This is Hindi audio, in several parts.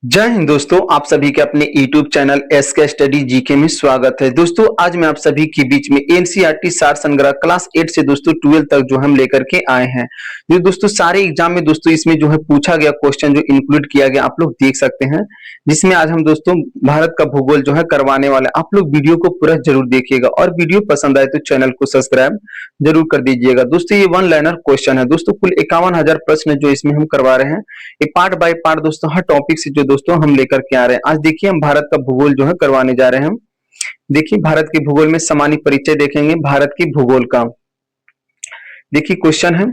जय हिंद दोस्तों, आप सभी के अपने YouTube channel SK study GK में स्वागत है। दोस्तों आज मैं आप सभी के बीच में एनसीईआरटी सार संग्रह क्लास 8 से दोस्तों 12 तक जो हम लेकर के आए हैं। जो दोस्तों सारे एग्जाम में दोस्तों इसमें जो है पूछा गया क्वेश्चन जो इंक्लूड किया गया आप लोग देख सकते हैं, जिसमें आज हम दोस्तों भारत का भूगोल जो है करवाने वाले। आप लोग वीडियो को पूरा जरूर देखिएगा और वीडियो पसंद आए तो चैनल को सब्सक्राइब जरूर कर दीजिएगा। दोस्तों ये वन लाइनर क्वेश्चन है दोस्तों, कुल 51,000 प्रश्न जो इसमें हम करवा रहे हैं। एक पार्ट बाय पार्ट दोस्तों हर टॉपिक से जो दोस्तों हम लेकर के आ रहे हैं। आज देखिए हम भारत का भूगोल जो है करवाने जा रहे हैं। हम देखिए भारत के भूगोल में सामान्य परिचय देखेंगे भारत की भूगोल का। देखिए क्वेश्चन है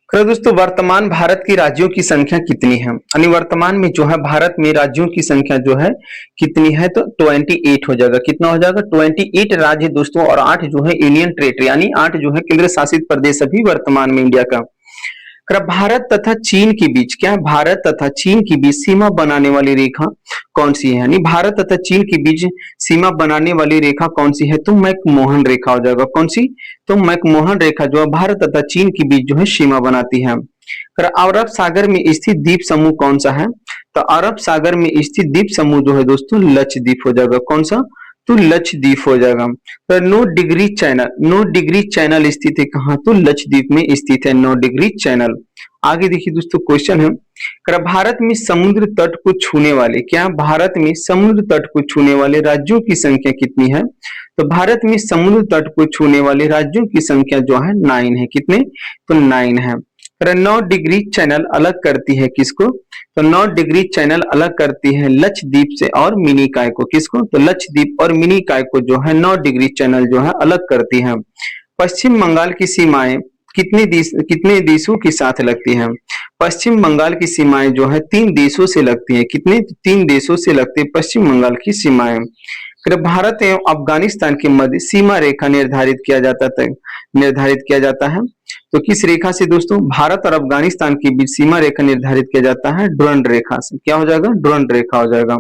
दोस्तों, वर्तमान भारत की राज्यों की संख्या कितनी है? यानी वर्तमान में जो है भारत में राज्यों की संख्या जो है कितनी है? तो 28 हो जाएगा। कितना हो जाएगा? 28 राज्य दोस्तों और 8 जो है यूनियन टेरिटरी, यानी 8 जो है केंद्र शासित प्रदेश अभी वर्तमान में इंडिया का। भारत तथा चीन के बीच क्या है? भारत तथा चीन के बीच सीमा बनाने वाली रेखा कौन सी है? यानी भारत तथा चीन के बीच सीमा बनाने वाली रेखा कौन सी है? तो मैकमोहन रेखा हो जाएगा। कौन सी? तो मैकमोहन रेखा जो है भारत तथा चीन के बीच जो है सीमा बनाती है। अरब सागर में स्थित द्वीप समूह कौन सा है? तो अरब सागर में स्थित द्वीप समूह जो है दोस्तों लक्षद्वीप हो जाएगा। कौन सा? तो लक्षद्वीप हो जाएगा। तो 9 डिग्री चैनल स्थित है कहाँ? तो लक्षद्वीप में स्थित है 9 डिग्री चैनल। आगे देखिए दोस्तों क्वेश्चन है, भारत में समुद्र तट को छूने वाले क्या? भारत में समुद्र तट को छूने वाले राज्यों की संख्या कितनी है? तो भारत में समुद्र तट को छूने वाले राज्यों की संख्या जो है 9 है। कितने? तो 9 है। 9 डिग्री चैनल अलग करती है किसको? तो 9 डिग्री चैनल अलग करती है लक्षद्वीप से और मिनिकॉय को। किसको? तो लक्षद्वीप और मिनिकॉय को जो है 9 डिग्री चैनल जो है अलग करती है। पश्चिम बंगाल की सीमाएं कितने देशों के साथ लगती हैं? पश्चिम बंगाल की सीमाएं जो है 3 देशों से लगती हैं। कितने? 3 देशों से लगती है पश्चिम बंगाल की सीमाएं। भारत एवं अफगानिस्तान के मध्य सीमा रेखा निर्धारित किया जाता है। तो किस रेखा से दोस्तों? भारत और अफगानिस्तान के बीच सीमा रेखा निर्धारित किया जाता है डुरंड रेखा से। क्या हो जाएगा? डुरंड रेखा हो जाएगा।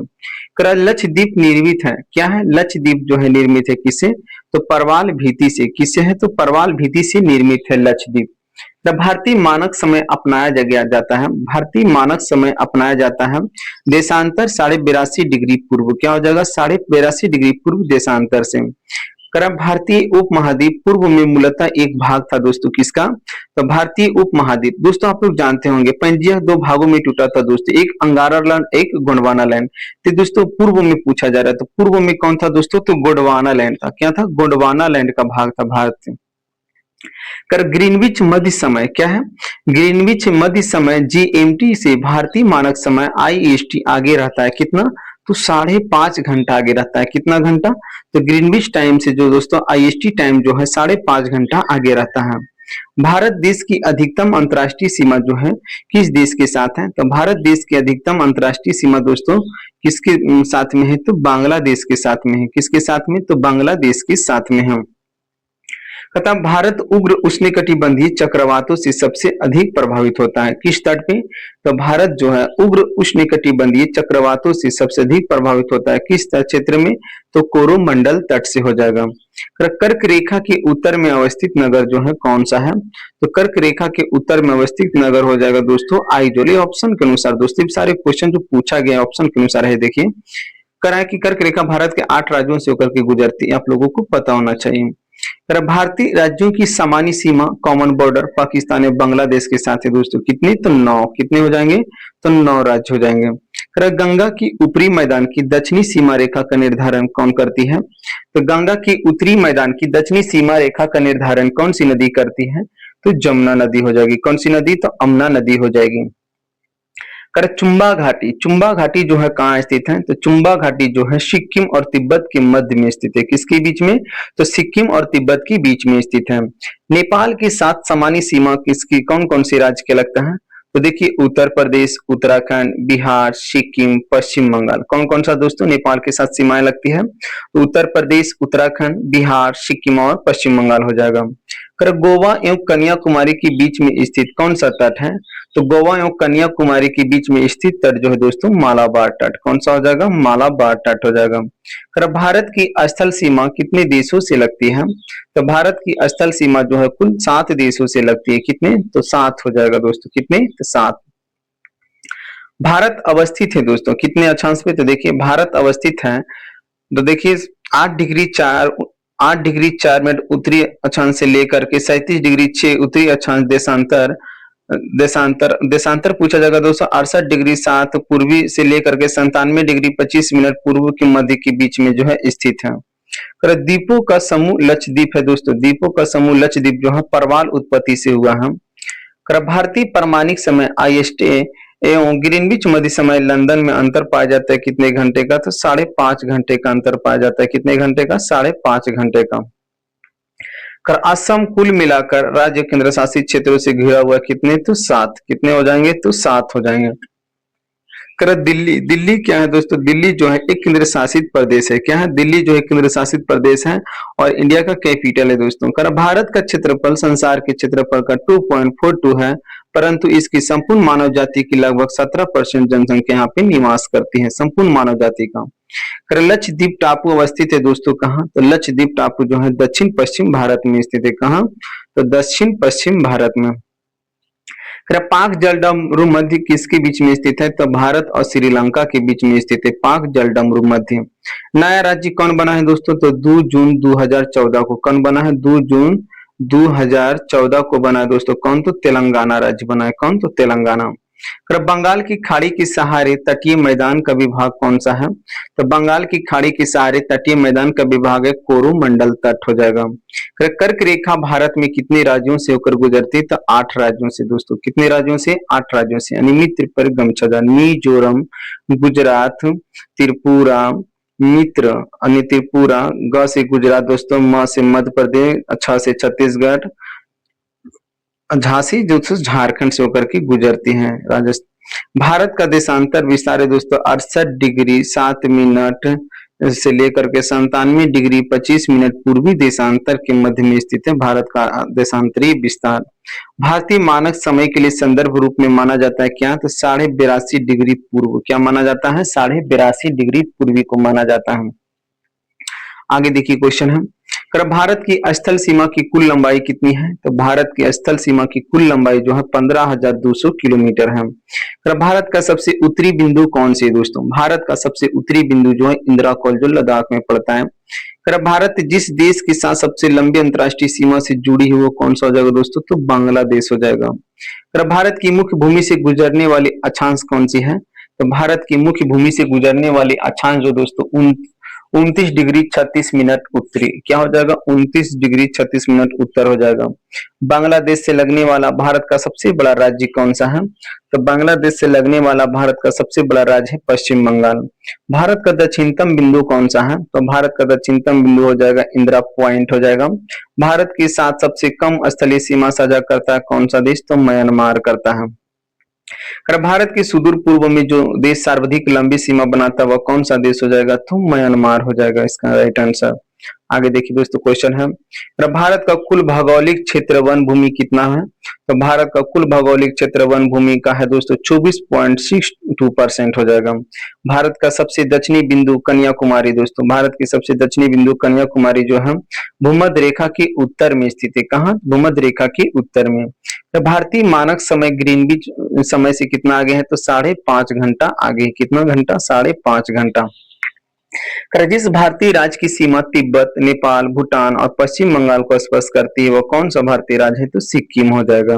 लक्षद्वीप निर्मित है क्या है? लक्षद्वीप जो है निर्मित है किससे? तो परवाल भीति से। किससे है? तो परवाल भीति से निर्मित है लक्षद्वीप। भारतीय मानक समय अपनाया जाता है। भारतीय मानक समय अपनाया जाता है देशांतर 82.5 डिग्री पूर्व। क्या हो जाएगा? 82.5 डिग्री पूर्व देशांतर से। भारतीय उपमहाद्वीप पूर्व में मूलतः एक भाग था दोस्तों किसका? तो भारतीय उपमहाद्वीप दोस्तों आप लोग जानते होंगे पंजिया 2 भागों में टूटा था दोस्तों, एक अंगारा लैंड एक गोंडवाना लैंड। तो दोस्तों पूर्व में पूछा जा रहा है, तो पूर्व में कौन था दोस्तों? तो गोंडवाना लैंड था। क्या था? गोंडवाना लैंड का भाग था भारत से। ग्रीनविच मध्य समय क्या है? ग्रीनविच मध्य समय जीएमटी से भारतीय मानक समय आईएसटी आगे रहता है। कितना? तो 5.5 घंटा आगे रहता है। कितना घंटा? तो ग्रीनविच टाइम से जो दोस्तों आईएसटी टाइम जो है 5.5 घंटा आगे रहता है। भारत देश की अधिकतम अंतर्राष्ट्रीय सीमा जो है किस देश के साथ है? तो भारत देश की अधिकतम अंतर्राष्ट्रीय सीमा दोस्तों किसके साथ में है? तो बांग्लादेश के साथ में है। किसके साथ में? तो बांग्लादेश के साथ में है। भारत उग्र उष्णकटिबंधीय चक्रवातों से सबसे अधिक प्रभावित होता है। किस तट पे? तो भारत जो है उग्र उष्णकटिबंधीय चक्रवातों से सबसे अधिक प्रभावित होता है किस क्षेत्र में? तो कोरोमंडल तट से हो जाएगा। कर्क रेखा के उत्तर में अवस्थित नगर जो है कौन सा है? तो कर्क रेखा के उत्तर में अवस्थित नगर हो जाएगा दोस्तों आइजोल। ये ऑप्शन के अनुसार दोस्तों सारे क्वेश्चन जो पूछा गया ऑप्शन के अनुसार है। देखिए करा कि कर्क रेखा भारत के 8 राज्यों से होकर के गुजरती है, आप लोगों को पता होना चाहिए। भारतीय राज्यों की सामान्य सीमा कॉमन बॉर्डर पाकिस्तान एवं बांग्लादेश के साथ है दोस्तों। कितने? तो 9। कितने हो जाएंगे? तो 9 राज्य हो जाएंगे। गंगा की ऊपरी मैदान की दक्षिणी सीमा रेखा का निर्धारण कौन करती है? तो गंगा की उत्तरी मैदान की दक्षिणी सीमा रेखा का निर्धारण कौन सी नदी करती है? तो जमुना नदी हो जाएगी। कौन सी नदी? तो अमना नदी हो जाएगी। चुम्बा घाटी जो है कहाँ स्थित है? तो चुम्बा घाटी जो है सिक्किम और तिब्बत के मध्य में स्थित है। किसके बीच में? तो सिक्किम और तिब्बत के बीच में स्थित है। नेपाल के साथ सामान्य सीमा किसकी कौन कौन से राज्य के लगता है? तो देखिए उत्तर प्रदेश, उत्तराखंड, बिहार, सिक्किम, पश्चिम बंगाल। कौन कौन सा दोस्तों नेपाल के साथ सीमाएं लगती है? तो उत्तर प्रदेश, उत्तराखंड, बिहार, सिक्किम और पश्चिम बंगाल हो जाएगा। गोवा एवं कन्याकुमारी के बीच में स्थित कौन सा तट है? तो गोवा एवं कन्याकुमारी के बीच में स्थित तट जो है दोस्तों मालाबार तट। कौन सा हो जाएगा? मालाबार तट हो जाएगा। भारत की स्थल सीमा कितने देशों से लगती है? तो भारत की स्थल सीमा जो है कुल 7 देशों से लगती है। कितने? तो 7 हो जाएगा दोस्तों। कितने? तो 7। भारत अवस्थित है दोस्तों कितने अक्षांश पे, तो देखिए भारत अवस्थित है, तो देखिए 8 डिग्री 4 8 डिग्री 4 मिनट उत्तरी अक्षांश से लेकर के 37 डिग्री 6 उत्तरी अक्षांश देशांतर देशांतर देशांतर पूछा जाएगा दोस्तों 68 डिग्री 7 पूर्वी से लेकर के 97 डिग्री 25 मिनट पूर्व के मध्य के बीच में जो है स्थित है। द्वीपों का समूह लक्षद्वीप है दोस्तों, द्वीपों का समूह लक्षद्वीप जो है परवाल उत्पत्ति से हुआ है। भारतीय प्रामाणिक समय आईएसटी एवं ग्रीनविच मध्य समय लंदन में अंतर पाया जाता है कितने घंटे का, तो 5.5 घंटे का अंतर पाया जाता है, कितने घंटे का, 5.5 घंटे का। असम कुल मिलाकर राज्य केंद्र शासित क्षेत्रों से घिरा हुआ कितने, तो 7, कितने हो जाएंगे, तो 7 हो जाएंगे। दिल्ली, दिल्ली क्या है दोस्तों, दिल्ली जो है एक केंद्र शासित प्रदेश है, क्या है, दिल्ली जो है केंद्र शासित प्रदेश है और इंडिया का कैपिटल है दोस्तों। भारत का क्षेत्रफल संसार के क्षेत्रफल का 2.42 है, परंतु इसकी संपूर्ण मानव जाति की लगभग 17% जनसंख्या यहाँ पे निवास करती है, संपूर्ण मानव जाति का। लक्षद्वीप टापू अवस्थित है दोस्तों कहाँ, तो लक्षद्वीप टापू जो है दक्षिण पश्चिम भारत में स्थित है, कहाँ, तो दक्षिण पश्चिम भारत में। पाक जलडमरू मध्य किसके बीच में स्थित है, तो भारत और श्रीलंका के बीच में स्थित है पाक जलडमरू मध्य। नया राज्य कौन बना है दोस्तों, तो 2 जून 2014 को, कौन बना है, 2 जून 2014 को बना है दोस्तों, कौन, तो तेलंगाना राज्य बना है, कौन, तो तेलंगाना। बंगाल की खाड़ी के सहारे तटीय मैदान का विभाग कौन सा है, तो बंगाल की खाड़ी के सहारे तटीय मैदान का विभाग है कोरोमंडल तट हो जाएगा। कर्क रेखा भारत में कितने राज्यों से होकर गुजरती है, तो 8 राज्यों से दोस्तों, कितने राज्यों से, 8 राज्यों से। मित्र पर गमछा, मिजोरम, गुजरात, त्रिपुरा, मित्र अन्य त्रिपुरा, ग से गुजरात दोस्तों, म से मध्य प्रदेश, छ से छत्तीसगढ़, झांसी जो झारखंड से होकर के गुजरती हैं राजस्थान। भारत का देशांतर विस्तार है दोस्तों 68 डिग्री 7 मिनट से लेकर के 97 डिग्री 25 मिनट पूर्वी देशांतर के मध्य में स्थित है भारत का देशांतरीय विस्तार। भारतीय मानक समय के लिए संदर्भ रूप में माना जाता है क्या, तो 82.5 डिग्री पूर्व, क्या माना जाता है, 82.5 डिग्री पूर्वी को माना जाता है। आगे देखिए क्वेश्चन है, भारत की स्थल सीमा की कुल लंबाई कितनी है, तो भारत की स्थल सीमा की कुल लंबाई जो है 15,200 किलोमीटर है। भारत का सबसे उत्तरी बिंदु कौन सी है दोस्तों, भारत का सबसे उत्तरी बिंदु जो है इंदिरा कॉल जो लद्दाख में पड़ता है। भारत जिस देश के साथ सबसे लंबी अंतर्राष्ट्रीय सीमा से जुड़ी है वो कौन सा हो जाएगा दोस्तों, तो बांग्लादेश हो जाएगा। भारत की मुख्य भूमि से गुजरने वाली अक्षांश कौन सी है, तो भारत की मुख्य भूमि से गुजरने वाली अक्षांश जो दोस्तों 29 डिग्री 36 मिनट उत्तरी, क्या हो जाएगा, 29 डिग्री 36 मिनट उत्तर हो जाएगा। बांग्लादेश से लगने वाला भारत का सबसे बड़ा राज्य कौन सा है, तो बांग्लादेश से लगने वाला भारत का सबसे बड़ा राज्य है पश्चिम बंगाल। भारत का दक्षिणतम बिंदु कौन सा है, तो भारत का दक्षिणतम बिंदु हो जाएगा इंदिरा पॉइंट हो जाएगा। भारत के साथ सबसे कम स्थलीय सीमा साझा करता है कौन सा देश, तो म्यांमार करता है। भारत के सुदूर पूर्व में जो देश सर्वाधिक लंबी सीमा बनाता है वह कौन सा देश हो जाएगा, तो म्यांमार हो जाएगा इसका राइट आंसर। आगे देखिए दोस्तों क्वेश्चन है, भारत का कुल भौगोलिक क्षेत्र वन भूमि कितना है, तो भारत का कुल भौगोलिक क्षेत्र वन भूमि का है दोस्तों 24.62% हो जाएगा। भारत का सबसे दक्षिणी बिंदु कन्याकुमारी दोस्तों, भारत की सबसे दक्षिणी बिंदु कन्याकुमारी जो है भूमध्य रेखा के उत्तर में स्थित है, कहाँ, भूमध्य रेखा के उत्तर में। तो भारतीय मानक समय ग्रीनविच समय से कितना आगे है, तो 5.5 घंटा आगे, कितना घंटा, 5.5 घंटा। जिस भारतीय राज्य की सीमा तिब्बत, नेपाल, भूटान और पश्चिम बंगाल को स्पर्श करती है वो कौन सा भारतीय राज्य है, तो सिक्किम हो जाएगा।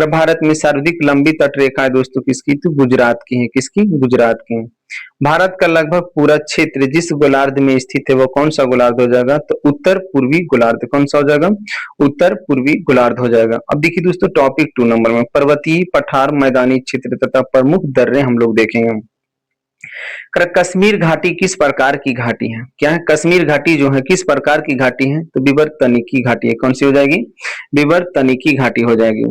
भारत में सर्वाधिक लंबी तट रेखा है दोस्तों किसकी, तो गुजरात की है, किसकी, गुजरात की। भारत का लगभग पूरा क्षेत्र जिस गोलार्ध में स्थित है वो कौन सा गोलार्ध हो जाएगा, तो उत्तर पूर्वी गोलार्ध, कौन सा हो जाएगा, उत्तर पूर्वी गोलार्ध हो जाएगा। अब देखिए दोस्तों टॉपिक 2 नंबर में पर्वतीय पठार मैदानी क्षेत्र तथा प्रमुख दर्रे हम लोग देखेंगे। कश्मीर घाटी किस प्रकार की घाटी है, क्या है, कश्मीर घाटी जो है किस प्रकार की घाटी है, तो विवर्तनिकी घाटी है, कौन सी हो जाएगी, विवर्तनिकी घाटी हो जाएगी।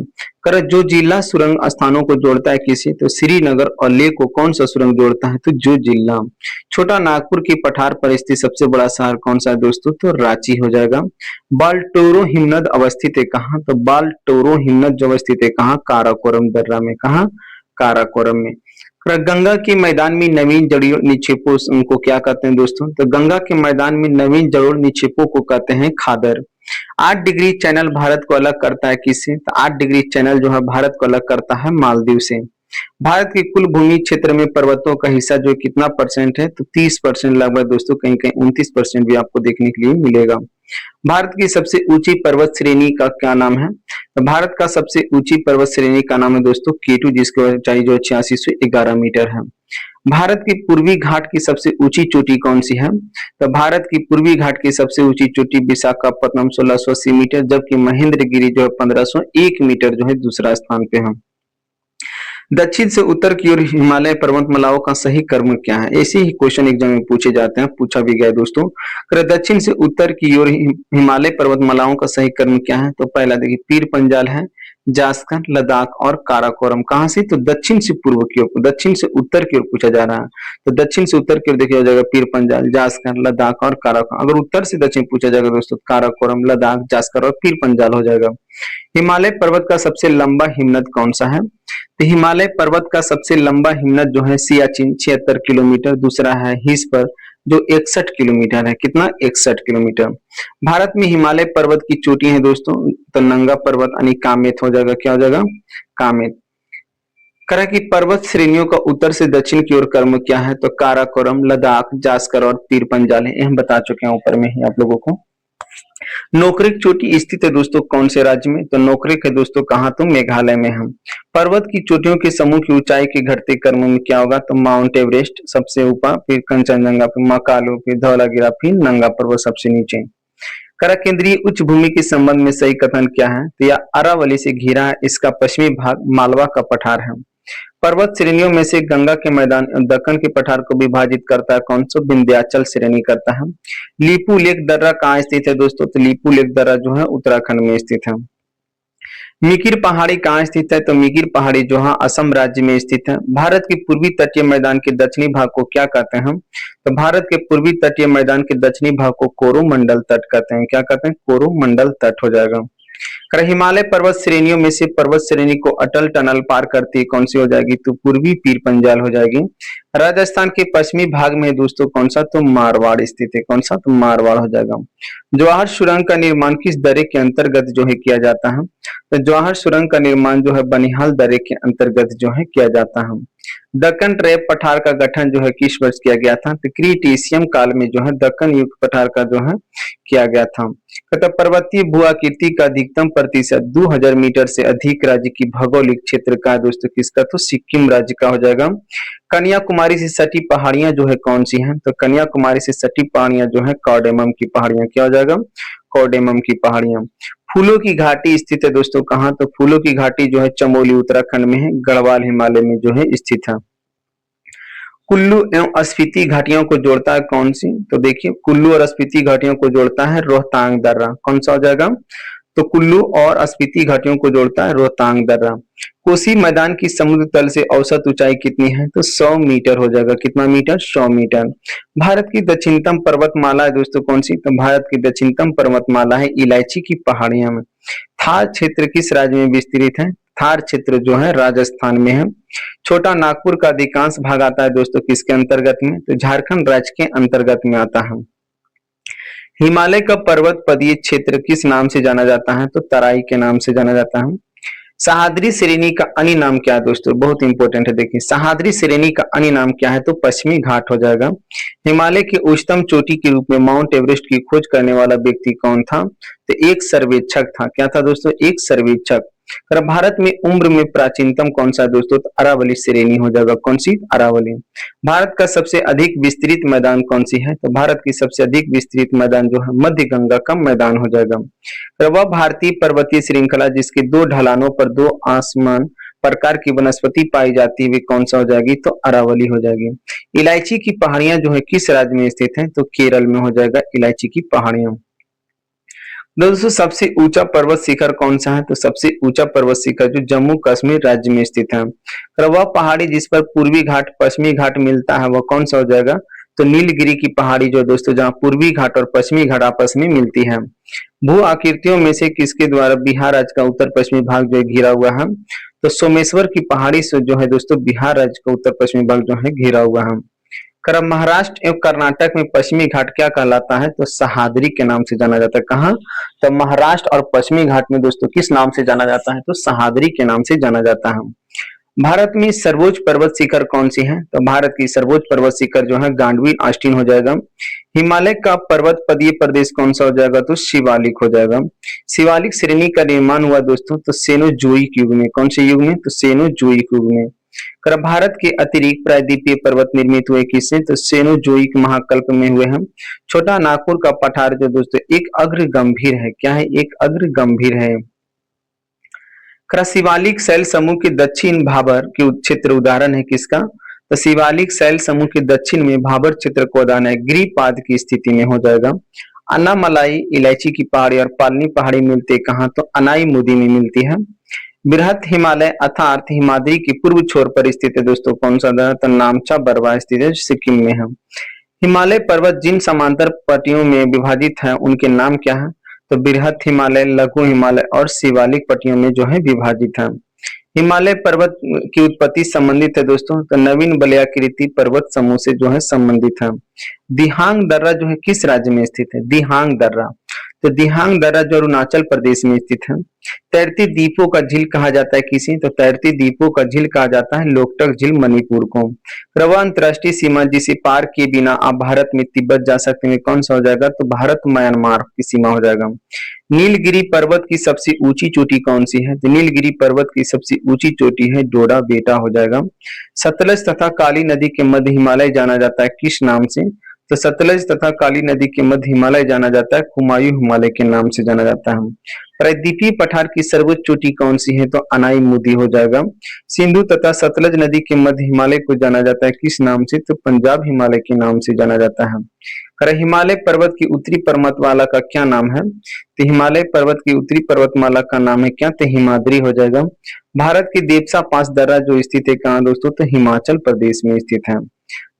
जो जिला सुरंग स्थानों को जोड़ता है किसी, तो श्रीनगर और लेह को कौन सा सुरंग जोड़ता है, तो जो जिला। छोटा नागपुर के पठार पर स्थित सबसे बड़ा शहर कौन सा है दोस्तों, तो रांची हो जाएगा। बाल्टोरो हिमनद अवस्थित है कहाँ, तो बाल्टोरो हिमनद जो अवस्थित है कहाँ, काराकोरम दर्रा में, कहाँ, काराकोरम में। गंगा के मैदान में नवीन जड़ों निक्षेपों को क्या कहते हैं दोस्तों, तो गंगा के मैदान में नवीन जड़ों निक्षेपों को कहते हैं खादर। 8 डिग्री चैनल भारत को अलग करता है किससे, तो 8 डिग्री चैनल जो है भारत को अलग करता है मालदीव से। भारत के कुल भूमि क्षेत्र में पर्वतों का हिस्सा जो कितना परसेंट है, तो 30% लगभग दोस्तों, कहीं कहीं 29% भी आपको देखने के लिए मिलेगा। भारत की सबसे ऊंची पर्वत श्रेणी का क्या नाम है? तो भारत का सबसे ऊंची पर्वत श्रेणी का नाम है दोस्तों केटू, जिसकी ऊंचाई जो 8611 मीटर है। भारत की पूर्वी घाट की सबसे ऊंची चोटी कौन सी है? तो भारत की पूर्वी घाट की सबसे ऊंची चोटी विशाखापट्टनम 1680 मीटर, जबकि महेंद्रगिरी जो है 1501 मीटर जो है दूसरा स्थान पे है। दक्षिण से उत्तर की ओर हिमालय पर्वतमालाओं का सही क्रम क्या है? ऐसे ही क्वेश्चन एग्जाम में पूछे जाते हैं, पूछा भी गया है दोस्तों। अगर दक्षिण से उत्तर की ओर हिमालय पर्वतमालाओं का सही क्रम क्या है? तो पहला देखिए पीर पंजाल है, जास्कर, लद्दाख और काराकोरम। कहाँ से? तो दक्षिण से पूर्व की ओर, दक्षिण से उत्तर की ओर पूछा जा रहा है। तो दक्षिण से उत्तर की ओर देखिए हो जाएगा पीर पंजाल, जास्कर, लद्दाख और काराकोरम। अगर उत्तर से दक्षिण पूछा जाएगा दोस्तों, काराकोरम, लद्दाख, जास्कर और पीर पंजाल हो जाएगा। हिमालय पर्वत का सबसे लंबा हिमनद कौन सा है? तो हिमालय पर्वत का सबसे लंबा हिमनद जो है सियाचिन 76 किलोमीटर, दूसरा है हिस्पर जो 61 किलोमीटर है। कितना? 61 किलोमीटर। भारत में हिमालय पर्वत की चोटी है दोस्तों, तो नंगा पर्वत यानी कामेत हो जाएगा। क्या हो जाएगा? कामेत। करा की पर्वत श्रेणियों का उत्तर से दक्षिण की ओर क्रम क्या है? तो काराकोरम, लद्दाख, जास्कर और पीर पंजाल है। ये हम बता चुके हैं ऊपर में ही आप लोगों को। नोकरेक चोटी स्थित है दोस्तों कौन से राज्य में? तो नोकरेक है दोस्तों कहाँ? तो मेघालय में है। पर्वत की चोटियों के समूह की ऊंचाई के घटते क्रम में क्या होगा? तो माउंट एवरेस्ट सबसे ऊपर, फिर कंचनजंगा, फिर मकालू, फिर धौलागिरा, फिर नंगा पर्वत सबसे नीचे। करा केंद्रीय उच्च भूमि के संबंध में सही कथन क्या है? तो यह अरावली से घिरा है, इसका पश्चिमी भाग मालवा का पठार है। पर्वत श्रेणियों में से गंगा के मैदान दक्कन के पठार को विभाजित करता है कौन सा? विंध्याचल श्रेणी करता है। लीपू लेक दर्रा कहाँ स्थित है दोस्तों? तो लीपू लेक दर्रा जो है उत्तराखंड में स्थित है। मिकिर पहाड़ी कहाँ स्थित है? तो मिकिर पहाड़ी जो है असम राज्य में स्थित है। भारत के पूर्वी तटीय मैदान के दक्षिणी भाग को क्या कहते हैं हम? तो भारत के पूर्वी तटीय मैदान के दक्षिणी भाग को कोरोमंडल तट कहते हैं। क्या कहते हैं? कोरोमंडल तट हो जाएगा। हिमालय पर्वत श्रेणियों में से पर्वत श्रेणी को अटल टनल पार करती कौन सी हो जाएगी? तो पूर्वी पीर पंजाल हो जाएगी। राजस्थान के पश्चिमी भाग में दोस्तों कौन सा? तो मारवाड़ स्थित है। कौन सा? तो मारवाड़ हो जाएगा। जवाहर सुरंग का निर्माण किस दर्रे के अंतर्गत जो है किया जाता है? तो जवाहर सुरंग का निर्माण जो है बनिहाल दर्रे के अंतर्गत जो है किया जाता है। दक्कन ट्रैप पठार का गठन जो है किस वर्ष किया गया था? तो क्रीटेशियम काल में जो है दक्कन युग पठार का जो है किया गया था। कहता पर्वतीय भू आकृति का अधिकतम प्रतिशत 2000 मीटर से अधिक राज्य की भौगोलिक क्षेत्र का है दोस्तों किसका? तो सिक्किम राज्य का हो जाएगा। कन्याकुमारी से सटी पहाड़ियां जो है कौन सी हैं? तो कन्याकुमारी से सटी पहाड़ियां जो है कौडेमम की पहाड़ियां। क्या हो जाएगा? कौडेमम की पहाड़ियां। फूलों की घाटी स्थित है दोस्तों कहाँ? तो फूलों की घाटी जो है चमोली उत्तराखंड में है, गढ़वाल हिमालय में जो है स्थित है। कुल्लू एवं स्पीति घाटियों को जोड़ता है कौन सी? तो देखिए कुल्लू और स्पीति घाटियों को जोड़ता है रोहतांग दर्रा। कौन सा हो जाएगा? तो कुल्लू और स्पीति घाटियों को जोड़ता है रोहतांग दर्रा। कोसी मैदान की समुद्र तल से औसत ऊंचाई कितनी है? तो 100 मीटर हो जाएगा। कितना मीटर? 100 मीटर। भारत की दक्षिणतम पर्वतमाला है दोस्तों कौन सी? तो भारत की दक्षिणतम पर्वतमाला है इलायची की पहाड़ियां में। थार क्षेत्र किस राज्य में विस्तृत है? थार क्षेत्र जो है राजस्थान में है। छोटा नागपुर का अधिकांश भाग आता है दोस्तों किसके अंतर्गत में? तो झारखंड राज्य के अंतर्गत में आता है। हिमालय का पर्वत पदीय क्षेत्र किस नाम से जाना जाता है? तो तराई के नाम से जाना जाता है। सहाद्री श्रेणी का अन्य नाम क्या है दोस्तों? बहुत इंपॉर्टेंट है, देखिए सहाद्री श्रेणी का अन्य नाम क्या है? तो पश्चिमी घाट हो जाएगा। हिमालय के उच्चतम चोटी के रूप में माउंट एवरेस्ट की खोज करने वाला व्यक्ति कौन था? तो एक सर्वेक्षक था। क्या था दोस्तों? एक सर्वेक्षक। अगर भारत में उम्र में प्राचीनतम कौन सा है दोस्तों? तो अरावली श्रेणी हो जाएगा। कौन सी? अरावली। भारत का सबसे अधिक विस्तृत मैदान कौन सी है? तो भारत की सबसे अधिक विस्तृत मैदान जो है मध्य गंगा का मैदान हो जाएगा। वह भारतीय पर्वतीय श्रृंखला जिसके दो ढलानों पर दो आसमान प्रकार की वनस्पति पाई जाती है वे कौन सा हो जाएगी? तो अरावली हो जाएगी। इलायची की पहाड़ियां जो है किस राज्य में स्थित है? तो केरल में हो जाएगा इलायची की पहाड़ियां। दोस्तों सबसे ऊंचा पर्वत शिखर कौन सा है? तो सबसे ऊंचा पर्वत शिखर जो जम्मू कश्मीर राज्य में स्थित है। और वह पहाड़ी जिस पर पूर्वी घाट पश्चिमी घाट मिलता है वह कौन सा हो जाएगा? तो नीलगिरी की पहाड़ी जो दोस्तों जहाँ पूर्वी घाट और पश्चिमी घाट आपस में मिलती है। भू आकृतियों में से किसके द्वारा बिहार राज्य का उत्तर पश्चिमी भाग जो है घिरा हुआ है? तो सोमेश्वर की पहाड़ी से जो है दोस्तों बिहार राज्य का उत्तर पश्चिमी भाग जो है घिरा हुआ है। कर महाराष्ट्र एवं कर्नाटक में पश्चिमी घाट क्या कहलाता है? तो सहाद्री के नाम से जाना जाता है। कहाँ? तो महाराष्ट्र और पश्चिमी घाट में दोस्तों किस नाम से जाना जाता है? तो सहाद्री के नाम से जाना जाता है। भारत में सर्वोच्च पर्वत शिखर कौन सी है? तो भारत की सर्वोच्च पर्वत शिखर जो है गांडवी ऑस्टिन हो जाएगा। हिमालय का पर्वत पदीय प्रदेश कौन सा हो जाएगा? तो शिवालिक हो जाएगा। शिवालिक श्रेणी का निर्माण हुआ दोस्तों तो सेनोजोइक युग में। कौन से युग में? तो सेनोजोइक युग में। कर भारत के अतिरिक्त प्रायद्वीपीय पर्वत निर्मित हुए किससे? तो सेनोजोइक महाकल्प में हुए हैं। छोटा नागपुर का पठार जो दोस्तों एक अग्र गंभीर है। क्या है? एक अग्र गंभीर है। शिवालिक शैल समूह के दक्षिण भाबर के क्षेत्र उदाहरण है किसका? तो शिवालिक शैल समूह के दक्षिण में भाबर क्षेत्र को उदाहरण है, गिरिपाद की स्थिति में हो जाएगा। अन्नामलाई इलायची की पहाड़ी और पालनी पहाड़ी मिलती है कहाँ? तो अनाईमुदी में मिलती है। बृहत हिमालय अर्थात हिमाद्री की पूर्व छोर पर स्थित है दोस्तों कौन सा? तो नामचा बरवा स्थित है, सिक्किम में है। हिमालय पर्वत जिन समांतर पट्टियों में विभाजित है उनके नाम क्या है? तो बृहत हिमालय, लघु हिमालय और शिवालिक पट्टियों में जो है विभाजित है। हिमालय पर्वत की उत्पत्ति संबंधित है दोस्तों तो नवीन वलयाकृति पर्वत समूह से जो है संबंधित है। दिहांग दर्रा जो है किस राज्य में स्थित है? दिहांग दर्रा, तो दिहांग दर्रा जो अरुणाचल प्रदेश में स्थित है। तैरती द्वीपों का झील कहा जाता है किसी? तो तैरती द्वीपों का झील कहा जाता है लोकटक झील मणिपुर को। रवा अंतरराष्ट्रीय सीमा जिसे पार किए बिना आप भारत में तिब्बत जा सकते हैं कौन सा हो जाएगा? तो भारत म्यांमार की सीमा हो जाएगा। नीलगिरी पर्वत की सबसे ऊंची चोटी कौन सी है? तो नीलगिरी पर्वत की सबसे ऊंची चोटी है डोडा बेटा हो जाएगा। सतलज तथा काली नदी के मध्य हिमालय जाना जाता है किस नाम से? तो सतलज तथा काली नदी के मध्य हिमालय जाना जाता है कुमायूं हिमालय के नाम से जाना जाता है। प्रायद्वीपीय पठार की सर्वोच्च चोटी कौन सी है? तो अनाईमुदी हो जाएगा। सिंधु तथा सतलज नदी के मध्य हिमालय को जाना जाता है किस नाम से? तो पंजाब हिमालय के नाम से जाना जाता है। हिमालय पर्वत की उत्तरी पर्वतमाला का क्या नाम है? तो हिमालय पर्वत की उत्तरी पर्वतमाला का नाम है क्या? तो हिमाद्री हो जाएगा। भारत की देवसा पास दर्रा जो स्थित है कहाँ दोस्तों? तो हिमाचल प्रदेश में स्थित है।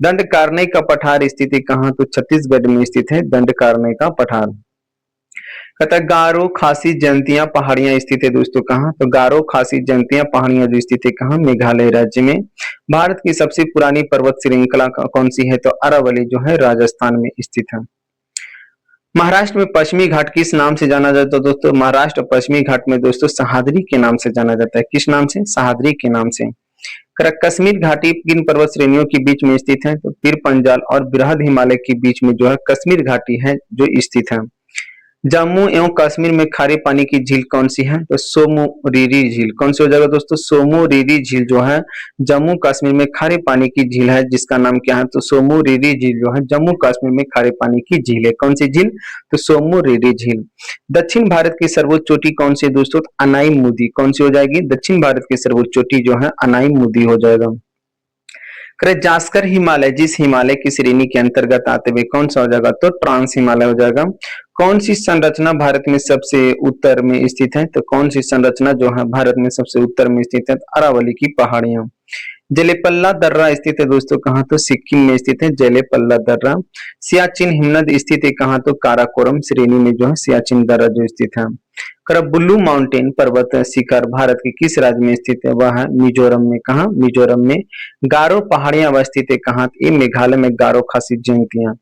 दंडकारण्य का पठार स्थित है कहाँ? तो छत्तीसगढ़ में स्थित है दंडकारण्य का पठार। कहता है गारो खासी जयंतियां पहाड़ियां स्थित है दोस्तों कहाँ? तो गारो खासी जयंतियां पहाड़ियां जो स्थित है कहाँ? मेघालय राज्य में। भारत की सबसे पुरानी पर्वत श्रृंखला कौन सी है? तो अरावली जो है राजस्थान में स्थित है। महाराष्ट्र में पश्चिमी घाट किस नाम से जाना जाता है दोस्तों? महाराष्ट्र पश्चिमी घाट में दोस्तों सह्याद्री के नाम से जाना जाता है। किस नाम से? सह्याद्री के नाम से। कश्मीर घाटी किन पर्वत श्रेणियों के बीच में स्थित है? तो पीर पंजाल और बृहद हिमालय के बीच में जो है कश्मीर घाटी है जो स्थित है। जम्मू एवं कश्मीर में खारे पानी की झील कौन सी है? तो सोमोरिरी झील। कौन सी हो जाएगा दोस्तों? सोमोरिरी झील जो है जम्मू कश्मीर में खारे पानी की झील है जिसका नाम क्या है? तो सोमोरिरी झील जो है जम्मू कश्मीर में खारे पानी की झील है। कौन सी झील? तो सोमोरिरी झील। दक्षिण भारत की सर्वोच्च चोटी कौन सी है दोस्तों? तो अनाईमुदी। कौन सी हो जाएगी? दक्षिण भारत की सर्वोच्च चोटी जो है अनाईमुदी हो जाएगा। जास्कर हिमालय जिस हिमालय की श्रेणी के अंतर्गत आते हुए कौन सा हो जाएगा? तो ट्रांस हिमालय हो जाएगा। कौन सी संरचना भारत में सबसे उत्तर में स्थित है? तो कौन सी संरचना जो है भारत में सबसे उत्तर में स्थित है? अरावली की पहाड़ियां। जलेपल्ला दर्रा स्थित है दोस्तों कहाँ? तो सिक्किम में स्थित है जलेपल्ला दर्रा। सियाचिन हिमनद स्थित है कहाँ? तो काराकोरम श्रेणी में जो है सियाचिन दर्रा जो स्थित है। बुल्लू माउंटेन पर्वत शिखर भारत के किस राज्य में स्थित है? वह है मिजोरम में। कहाँ? मिजोरम में। गारो पहाड़ियां अवस्थित है कहाँ? ये मेघालय में गारो खासी जयंतियां।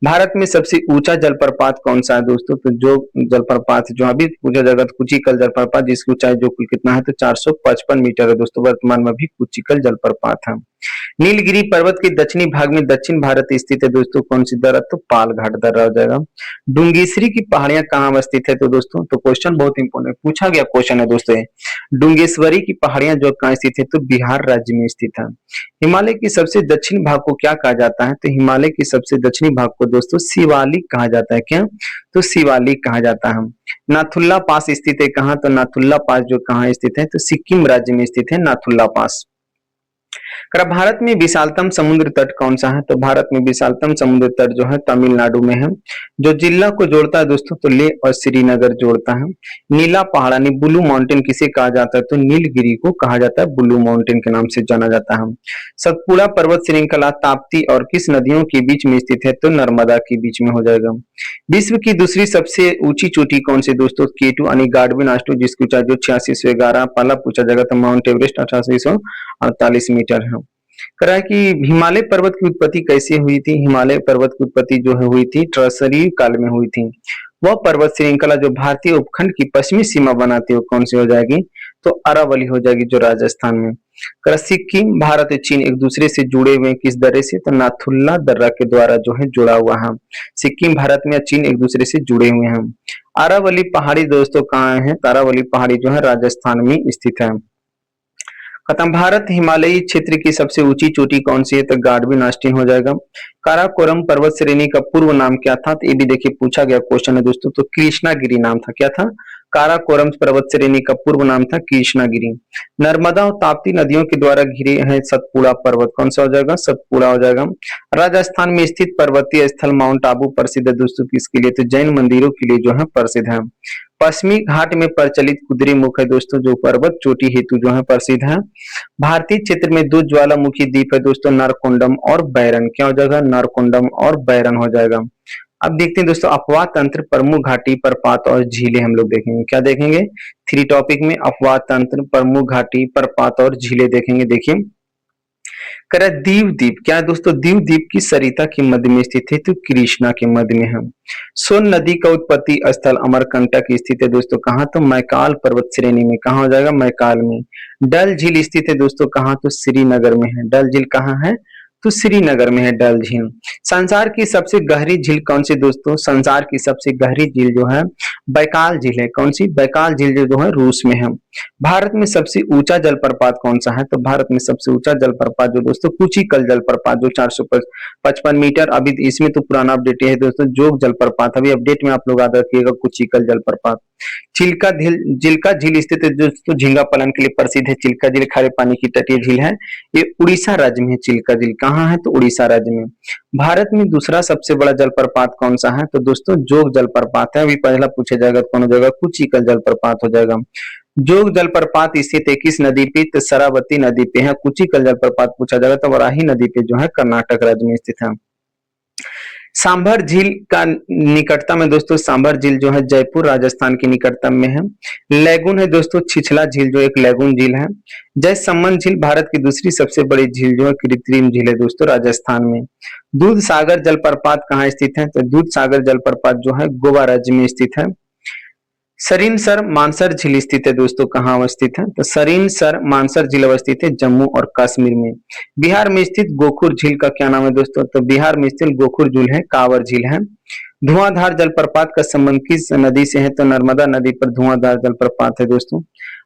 भारत में सबसे ऊंचा जलप्रपात कौन सा है दोस्तों? तो जो जलप्रपात जो अभी पूछा जाएगा तो कुचिकल जलप्रपात जिसकी ऊंचाई जो कुल कितना है? तो 455 मीटर है दोस्तों। वर्तमान में भी कुचिकल जलप्रपात है। नीलगिरी पर्वत के दक्षिणी भाग में दक्षिण भारत स्थित है दोस्तों कौन सी दर्रा? तो पालघाट दर्रा हो जाएगा। डुंगेश्वरी की पहाड़ियां कहाँ अवस्थित है? तो दोस्तों तो क्वेश्चन बहुत इंपॉर्टेंट पूछा गया क्वेश्चन है दोस्तों। डुंगेश्वरी की पहाड़ियां जो कहाँ स्थित है? तो बिहार राज्य में स्थित है। हिमालय की सबसे दक्षिण भाग को क्या कहा जाता है? तो हिमालय की सबसे दक्षिणी भाग को दोस्तों शिवालिक कहा जाता है। क्या? तो शिवालिक कहा जाता है। नाथुल्ला पास स्थित है कहाँ? तो नाथुल्ला पास जो कहाँ स्थित है? तो सिक्किम राज्य में स्थित है नाथुल्ला पास। भारत में विशालतम समुद्र तट कौन सा है? तो भारत में विशालतम समुद्र तट जो है तमिलनाडु में है। जो जिला को जोड़ता है दोस्तों तो लेह और श्रीनगर जोड़ता है। नीला पहाड़ यानी ब्लू माउंटेन किसे कहा जाता है? तो नीलगिरी को कहा जाता है ब्लू माउंटेन के नाम से जाना जाता है। सतपुड़ा पर्वत श्रृंखला ताप्ती और किस नदियों के बीच में स्थित है? तो नर्मदा के बीच में हो जाएगा। विश्व की दूसरी सबसे ऊंची चोटी कौन सी दोस्तों? केटू यानी गार्डविन आस्टो जिसकी ऊंचाई जो 8611। पहला पूछा जाएगा तो माउंट एवरेस्ट 8848 मीटर है। करा कि हिमालय पर्वत की उत्पत्ति कैसे हुई थी? हिमालय पर्वत की उत्पत्ति जो है हुई थी ट्रांसरी काल में हुई थी। वह पर्वत श्रृंखला जो भारतीय उपखंड की पश्चिमी सीमा बनाती है कौन सी हो जाएगी? तो अरावली हो जाएगी जो राजस्थान में। सिक्किम भारत और चीन एक दूसरे से जुड़े हुए हैं किस दर्रे से, तो नाथुल्ला दर्रा के द्वारा जो है जुड़ा हुआ है। सिक्किम भारत में और चीन एक दूसरे से जुड़े हुए हैं। अरावली पहाड़ी दोस्तों कहाँ है, तो अरावली पहाड़ी जो है राजस्थान में स्थित है। खत्म। भारत हिमालयी क्षेत्र की सबसे ऊंची चोटी कौन सी है, तो गाडविन ऑस्टिन हो जाएगा। काराकोरम पर्वत श्रेणी का पूर्व नाम क्या था, तो ये भी देखिए पूछा गया क्वेश्चन है दोस्तों, तो कृष्णागिरी नाम था। क्या था, काराकोरम पर्वत श्रेणी का पूर्व नाम था कृष्णागिरी। नर्मदा और ताप्ती नदियों के द्वारा घिरे है सतपुड़ा पर्वत, कौन सा हो जाएगा, सतपुड़ा हो जाएगा। राजस्थान में स्थित पर्वतीय स्थल माउंट आबू प्रसिद्ध है दोस्तों किसके लिए, तो जैन मंदिरों के लिए जो है प्रसिद्ध है। पश्चिमी घाट में प्रचलित कुद्रेमुख है दोस्तों, जो पर्वत चोटी हेतु जो है प्रसिद्ध है। भारतीय क्षेत्र में दो ज्वालामुखी द्वीप है दोस्तों, नारकोंडम और बैरन। क्या हो जाएगा, नारकोंडम और बैरन हो जाएगा। अब देखते हैं दोस्तों अपवाह तंत्र, प्रमुख घाटी, प्रपात और झीलें हम लोग देखेंगे। क्या देखेंगे, थ्री टॉपिक में अपवाह तंत्र, प्रमुख घाटी, प्रपात और झीलें देखेंगे। देखिए कह दीव द्वीप, क्या है दोस्तों, दीव द्वीप की सरिता के मध्य में स्थित है, तो कृष्णा के मध्य में है। सोन नदी का उत्पत्ति स्थल अमरकंटक स्थित है दोस्तों, कहाँ, तो मैकाल पर्वत श्रेणी में। कहाँ हो जाएगा, मैकाल में। डल झील स्थित है दोस्तों कहाँ, तो श्रीनगर में है। डल झील कहाँ है, तो श्रीनगर में है डल झील। संसार की सबसे गहरी झील कौन सी दोस्तों, संसार की सबसे गहरी झील जो है बैकाल झील है। कौन सी, बैकाल झील जो है रूस में है। भारत में सबसे ऊंचा जलप्रपात कौन सा है, तो भारत में सबसे ऊंचा जलप्रपात जो दोस्तों कुचिकल जलप्रपात जो 455 मीटर, अभी इसमें तो पुराना अपडेट है दोस्तों, जोग जलप्रपात, अभी अपडेट में आप लोग याद रखिएगा कुचिकल जलप्रपात। चिल्का झील, चिल्का झील स्थित है दोस्तों झींगा पालन के लिए प्रसिद्ध है। चिल्का झील खारे पानी की तटीय झील है, ये उड़ीसा राज्य में है। चिल्का झील कहाँ है, तो उड़ीसा राज्य में। भारत में दूसरा सबसे बड़ा जलप्रपात कौन सा है, तो दोस्तों जोग जलप्रपात है। अभी पहला पूछा जाएगा तो कौन हो जाएगा, कुचिकल जलप्रपात हो जाएगा। जोग जलप्रपात स्थित है किस नदी पे, तो शरावती नदी पे है। कुचिकल जलप्रपात पूछा जाएगा तो वराही नदी पे जो है कर्नाटक राज्य में स्थित है। सांभर झील का निकटतम है दोस्तों, सांभर झील जो है जयपुर राजस्थान के निकटतम में है। लैगून है दोस्तों छिछला झील जो एक लैगून झील है। जयसमंद झील भारत की दूसरी सबसे बड़ी झील जो है कृत्रिम झील है दोस्तों राजस्थान में। दूध सागर जलप्रपात कहाँ स्थित है, तो दूध सागर जलप्रपात जो है गोवा राज्य में स्थित है। सरिनसर मानसर झील स्थित है दोस्तों, कहाँ अवस्थित है, तो सरिनसर मानसर झील अवस्थित है जम्मू और कश्मीर में। बिहार में स्थित गोखुर झील का क्या नाम है दोस्तों, तो बिहार में स्थित गोखुर झील है कांवर झील है। धुआंधार जलप्रपात का संबंध किस नदी से है, तो नर्मदा नदी पर धुआंधार जलप्रपात है दोस्तों।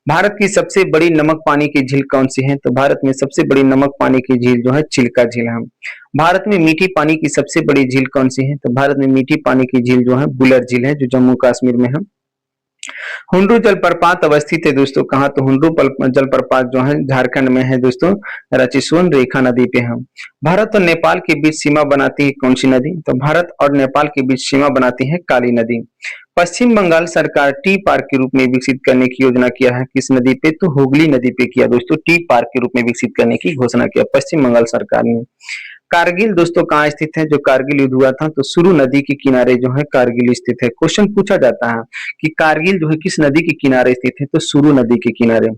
भारत की सबसे बड़ी नमक पानी की झील कौन सी है, तो भारत में सबसे बड़ी नमक पानी की झील जो है चिल्का झील है। भारत में मीठी पानी की सबसे बड़ी झील कौन सी है, तो भारत में मीठी पानी की झील जो है बुलर झील है, जो जम्मू कश्मीर में है। हुंडरू जलप्रपात अवस्थित है दोस्तों कहाँ, तो हुंडरू जलप्रपात जो है झारखंड में है दोस्तों, रचिसोन रेखा नदी पे है। भारत और नेपाल के बीच सीमा बनाती है कौन सी नदी, तो भारत और नेपाल के बीच सीमा बनाती है काली नदी। पश्चिम बंगाल सरकार टी पार्क के रूप में विकसित करने की योजना किया है किस नदी पे, तो हुगली नदी पे किया दोस्तों, टी पार्क के रूप में विकसित करने की घोषणा किया पश्चिम बंगाल सरकार ने। कारगिल दोस्तों कहाँ स्थित है, जो कारगिल युद्ध हुआ था तो सुरु नदी के किनारे जो है कारगिल स्थित है। क्वेश्चन पूछा जाता है कि कारगिल जो है किस नदी के किनारे स्थित है, तो सुरु नदी के किनारे।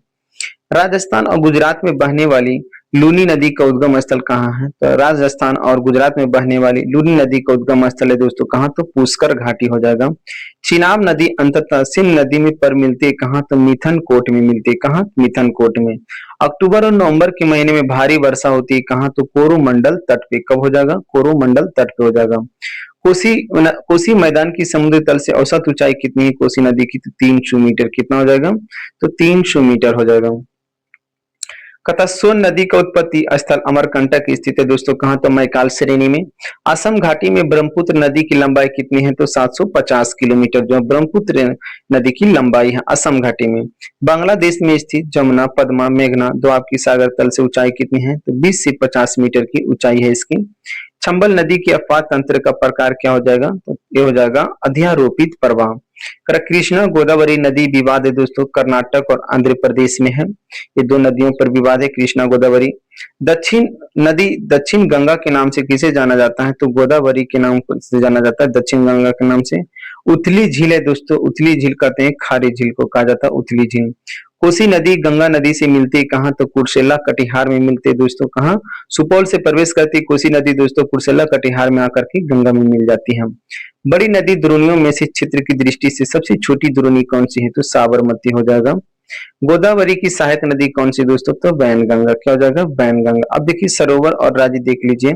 राजस्थान और गुजरात में बहने वाली लूनी नदी का उद्गम स्थल कहाँ है, तो राजस्थान और गुजरात में बहने वाली लूनी नदी का उद्गम स्थल है दोस्तों कहाँ, तो पुष्कर घाटी हो जाएगा। चिनाब नदी अंततः सिंध नदी में पर मिलती है कहाँ, तो मिथनकोट में मिलती है। कहाँ, मिथनकोट में। अक्टूबर और नवंबर के महीने में भारी वर्षा होती है कहाँ, तो कोरोमंडल तट पे। कब हो जाएगा, कोरोमंडल तट पे हो जाएगा। कोसी मैदान की समुद्र तल से औसत ऊंचाई कितनी है कोसी नदी की, तो 300 मीटर। कितना हो जाएगा, तो 300 मीटर हो जाएगा। सोन नदी का उत्पत्ति स्थल अमरकंटक स्थित है दोस्तों कहाँ, तो मैकाल श्रेणी में। असम घाटी में ब्रह्मपुत्र नदी की लंबाई कितनी है, तो 750 किलोमीटर जो ब्रह्मपुत्र नदी की लंबाई है असम घाटी में। बांग्लादेश में स्थित जमुना, पद्मा, मेघना, दोआब की सागर तल से ऊंचाई कितनी है, तो 20 से 50 मीटर की ऊंचाई है इसकी। चंबल नदी के अपवाह तंत्र का प्रकार क्या हो जाएगा, तो ये हो जाएगा अध्यारोपित प्रवाह। कृष्णा गोदावरी नदी विवाद है दोस्तों, कर्नाटक और आंध्र प्रदेश में है। ये दो नदियों पर विवाद है, कृष्णा गोदावरी। दक्षिण नदी दक्षिण गंगा के नाम से किसे जाना जाता है, तो गोदावरी के नाम से जाना जाता है, दक्षिण गंगा के नाम से। उथली झील है दोस्तों, उथली झील कहते हैं, खारी झील को कहा जाता है उथली झील। कोसी नदी गंगा नदी से मिलती है कहाँ, तो कुर्सेला कटिहार में मिलती है दोस्तों कहाँ, सुपौल से प्रवेश करती कोसी नदी दोस्तों कुर्सेला कटिहार में आकर के गंगा में मिल जाती है। बड़ी नदी द्रोणियों में से क्षेत्र की दृष्टि से सबसे छोटी द्रोणी कौन सी है, तो साबरमती हो जाएगा। गोदावरी की सहायक नदी कौन सी दोस्तों? तो वैनगंगा। क्या हो जाएगा? वैनगंगा। अब देखिए सरोवर और राज्य देख लीजिए,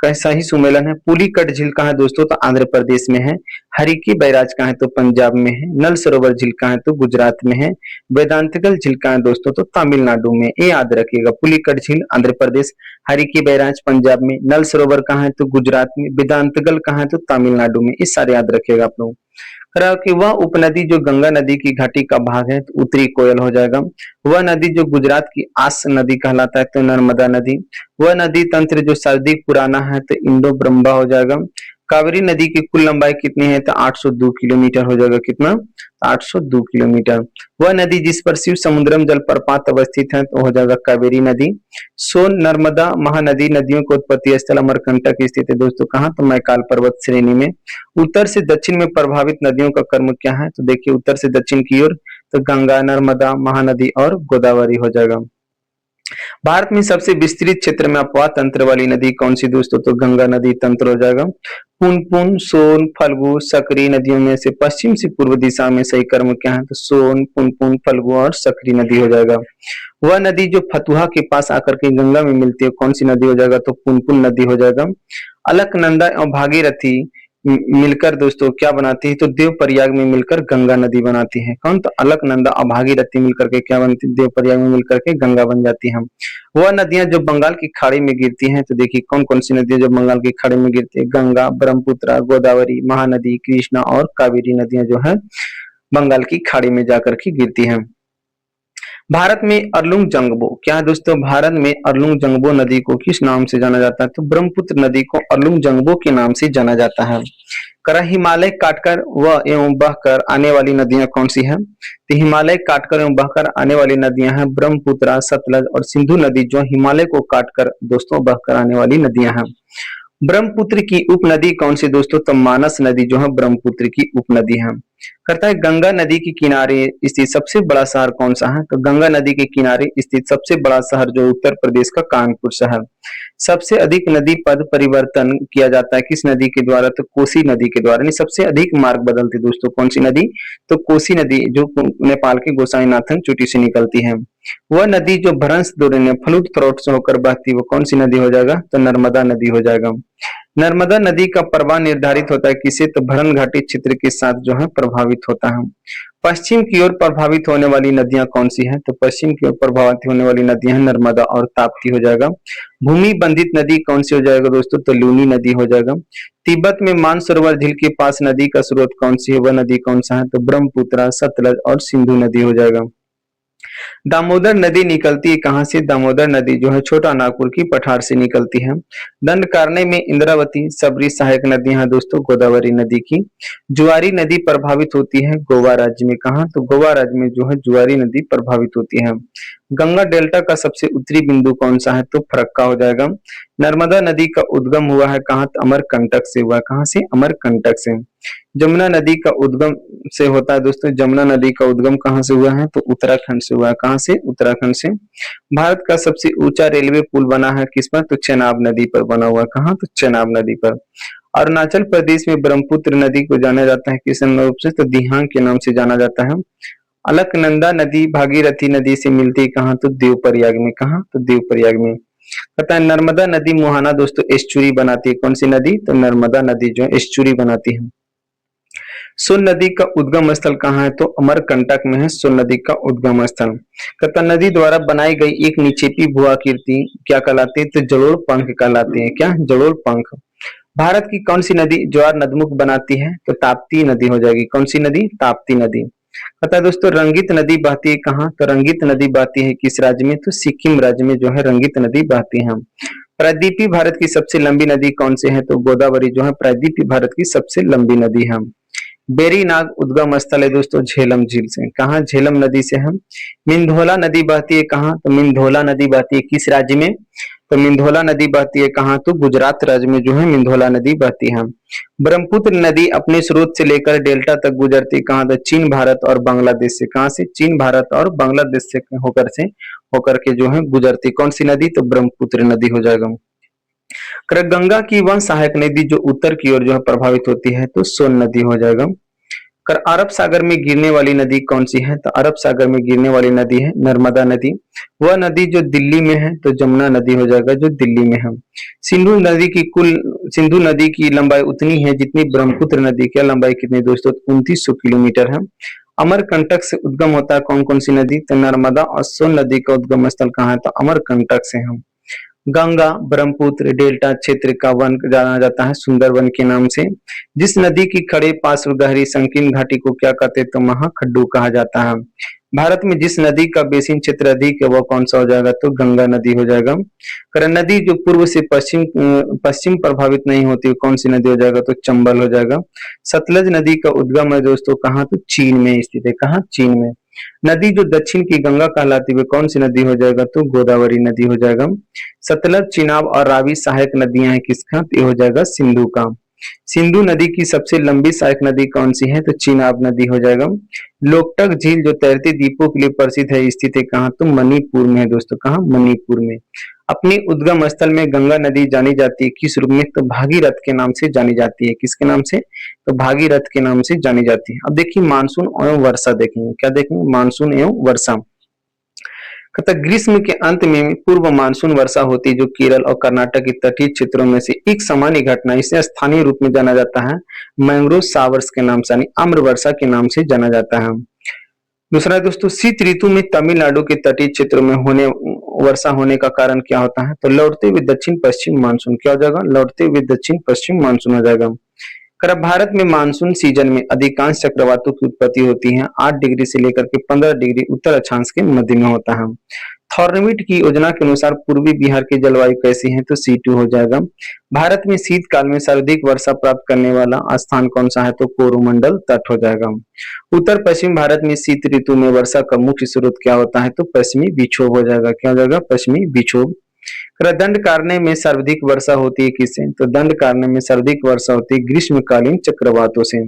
कैसा ही सुमेलन है। पुलिकट झील कहाँ है दोस्तों? तो आंध्र प्रदेश में है। हरिकी बैराज कहाँ है? तो पंजाब में है। नल सरोवर झील कहाँ है? तो गुजरात में है। वेदांतगल झील कहाँ है दोस्तों? तो तमिलनाडु में। ये याद रखिएगा, पुलिकट झील आंध्र प्रदेश, हरिकी बैराज पंजाब में, नल सरोवर कहाँ है? तो गुजरात में, वेदांतगल कहाँ है? तो तमिलनाडु में। ये सारे याद रखिएगा आप लोग। करा कि वह उपनदी जो गंगा नदी की घाटी का भाग है तो उत्तरी कोयल हो जाएगा। वह नदी जो गुजरात की आस नदी कहलाता है तो नर्मदा नदी। वह नदी तंत्र जो सर्वाधिक पुराना है तो इंडो ब्रह्मा हो जाएगा। कावेरी नदी की कुल लंबाई कितनी है? तो 802 किलोमीटर हो जाएगा। कितना? 802 किलोमीटर। वह नदी जिस पर शिव समुद्रम जलप्रपात अवस्थित है तो हो जाएगा कावेरी नदी। सोन नर्मदा महानदी नदियों का उत्पत्ति स्थल अमरकंटक स्थित है दोस्तों। कहाँ? तो मैकाल पर्वत श्रेणी में। उत्तर से दक्षिण में प्रभावित नदियों का क्रम क्या है? तो देखिए उत्तर से दक्षिण की ओर तो गंगा, नर्मदा, महानदी और गोदावरी हो जाएगा। भारत में सबसे विस्तृत क्षेत्र में अपवाह तंत्र वाली नदी कौन सी दोस्तों? तो गंगा नदी तंत्र हो जाएगा। पुनपुन, सोन, फल्गु, सकरी नदियों में से पश्चिम से पूर्व दिशा में सही क्रम क्या है? तो सोन, पुनपुन, फल्गु और सकरी नदी हो जाएगा। वह नदी जो फतुहा के पास आकर के गंगा में मिलती है कौन सी नदी हो जाएगा? तो पुनपुन नदी हो जाएगा। अलकनंदा और भागीरथी मिलकर दोस्तों क्या बनाती है? तो देव प्रयाग में मिलकर गंगा नदी बनाती है। कौन? तो अलकनंदा और भागीरथी मिलकर के क्या बनती है? देव प्रयाग में मिलकर के गंगा बन जाती है। वह नदियां जो बंगाल की खाड़ी में गिरती हैं तो देखिए कौन कौन सी नदियां जो बंगाल की खाड़ी में गिरती है? गंगा, ब्रह्मपुत्र, गोदावरी, महानदी, कृष्णा और कावेरी नदियां जो है बंगाल की खाड़ी में जाकर के गिरती हैं। भारत में अरलुंग जंगबो क्या है दोस्तों? भारत में अरलुंग जंगबो नदी को किस नाम से जाना जाता है? तो ब्रह्मपुत्र नदी को अरलुंग जंगबो के नाम से जाना जाता है। करा हिमालय काटकर व एवं बहकर आने वाली नदियां कौन सी हैं? तो हिमालय काटकर एवं बहकर आने वाली नदियां हैं ब्रह्मपुत्र, सतलज और सिंधु नदी जो हिमालय को काटकर दोस्तों बहकर आने वाली नदियां हैं। ब्रह्मपुत्र की उपनदी कौन सी दोस्तों? तो मानस नदी जो है ब्रह्मपुत्र की उपनदी है। करता है गंगा नदी के किनारे स्थित सबसे बड़ा शहर कौन सा है? तो गंगा नदी के किनारे स्थित सबसे बड़ा शहर जो उत्तर प्रदेश का कानपुर शहर। सबसे अधिक नदी पद परिवर्तन किया जाता है किस नदी के द्वारा? तो कोसी नदी के द्वारा। यानी सबसे अधिक मार्ग बदलती दोस्तों कौन सी नदी? तो कोसी नदी जो नेपाल के गोसाईनाथन चोटी से निकलती है। वह नदी जो भ्रंश दोरण्य फ्लूट थ्रोट से होकर बहती है वो कौन सी नदी हो जाएगा? तो नर्मदा नदी हो जाएगा। नर्मदा नदी का प्रवाह निर्धारित होता है किसे? तो भरन घाटी क्षेत्र के साथ जो है प्रभावित होता है। पश्चिम की ओर प्रभावित होने वाली नदियां कौन सी हैं? तो पश्चिम की ओर प्रभावित होने वाली नदियां हैं नर्मदा और ताप्ती हो जाएगा। भूमि बंधित नदी कौन सी हो जाएगा दोस्तों? तो लूनी नदी हो जाएगा। तिब्बत में मानसरोवर झील के पास नदी का स्रोत कौन सी है? वह नदी कौन सा है? तो ब्रह्मपुत्र, सतलज और सिंधु नदी हो जाएगा। दामोदर नदी निकलती है कहाँ से? दामोदर नदी जो है छोटा नागपुर की पठार से निकलती है। दंडकारण्य में इंद्रावती, सबरी सहायक नदियां हैं दोस्तों गोदावरी नदी की। जुआरी नदी प्रभावित होती है गोवा राज्य में। कहाँ? तो गोवा राज्य में जो है जुआरी नदी प्रभावित होती है। गंगा डेल्टा का सबसे उत्तरी बिंदु कौन सा है? तो फरक्का हो जाएगा। नर्मदा नदी का उद्गम हुआ है कहाँ? तो अमरकंटक से हुआ है। कहाँ से? अमरकंटक से। जमुना नदी का उद्गम से होता है दोस्तों। जमुना नदी का उद्गम कहाँ से हुआ है? तो उत्तराखंड से हुआ है। कहाँ से? उत्तराखंड से। भारत का सबसे ऊंचा रेलवे पुल बना है किस पर? तो चेनाब नदी पर बना हुआ है। कहाँ? तो चेनाब नदी पर। अरुणाचल प्रदेश में ब्रह्मपुत्र नदी को जाना जाता है किस नाम से? तो दिहांग के नाम से जाना जाता है। अलकनंदा नदी भागीरथी नदी से मिलती है कहाँ? तो देवप्रयाग में। कहाँ? तो देवप्रयाग में। पता है नर्मदा नदी मुहाना दोस्तों एस्चुरी बनाती है। कौन सी नदी? तो नर्मदा नदी जो एस्चुरी बनाती है। सोन नदी का उद्गम स्थल कहाँ है? तो अमरकंटक में है सोन नदी का उद्गम स्थल। कता नदी द्वारा बनाई गई एक निक्षेपी भूआकृति क्या कहलाती है? तो जलोढ़ पंख कहलाती है। क्या? जलोढ़ पंख। भारत की कौन सी नदी ज्वार नदमुख बनाती है? तो ताप्ती नदी हो जाएगी। कौन सी नदी? ताप्ती नदी। पता है दोस्तों रंगित नदी बहती है कहाँ? तो रंगित नदी बहती है किस राज्य में? तो सिक्किम राज्य में जो है रंगित नदी बहती है। प्रायद्वीपीय भारत की सबसे लंबी नदी कौन सी है? तो गोदावरी जो है प्रायद्वीपीय भारत की सबसे लंबी नदी है। बेरीनाग उद्गम स्थल है दोस्तों झेलम झील से। कहाँ? झेलम नदी से है। मिंधोला नदी बहती है कहाँ? तो मिंधोला नदी बहती है किस राज्य में? तो मिंधोला नदी बहती है कहाँ? तो गुजरात राज्य में जो है मिंधोला नदी बहती है। ब्रह्मपुत्र नदी अपने स्रोत से लेकर डेल्टा तक गुजरती है कहाँ? तो चीन, भारत और बांग्लादेश से। कहाँ से? चीन, भारत और बांग्लादेश से होकर के जो है गुजरती। कौन सी नदी? तो ब्रह्मपुत्र नदी हो जाएगा। गंगा की वह सहायक नदी जो उत्तर की ओर जो है प्रभावित होती है तो सोन नदी हो जाएगा। कर अरब सागर में गिरने वाली नदी कौन सी है? तो अरब सागर में गिरने वाली नदी है नर्मदा नदी। वह नदी जो दिल्ली में है तो जमुना नदी हो जाएगा जो दिल्ली में है। सिंधु नदी की कुल सिंधु नदी की लंबाई उतनी है जितनी ब्रह्मपुत्र नदी की लंबाई कितनी दोस्तों? 2900 किलोमीटर है। अमरकंटक से उद्गम होता है कौन कौन सी नदी? तो नर्मदा और सोन नदी का उद्गम स्थल कहाँ है? तो अमरकंटक से है। गंगा ब्रह्मपुत्र डेल्टा क्षेत्र का वन जाना जाता है सुंदरवन के नाम से। जिस नदी की खड़े पार्श्व गहरी संकीर्ण घाटी को क्या कहते हैं? तो महाखड्डू कहा जाता है। भारत में जिस नदी का बेसिन क्षेत्र अधिक है वह कौन सा हो जाएगा? तो गंगा नदी हो जाएगा। करण नदी जो पूर्व से पश्चिम प्रभावित नहीं होती कौन सी नदी हो जाएगा? तो चंबल हो जाएगा। सतलज नदी का उद्गम है दोस्तों कहाँ? तो चीन में स्थित है। कहाँ? चीन में। नदी जो दक्षिण की गंगा कहलाती है कौन सी नदी हो जाएगा? तो गोदावरी नदी हो जाएगा। सतलज चिनाब और रावी सहायक नदियां हैं किसका? तो ये हो जाएगा सिंधु का। सिंधु नदी की सबसे लंबी सहायक नदी कौन सी है? तो चिनाब नदी हो जाएगा। लोकटक झील जो तैरते द्वीपों के लिए प्रसिद्ध है स्थित है कहाँ? तो मणिपुर में है दोस्तों। कहाँ? मणिपुर में। अपनी उद्गम स्थल में गंगा नदी जानी जाती है किस रूप में? तो भागीरथ के नाम से जानी जाती है। किसके नाम से? तो भागीरथ के नाम से जानी जाती है। अब देखिए मानसून एवं वर्षा देखेंगे। क्या देखेंगे? मानसून एवं वर्षा। कहता ग्रीष्म के अंत में पूर्व मानसून वर्षा होती है जो केरल और कर्नाटक के तटीय क्षेत्रों में से एक सामान्य घटना। इसे स्थानीय रूप में जाना जाता है मैंग्रोव शावर्स के नाम से यानी आम्र वर्षा के नाम से जाना जाता है। दूसरा दोस्तों शीत ऋतु में तमिलनाडु के तटीय क्षेत्रों में होने वर्षा होने का कारण क्या होता है? तो लौटते हुए दक्षिण पश्चिम मानसून। क्या हो जाएगा? लौटते हुए दक्षिण पश्चिम मानसून हो जाएगा। कर भारत में मानसून सीजन में अधिकांश चक्रवातों की उत्पत्ति होती है 8 डिग्री से लेकर के 15 डिग्री उत्तर अक्षांश के मध्य में होता है। थॉर्नविट की योजना के अनुसार पूर्वी बिहार की जलवायु कैसी है? तो C2 हो जाएगा। भारत में शीतकाल में सर्वाधिक वर्षा प्राप्त करने वाला स्थान कौन सा है? तो कोरोमंडल तट हो जाएगा। उत्तर पश्चिम भारत में शीत ऋतु में वर्षा का मुख्य स्रोत क्या होता है? तो पश्चिमी विक्षोभ हो जाएगा। क्या हो जाएगा? पश्चिमी विक्षोभ। दंडकारण्य में सर्वाधिक वर्षा होती है किससे? तो दंडकारण्य में सर्वाधिक वर्षा होती है ग्रीष्मकालीन चक्रवातों से।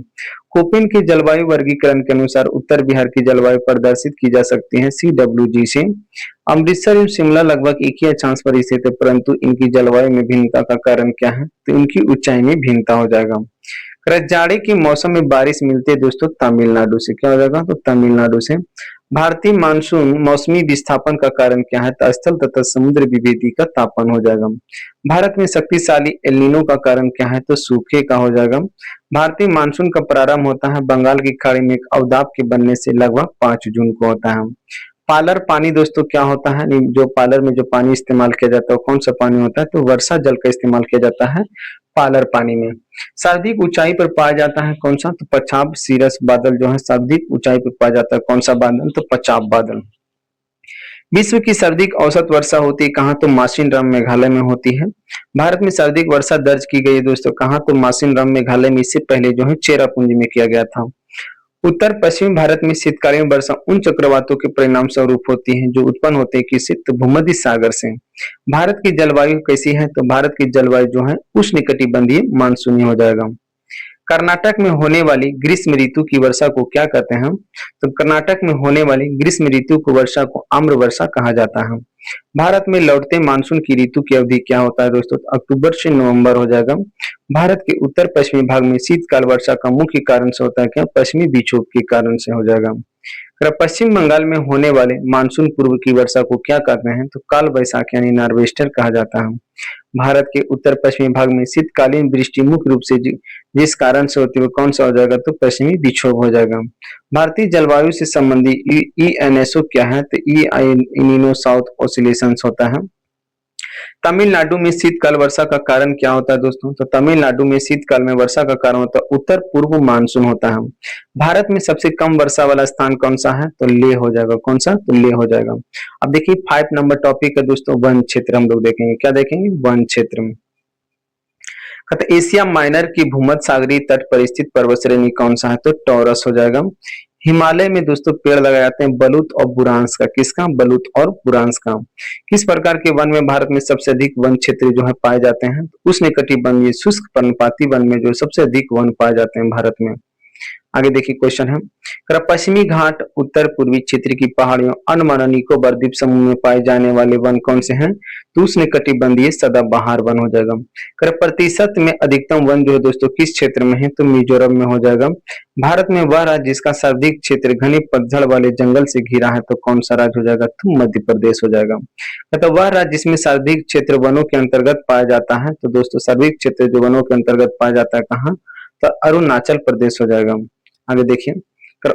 कोपेन के जलवायु वर्गीकरण के अनुसार उत्तर बिहार की जलवायु प्रदर्शित की जा सकती है CWG से। अमृतसर एवं शिमला लगभग एक ही अक्षांश पर स्थित है परंतु इनकी जलवायु में भिन्नता का कारण क्या है? तो इनकी ऊंचाई में भिन्नता हो जाएगा। जाड़े के मौसम में बारिश मिलती है दोस्तों तमिलनाडु से। क्या हो जाएगा? तो तमिलनाडु से। भारतीय मानसून मौसमी विस्थापन का कारण क्या है? तो स्थल तथा समुद्र विभेदी का तापन हो जाएगा। भारत में शक्तिशाली एल्निनो का कारण क्या है? तो सूखे का हो जाएगा। भारतीय मानसून का प्रारंभ होता है बंगाल की खाड़ी में एक अवदाब के बनने से लगभग 5 जून को होता है। पालर पानी दोस्तों क्या होता है? जो पालर में जो पानी इस्तेमाल किया जाता है कौन सा पानी होता है? तो वर्षा जल का इस्तेमाल किया जाता है पालर पानी में। सर्वाधिक ऊंचाई पर पाया जाता है कौन सा? तो पछाब सीरस बादल जो है सर्वाधिक ऊंचाई पर पाया जाता है कौन सा बादल? तो पछाब बादल। विश्व की सर्वाधिक औसत वर्षा होती है कहाँ? तो मासिनराम मेघालय में होती है। भारत में सर्वाधिक वर्षा दर्ज की गई है दोस्तों कहाँ? तो मासिनराम मेघालय में। इससे पहले जो है चेरापूंजी में किया गया था। उत्तर पश्चिम भारत में शीतकालीन वर्षा उन चक्रवातों के परिणाम स्वरूप होती है जो उत्पन्न होते हैं किससे? तो भूमध्य सागर से। भारत की जलवायु कैसी है? तो भारत की जलवायु जो है उष्णकटिबंधीय मानसूनी हो जाएगा। कर्नाटक में होने वाली ग्रीष्म ऋतु की वर्षा को क्या कहते हैं? तो कर्नाटक में होने वाली ग्रीष्म ऋतु को वर्षा को आम्र वर्षा कहा जाता है। भारत में लौटते मानसून की ऋतु की अवधि क्या होता है दोस्तों? तो अक्टूबर से नवंबर हो जाएगा। भारत के उत्तर पश्चिमी भाग में शीतकाल वर्षा का मुख्य कारण से होता है क्या? पश्चिमी विक्षोभ के कारण से हो जाएगा। पश्चिम बंगाल में होने वाले मानसून पूर्व की वर्षा को क्या कहते हैं? तो काल वैसाखी यानी नार्वेस्टर कहा जाता है। भारत के उत्तर पश्चिमी भाग में शीतकालीन वृष्टि मुख्य रूप से जिस कारण से होती है वो कौन सा हो जाएगा? तो पश्चिमी विक्षोभ हो जाएगा। भारतीय जलवायु से संबंधित ENSO क्या है? तो इनिनो साउथ ऑसिलेशंस होता है। तमिलनाडु में शीतकाल वर्षा का कारण क्या होता है दोस्तों? तो तमिलनाडु में शीतकाल में वर्षा का कारण होता है उत्तर पूर्व मानसून होता है। भारत में सबसे कम वर्षा वाला स्थान कौन सा है? तो लेह हो जाएगा। कौन सा? तो लेह हो जाएगा। अब देखिए 5 नंबर टॉपिक है दोस्तों वन क्षेत्र हम लोग देखेंगे। क्या देखेंगे? वन क्षेत्र में एशिया माइनर की भूमध्य सागरीय तट पर स्थित पर्वत श्रेणी कौन सा है? तो टॉरस हो जाएगा। हिमालय में दोस्तों पेड़ लगाए जाते हैं बलूत और बुरांस का। किसका? बलूत और बुरांस का। किस प्रकार के वन में भारत में सबसे अधिक वन क्षेत्र जो है पाए जाते हैं? उष्णकटिबंधीय शुष्क पर्णपाती वन में जो सबसे अधिक वन पाए जाते हैं भारत में। आगे देखिए क्वेश्चन है, पश्चिमी घाट उत्तर पूर्वी क्षेत्र की पहाड़ियों अंडमान निकोबार द्वीप समूह में पाए जाने वाले वन कौन से हैं? तो उष्णकटिबंधीय सदाबहार वन हो जाएगा। प्रतिशत में अधिकतम वन जो है दोस्तों किस क्षेत्र में है? तो मिजोरम में हो जाएगा। भारत में वह राज्य जिसका सर्वाधिक क्षेत्र घने पतझड़ वाले जंगल से घिरा है, तो कौन सा राज्य हो जाएगा? तो मध्य प्रदेश हो जाएगा। मतलब वह राज्य जिसमें सर्वाधिक क्षेत्र वनों के अंतर्गत पाया जाता है, तो दोस्तों सर्वाधिक क्षेत्र जो वनों के अंतर्गत पाया जाता है कहाँ? तो अरुणाचल प्रदेश हो जाएगा। आगे देखिए,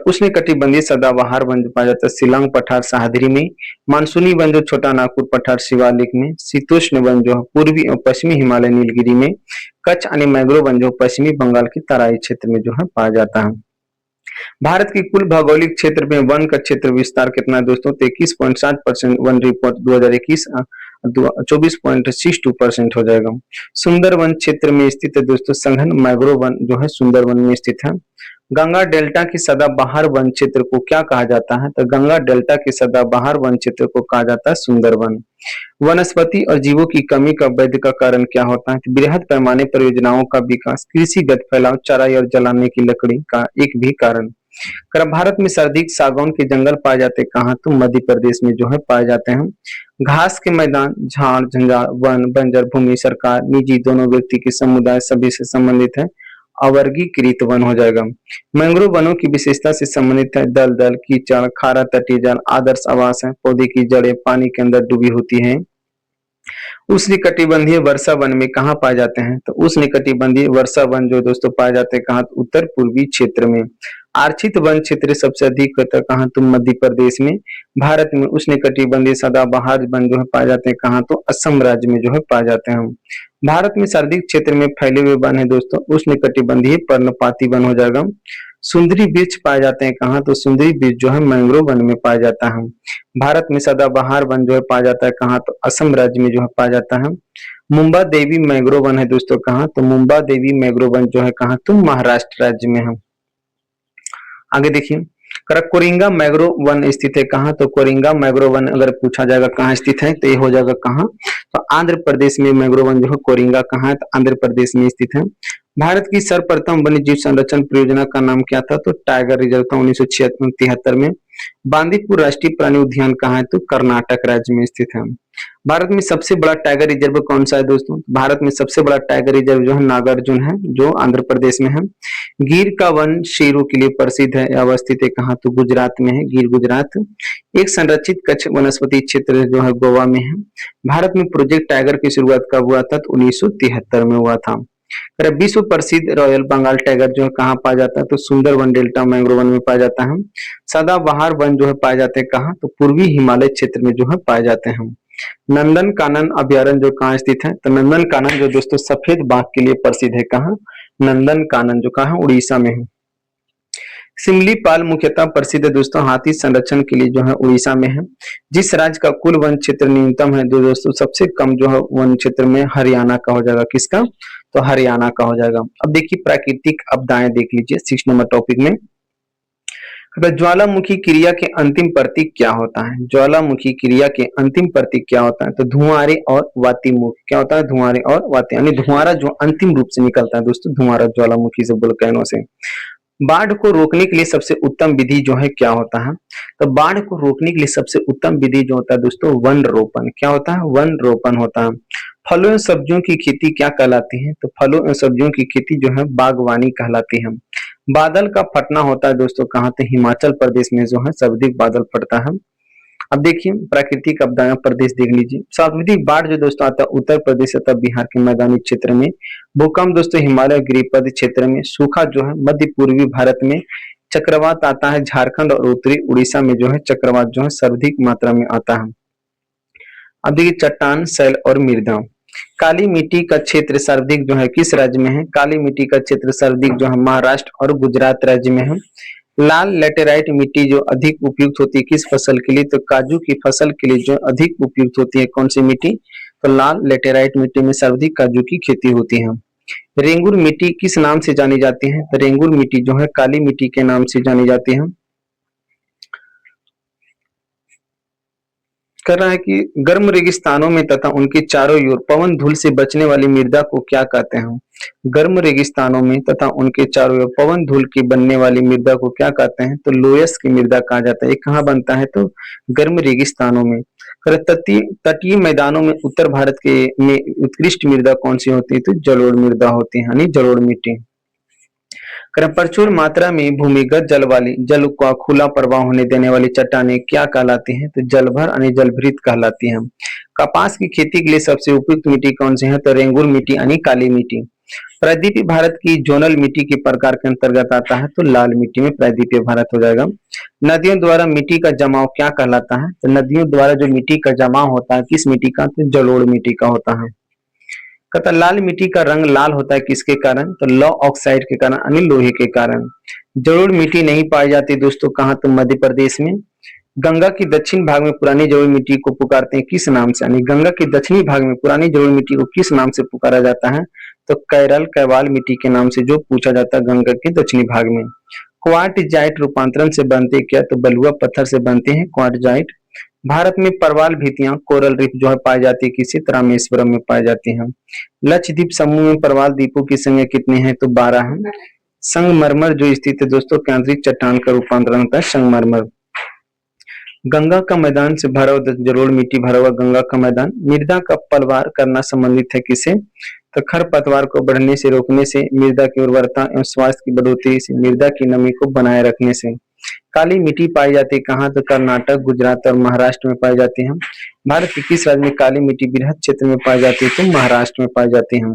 उष्णकटिबंधीय सदाबहार वन जो पाया जाता है शिलांग पठार सह्याद्री में, मानसूनी वन जो छोटा नागपुर पठार शिवालिक में, शीतोष्ण वन जो है पूर्वी और पश्चिमी हिमालय नीलगिरी में, कच्छ यानी मैंग्रोव वन जो पश्चिमी बंगाल के तराई क्षेत्र में जो है पाया जाता है। भारत की कुल भौगोलिक क्षेत्र में वन का क्षेत्र विस्तार कितना है दोस्तों? 33.7% वन रिपोर्ट 2021 24.62% हो जाएगा। सुंदरवन क्षेत्र में स्थित है दोस्तों सघन मैंग्रोव वन जो है सुंदरवन में स्थित है। गंगा डेल्टा के सदाबहार वन क्षेत्र को क्या कहा जाता है? तो गंगा डेल्टा के सदाबहार वन क्षेत्र को कहा जाता है सुंदरवन। वनस्पति और जीवों की कमी का वैध का कारण क्या होता है? तो बृहद पैमाने पर योजनाओं का विकास, कृषिगत फैलाव, चराई और जलाने की लकड़ी का एक भी कारण। भारत में सर्वाधिक सागौन के जंगल पाए जाते कहाँ? तो मध्य प्रदेश में जो है पाए जाते हैं। घास के मैदान, झाड़ झंझाड़, वन, बंजर भूमि सरकार निजी दोनों व्यक्ति के समुदाय सभी से संबंधित है, अवर्गीकृत वन हो जाएगा। मैंग्रोव वनों की विशेषता से संबंधित है दलदल, कीचड़, खारा तटीय जल, आदर्श आवास है, पौधे की जड़ें पानी के अंदर डूबी होती हैं। उष्णकटिबंधीय वर्षा वन में कहाँ पाए जाते हैं? तो उष्णकटिबंधीय वर्षा वन जो दोस्तों पाए जाते हैं कहाँ? तो उत्तर पूर्वी क्षेत्र में। आरक्षित वन क्षेत्र सबसे अधिक होता है कहाँ? तो मध्य प्रदेश में। भारत में उष्णकटिबंधीय सदाबहार वन जो है पाए जाते हैं कहाँ? तो असम राज्य में जो है पाए जाते हैं। भारत में सर्वाधिक क्षेत्र में फैले हुए वन है दोस्तों उष्णकटिबंधीय पर्णपाती वन हो जाएगा। सुंदरी वृक्ष पाए जाते हैं कहाँ? तो सुंदरी वृक्ष जो है मैंग्रोव वन में पाया जाता है। भारत में सदाबहार वन जो है पाया जाता है कहाँ? तो असम राज्य में जो है पाया जाता है। मुंबा देवी मैंग्रोव वन है दोस्तों कहाँ? तो मुंबा देवी मैंग्रोव वन जो है कहाँ? तो महाराष्ट्र राज्य में है। आगे देखिए, कोरिंगा मैंग्रोव वन स्थित है कहाँ? तो कोरिंगा मैंग्रोव वन अगर पूछा जाएगा कहाँ स्थित है, तो ये हो जाएगा कहाँ? तो आंध्र प्रदेश में मैंग्रोव वन जो है कोरिंगा कहाँ है? तो आंध्र प्रदेश में स्थित है। भारत की सर्वप्रथम वन्य जीव संरक्षण परियोजना का नाम क्या था? तो टाइगर रिजर्व था 1973 में। बांदीपुर राष्ट्रीय प्राणी उद्यान कहाँ है? तो कर्नाटक राज्य में स्थित है। भारत में सबसे बड़ा टाइगर रिजर्व कौन सा है दोस्तों? भारत में सबसे बड़ा टाइगर रिजर्व जो है नागार्जुन है, जो आंध्र प्रदेश में है। गिर का वन शेरों के लिए प्रसिद्ध है, अवस्थित है कहाँ? तो गुजरात में है, गिर गुजरात। एक संरक्षित कच्छ वनस्पति क्षेत्र जो है गोवा में है। भारत में प्रोजेक्ट टाइगर की शुरुआत कब हुआ था? तो 1973 में हुआ था। विश्व प्रसिद्ध रॉयल बंगाल टाइगर जो है कहाँ पाया जाता है? तो सुंदरवन डेल्टा मैंग्रोव वन में पाया जाता है। सदाबहार वन जो है पाए जाते हैं कहाँ? तो पूर्वी हिमालय क्षेत्र में जो है पाए जाते हैं। नंदन कानन अभ्यारण्य जो कहाँ स्थित है? तो नंदन कानन जो दोस्तों सफेद बाघ के लिए प्रसिद्ध है कहाँ? नंदन कानन जो कहाँ? उड़ीसा में है। सिमलीपाल मुख्यतः प्रसिद्ध है दोस्तों हाथी संरक्षण के लिए जो है उड़ीसा में है। जिस राज्य का कुल वन क्षेत्र न्यूनतम है जो दोस्तों सबसे कम जो है वन क्षेत्र में हरियाणा का हो जाएगा। किसका? तो हरियाणा का हो जाएगा। अब देखिए प्राकृतिक आपदाएं देख लीजिए 6 नंबर टॉपिक में। ज्वालामुखी क्रिया के अंतिम प्रतीक क्या होता है? ज्वालामुखी क्रिया के अंतिम प्रतीक क्या होता है? तो धुआंरे और वातिमुख। क्या होता है? धुआंरे और वाति, यानी धुआंरा जो अंतिम रूप से निकलता है दोस्तों, धुआंरा ज्वालामुखी से वोल्केनो से। बाढ़ को रोकने के लिए सबसे उत्तम विधि जो है क्या होता है? तो बाढ़ को रोकने के लिए सबसे उत्तम विधि जो होता है दोस्तों वन रोपण। क्या होता है? वन रोपण होता है। फलों एवं सब्जियों की खेती क्या कहलाती है? तो फलों एवं सब्जियों की खेती जो है बागवानी कहलाती है। बादल का फटना होता है दोस्तों कहाँ? तो हिमाचल प्रदेश में जो है सर्वाधिक बादल फटता है। अब देखिए प्राकृतिक आपदाएं प्रदेश देख लीजिए। सर्वाधिक बाढ़ जो दोस्तों आता है उत्तर प्रदेश तथा बिहार के मैदानी क्षेत्र में। भूकंप दोस्तों हिमालय गिरिपद क्षेत्र में। सूखा जो है मध्य पूर्वी भारत में। चक्रवात आता है झारखंड और उत्तरी उड़ीसा में जो है चक्रवात जो है सर्वाधिक मात्रा में आता है। अब देखिए चट्टान, शैल और मृदा। काली मिट्टी का क्षेत्र सर्वाधिक जो है किस राज्य में है? काली मिट्टी का क्षेत्र सर्वाधिक जो है महाराष्ट्र और गुजरात राज्य में है। लाल लेटेराइट मिट्टी जो अधिक उपयुक्त होती है किस फसल के लिए? तो काजू की फसल के लिए जो अधिक उपयुक्त होती है कौन सी मिट्टी? तो लाल लेटेराइट मिट्टी में सर्वाधिक काजू की खेती होती है। रेंगुर मिट्टी किस नाम से जानी जाती है? तो रेंगुर मिट्टी जो है काली मिट्टी के नाम से जानी जाती है। कर रहा है कि गर्म रेगिस्तानों में तथा उनके चारों ओर पवन धूल से बचने वाली मृदा को क्या कहते हैं? गर्म रेगिस्तानों में तथा उनके चारों ओर पवन धूल की बनने वाली मृदा को क्या कहते हैं? तो लोयस की मृदा कहा जाता है। ये कहाँ बनता है? तो गर्म रेगिस्तानों में। तटीय तटीय मैदानों में उत्तर भारत के में उत्कृष्ट मृदा कौन सी होती है? तो जलोढ़ मृदा होती है, यानी जलोढ़ मिट्टी। प्रचुर मात्रा में भूमिगत जल वाली जल का खुला प्रवाह होने देने वाली चट्टानें क्या कहलाती हैं? तो जलभर यानी जलभृत कहलाती हैं। कपास की खेती के लिए सबसे उपयुक्त मिट्टी कौन सी है? तो रेंगुर मिट्टी यानी काली मिट्टी। प्रायद्वीपीय भारत की जोनल मिट्टी के प्रकार के अंतर्गत आता है, तो लाल मिट्टी में प्रायद्वीपीय भारत हो जाएगा। नदियों द्वारा मिट्टी का जमाव क्या कहलाता है? तो नदियों द्वारा जो मिट्टी का जमाव होता है किस मिट्टी का? तो जलोढ़ मिट्टी का होता है। कहता लाल मिट्टी का रंग लाल होता है किसके कारण? तो लौ ऑक्साइड के कारण यानी लोहे के कारण। जलोढ़ मिट्टी नहीं पाई जाती दोस्तों कहाँ? तो मध्य प्रदेश में। गंगा की दक्षिण भाग में पुरानी जलोढ़ मिट्टी को पुकारते हैं किस नाम से? यानी गंगा के दक्षिणी भाग में पुरानी जलोढ़ मिट्टी को किस नाम से पुकारा जाता है? तो कैरल कैवाल मिट्टी के नाम से जो पूछा जाता है गंगा के दक्षिणी भाग में। क्वार्टजाइट रूपांतरण से बनते क्या? तो बलुआ पत्थर से बनते हैं क्वार्टजाइट। भारत में परवाल भित्तियां कोरल रीफ जो है पाई जाती है किसी रामेश्वरम में पाई जाती हैं। लक्षद्वीप समूह में परवाल द्वीपों की संख्या कितनी है? तो 12 है। संगमरमर जो स्थित है दोस्तों केंद्रित चट्टान का रूपांतरण होता है संगमरमर। गंगा का मैदान से भरा हुआ जलोढ़ मिट्टी भरा हुआ गंगा का मैदान मृदा का पलवार करना संबंधित है किसे? तो खरपतवार को बढ़ने से रोकने से, मृदा की उर्वरता एवं स्वास्थ्य की बढ़ोतरी से, मृदा की नमी को बनाए रखने से। काली मिट्टी पाई जाती है कहाँ? तो कर्नाटक, गुजरात और महाराष्ट्र में पाई जाती है। भारत के किस राज्य में काली मिट्टी बृहद क्षेत्र में पाई जाती है? तो महाराष्ट्र में पाई जाती है।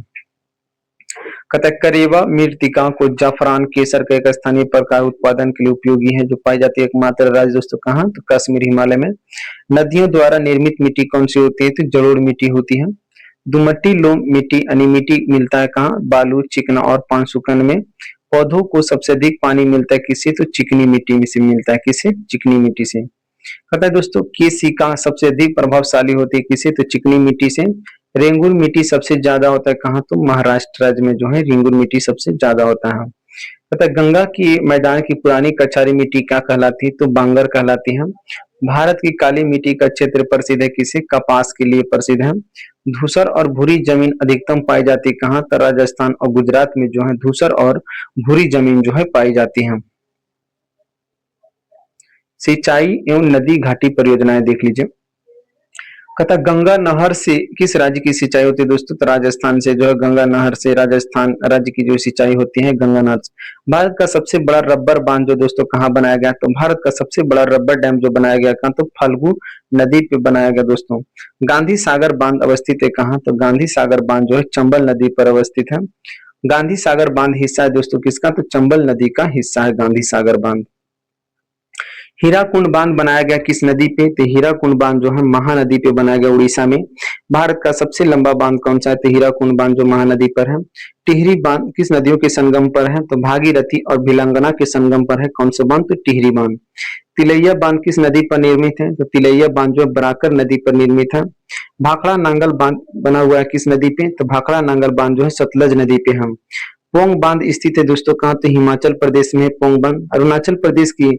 करेवा मृत्तिका को जाफरान केसर का एक स्थानीय प्रकार उत्पादन के लिए उपयोगी है जो पाई जाती है एकमात्र राज्य दोस्तों कहाँ? तो कश्मीर हिमालय में। नदियों द्वारा निर्मित मिट्टी कौन सी होती है? तो जलोढ़ मिट्टी होती है। दुमट्टी लोम मिट्टी यानी मिट्टी मिलता है कहाँ? बालू, चिकना और पानसुकन में। पौधों को सबसे अधिक पानी मिलता है किससे? तो चिकनी मिट्टी में से मिलता है किससे? चिकनी मिट्टी से। कहता है दोस्तों केसिका सबसे अधिक प्रभावशाली होती है किससे? तो चिकनी मिट्टी से। रेंगुर मिट्टी सबसे ज्यादा होता है कहाँ? तो महाराष्ट्र राज्य में जो है रेंगुर मिट्टी सबसे ज्यादा होता है। कहता है गंगा की मैदान की पुरानी कछारी मिट्टी क्या कहलाती है? तो बांगर कहलाती है। भारत की काली मिट्टी का क्षेत्र प्रसिद्ध है किसे? कपास के लिए प्रसिद्ध है। धूसर और भूरी जमीन अधिकतम पाई जाती है कहाँ? तो राजस्थान और गुजरात में जो है धूसर और भूरी जमीन जो है पाई जाती है। सिंचाई एवं नदी घाटी परियोजनाएं देख लीजिए। कहता गंगा नहर से किस राज्य की सिंचाई होती है दोस्तों? तो राजस्थान से जो है गंगा नहर से राजस्थान राज्य की जो सिंचाई होती है गंगा नहर से। भारत का सबसे बड़ा रबर बांध जो दोस्तों कहाँ बनाया गया? तो भारत का सबसे बड़ा रबर डैम जो बनाया गया कहाँ? तो फल्गु नदी पे बनाया गया दोस्तों। गांधी सागर बांध अवस्थित है कहाँ? तो गांधी सागर बांध जो है चंबल नदी पर अवस्थित है। गांधी सागर बांध हिस्सा है दोस्तों किसका? तो चंबल नदी का हिस्सा है गांधी सागर बांध। हीराकुंड बांध बनाया गया किस नदी पे? तो हीराकुंड बांध जो है महानदी पे बनाया गया उड़ीसा में। भारत का सबसे लंबा बांध कौन सा है? तो हीराकुंड बांध जो महानदी पर है। टिहरी बांध किस नदियों के संगम पर है? तो भागीरथी और भिलंगना के संगम पर है। कौन सा बांध? तो टिहरी बांध। तिलैया बांध किस नदी पर निर्मित है? तो तिलैया बांध जो बराकर नदी पर निर्मित है। भाखड़ा नांगल बांध बना हुआ है किस नदी पे? तो भाखड़ा नांगल बांध जो है सतलज नदी पे है। पोंग बांध स्थित है दोस्तों कहाँ? तो हिमाचल प्रदेश में पोंग बांध। अरुणाचल प्रदेश की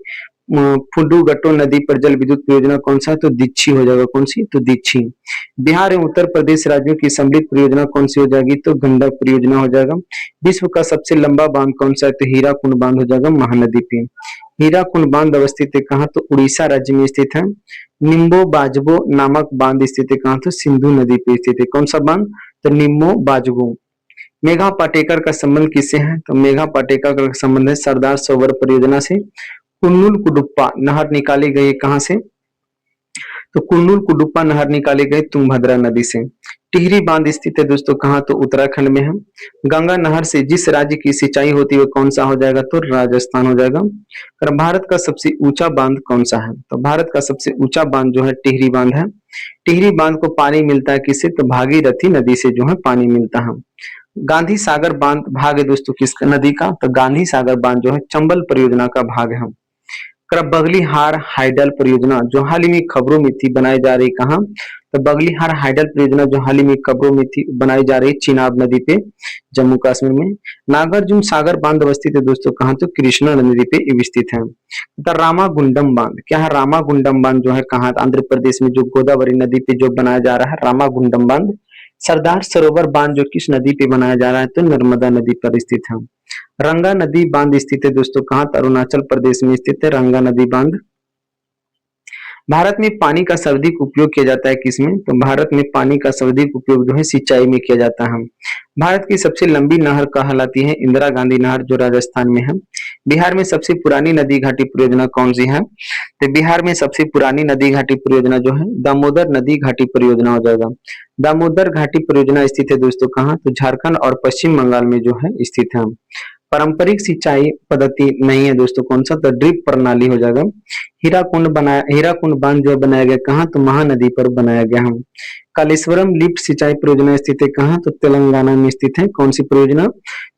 फुंडुगट्टो नदी पर जल विद्युत परियोजना कौन सा है? तो दीक्षी हो जाएगा। कौन सी? तो दीक्षी। बिहार एवं उत्तर प्रदेश राज्यों की सम्मिलित परियोजना कौन सी हो जाएगी? तो गंडक परियोजना हो जाएगा। विश्व का सबसे लंबा बांध कौन सा है? तो हीराकुंड बांध हो जाएगा महानदी पे। हीराकुंड बांध अवस्थित है कहाँ? तो उड़ीसा राज्य में स्थित है। निम्बो बाजगो नामक बांध स्थित है कहाँ? तो सिंधु नदी पे स्थित है। कौन सा बांध? तो निम्बो बाजगो। मेघा पाटेकर का संबंध किससे है? तो मेघा पाटेकर का संबंध है सरदार सरोवर परियोजना से। कुन्नुल कुडुप्पा नहर निकाली गई कहां से? तो कुन्नुल कुडुप्पा नहर निकाली गई तुंगभद्रा नदी से। टिहरी बांध स्थित है दोस्तों कहाँ? तो उत्तराखंड में है। गंगा नहर से जिस राज्य की सिंचाई होती है वो कौन सा हो जाएगा? तो राजस्थान हो जाएगा। और भारत का सबसे ऊंचा बांध कौन सा है? तो भारत का सबसे ऊंचा बांध जो है टिहरी बांध है। टिहरी बांध को पानी मिलता है किससे? तो भागीरथी नदी से जो है पानी मिलता है। गांधी सागर बांध भाग है दोस्तों किस नदी का? तो गांधी सागर बांध जो है चंबल परियोजना का भाग है। बगलीहार हाइडल परियोजना जो हाल ही में खबरों में थी, बनाई जा रही कहाँ? तो बगलीहार हाइडल परियोजना जो हाल ही में खबरों में थी, बनाई जा रही चिनाब नदी पे, जम्मू कश्मीर में। नागार्जुन सागर बांध अवस्थित है दोस्तों कहाँ? तो कृष्णा नदी पे ये स्थित है। तो रामागुंडम बांध क्या है? रामागुंडम बांध जो है कहाँ? आंध्र प्रदेश में, जो गोदावरी नदी पे जो बनाया जा रहा है रामागुंडम बांध। सरदार सरोवर बांध जो किस नदी पे बनाया जा रहा है? तो नर्मदा नदी पर स्थित है। रंगा नदी बांध स्थित है दोस्तों कहाँ? तो अरुणाचल प्रदेश में स्थित है रंगा नदी बांध। भारत में पानी का सर्वाधिक उपयोग किया जाता है किसमें? तो भारत में पानी का सर्वाधिक उपयोग जो है सिंचाई में किया जाता है। भारत की सबसे लंबी नहर कहलाती है इंदिरा गांधी नहर, जो राजस्थान में है। बिहार में सबसे पुरानी नदी घाटी परियोजना कौन सी है? तो बिहार में सबसे पुरानी नदी घाटी परियोजना जो है दामोदर नदी घाटी परियोजना हो जाएगा। दामोदर घाटी परियोजना स्थित है दोस्तों कहाँ? तो झारखंड और पश्चिम बंगाल में जो है स्थित है। पारंपरिक सिंचाई पद्धति नहीं है दोस्तों, कौन सा? तो ड्रिप प्रणाली हो जाएगा। हीराकुंड बांध जो बनाया गया कहाँ? तो महानदी पर बनाया गया है। कालेश्वरम लिफ्ट सिंचाई परियोजना स्थित है कहाँ? तो तेलंगाना में स्थित है। कौन सी परियोजना?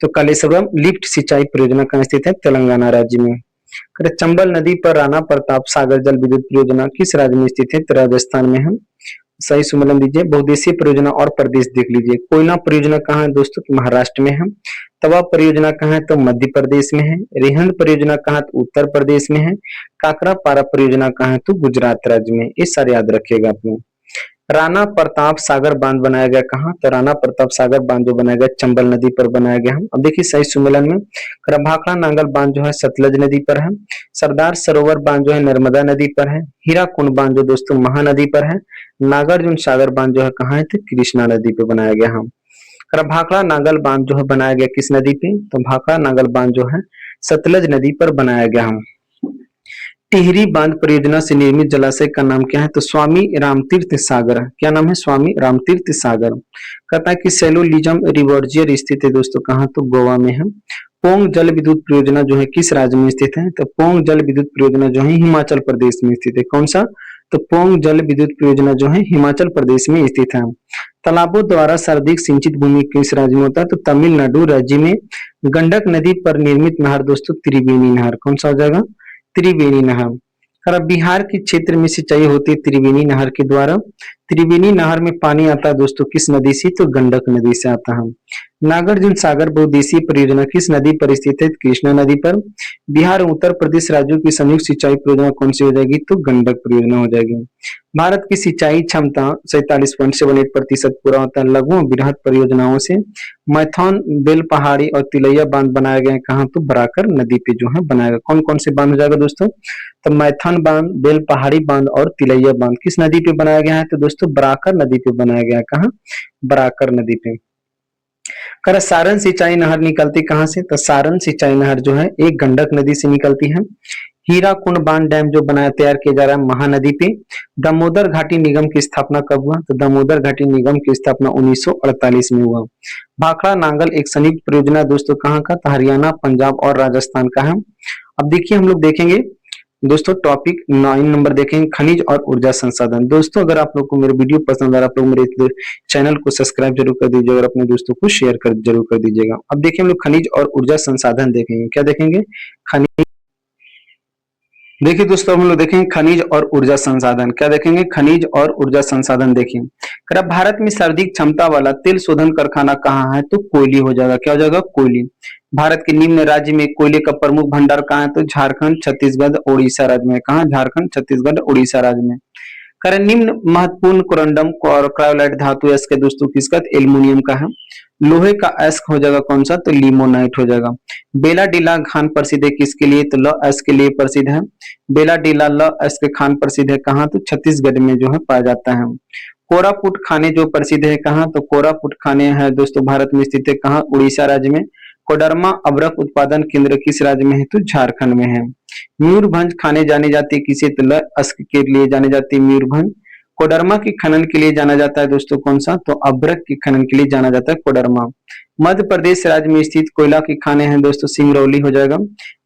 तो कालेश्वरम लिफ्ट सिंचाई परियोजना कहाँ स्थित है? तेलंगाना राज्य में। चंबल नदी पर राणा प्रताप सागर जल विद्युत परियोजना किस राज्य में स्थित है? तो राजस्थान में है। सही सुमेलन दीजिए। बहुउद्देशीय परियोजना और प्रदेश देख लीजिए। कोयला परियोजना कहाँ है दोस्तों? तो महाराष्ट्र में है। तवा परियोजना कहाँ है? तो मध्य प्रदेश में है। रिहंद परियोजना कहाँ है? तो उत्तर प्रदेश में है। काकरा पारा परियोजना कहाँ है? तो गुजरात राज्य में। ये सारे याद रखिएगा आप लोग। राणा प्रताप सागर बांध बनाया गया कहाँ? तो राणा प्रताप सागर बांध जो बनाया गया चंबल नदी पर बनाया गया है। अब देखिए सही सुमेलन में, भाखड़ा नांगल बांध जो है सतलज नदी पर है। सरदार सरोवर बांध जो है नर्मदा नदी पर है। हीराकुंड बांध जो दोस्तों महानदी पर है। नागार्जुन सागर बांध जो है कहाँ है? तो कृष्णा नदी पे बनाया गया है। भाखड़ा नांगल बांध जो है बनाया गया किस नदी पे? तो भाखड़ा नांगल बांध जो है सतलज नदी पर बनाया गया है। टिहरी बांध परियोजना से निर्मित जलाशय का नाम क्या है? तो स्वामी रामतीर्थ सागर। क्या नाम है? स्वामी रामतीर्थ सागर। कहता है कि सेलुलिज्म रिवर्जियर स्थित है दोस्तों कहाँ? तो गोवा में है। पोंग जल विद्युत परियोजना जो है किस राज्य में स्थित है? तो पोंग जल विद्युत परियोजना जो है हिमाचल प्रदेश में स्थित है। कौन सा? तो पोंग जल विद्युत परियोजना जो है हिमाचल प्रदेश में स्थित है। तालाबों द्वारा सर्वाधिक सिंचित भूमि किस राज्य में होता है? तो तमिलनाडु राज्य में। गंडक नदी पर निर्मित नहर दोस्तों त्रिवेणी नहर। कौन सा हो जाएगा? त्रिवेणी नहर। और बिहार के क्षेत्र में सिंचाई होती है त्रिवेणी नहर के द्वारा। त्रिवेणी नहर में पानी आता है दोस्तों किस नदी से? तो गंडक नदी से आता है। नागार्जुन सागर बहुउद्देशीय परियोजना किस नदी पर स्थित है? कृष्णा नदी पर। बिहार और उत्तर प्रदेश राज्यों की संयुक्त सिंचाई परियोजना कौन सी हो जाएगी? तो गंडक परियोजना हो जाएगी। भारत की सिंचाई क्षमता 47.78% पूरा होता है लघु और बृहद परियोजनाओं से। मैथॉन बेल पहाड़ी और तिलैया बांध बनाए गए कहाँ? तो बराकर नदी पे जो है बनाया गया। कौन कौन से बांध हो जाएगा दोस्तों? तो मैथन बांध, बेल पहाड़ी बांध और तिलैया बांध किस नदी पे बनाया गया है? तो दोस्तों बराकर नदी पे बनाया गया है। कहाँ? बराकर नदी पे। सारण सिंचाई नहर निकलती कहाँ से? तो सारण सिंचाई नहर जो है एक गंडक नदी से निकलती है। हीराकुंड बांध डैम जो बनाया तैयार किया जा रहा है महानदी पे। दामोदर घाटी निगम की स्थापना कब हुआ? तो दामोदर घाटी निगम की स्थापना 1948 में हुआ। भाखड़ा नांगल एक संयुक्त परियोजना दोस्तों कहाँ का? तो हरियाणा, पंजाब और राजस्थान का है। अब देखिए हम लोग देखेंगे दोस्तों टॉपिक 9 नंबर देखेंगे खनिज और ऊर्जा संसाधन। दोस्तों अगर आप लोग को मेरे वीडियो पसंद आ रहा है आप लोग मेरे चैनल को सब्सक्राइब जरूर कर दीजिएगा और अपने दोस्तों को शेयर कर जरूर कर दीजिएगा। अब देखिए हम लोग खनिज और ऊर्जा संसाधन देखेंगे। क्या देखेंगे? खनिज। देखिए दोस्तों हम लोग देखेंगे खनिज और ऊर्जा संसाधन। क्या देखेंगे? खनिज और ऊर्जा संसाधन। देखिए भारत में सर्वाधिक क्षमता वाला तेल शोधन कारखाना कहाँ है? तो कोयली हो जाएगा। क्या हो जाएगा? कोयली। भारत के निम्न राज्य में कोयले का प्रमुख भंडार कहाँ है? तो झारखंड, छत्तीसगढ़, उड़ीसा राज्य में। कहाँ? झारखंड, छत्तीसगढ़, उड़ीसा राज्य में। कारण निम्न महत्वपूर्ण कोरंडम और क्रायोलाइट धातु अयस्क है दोस्तों किसका? एल्युमिनियम का है। लोहे का अयस्क हो जाएगा कौन सा? तो लिमोनाइट हो जाएगा। बेला डीला खान प्रसिद्ध है किसके लिए? तो लौह अयस्क के लिए प्रसिद्ध है। बेला डीला लौह अयस्क खान प्रसिद्ध है कहाँ? तो छत्तीसगढ़ में जो है पाया जाता है। कोरापुट खाने जो प्रसिद्ध है कहाँ? तो कोरापुट खाने है दोस्तों भारत में स्थित है कहाँ? उड़ीसा राज्य में। कोडरमा अभ्रक उत्पादन केंद्र किस राज्य में है? तो झारखंड में है। मयूरभंज खाने जाने जाती है किसे? तो लौह अयस्क के लिए जाने जाती है मयूरभंज। कोडरमा के खनन के लिए जाना जाता है दोस्तों कौन सा? तो अभ्रक के खनन के लिए जाना जाता है कोडरमा। मध्य प्रदेश राज्य में स्थित कोयला के खाने हैं दोस्तों सिंगरौली हो जाएगा।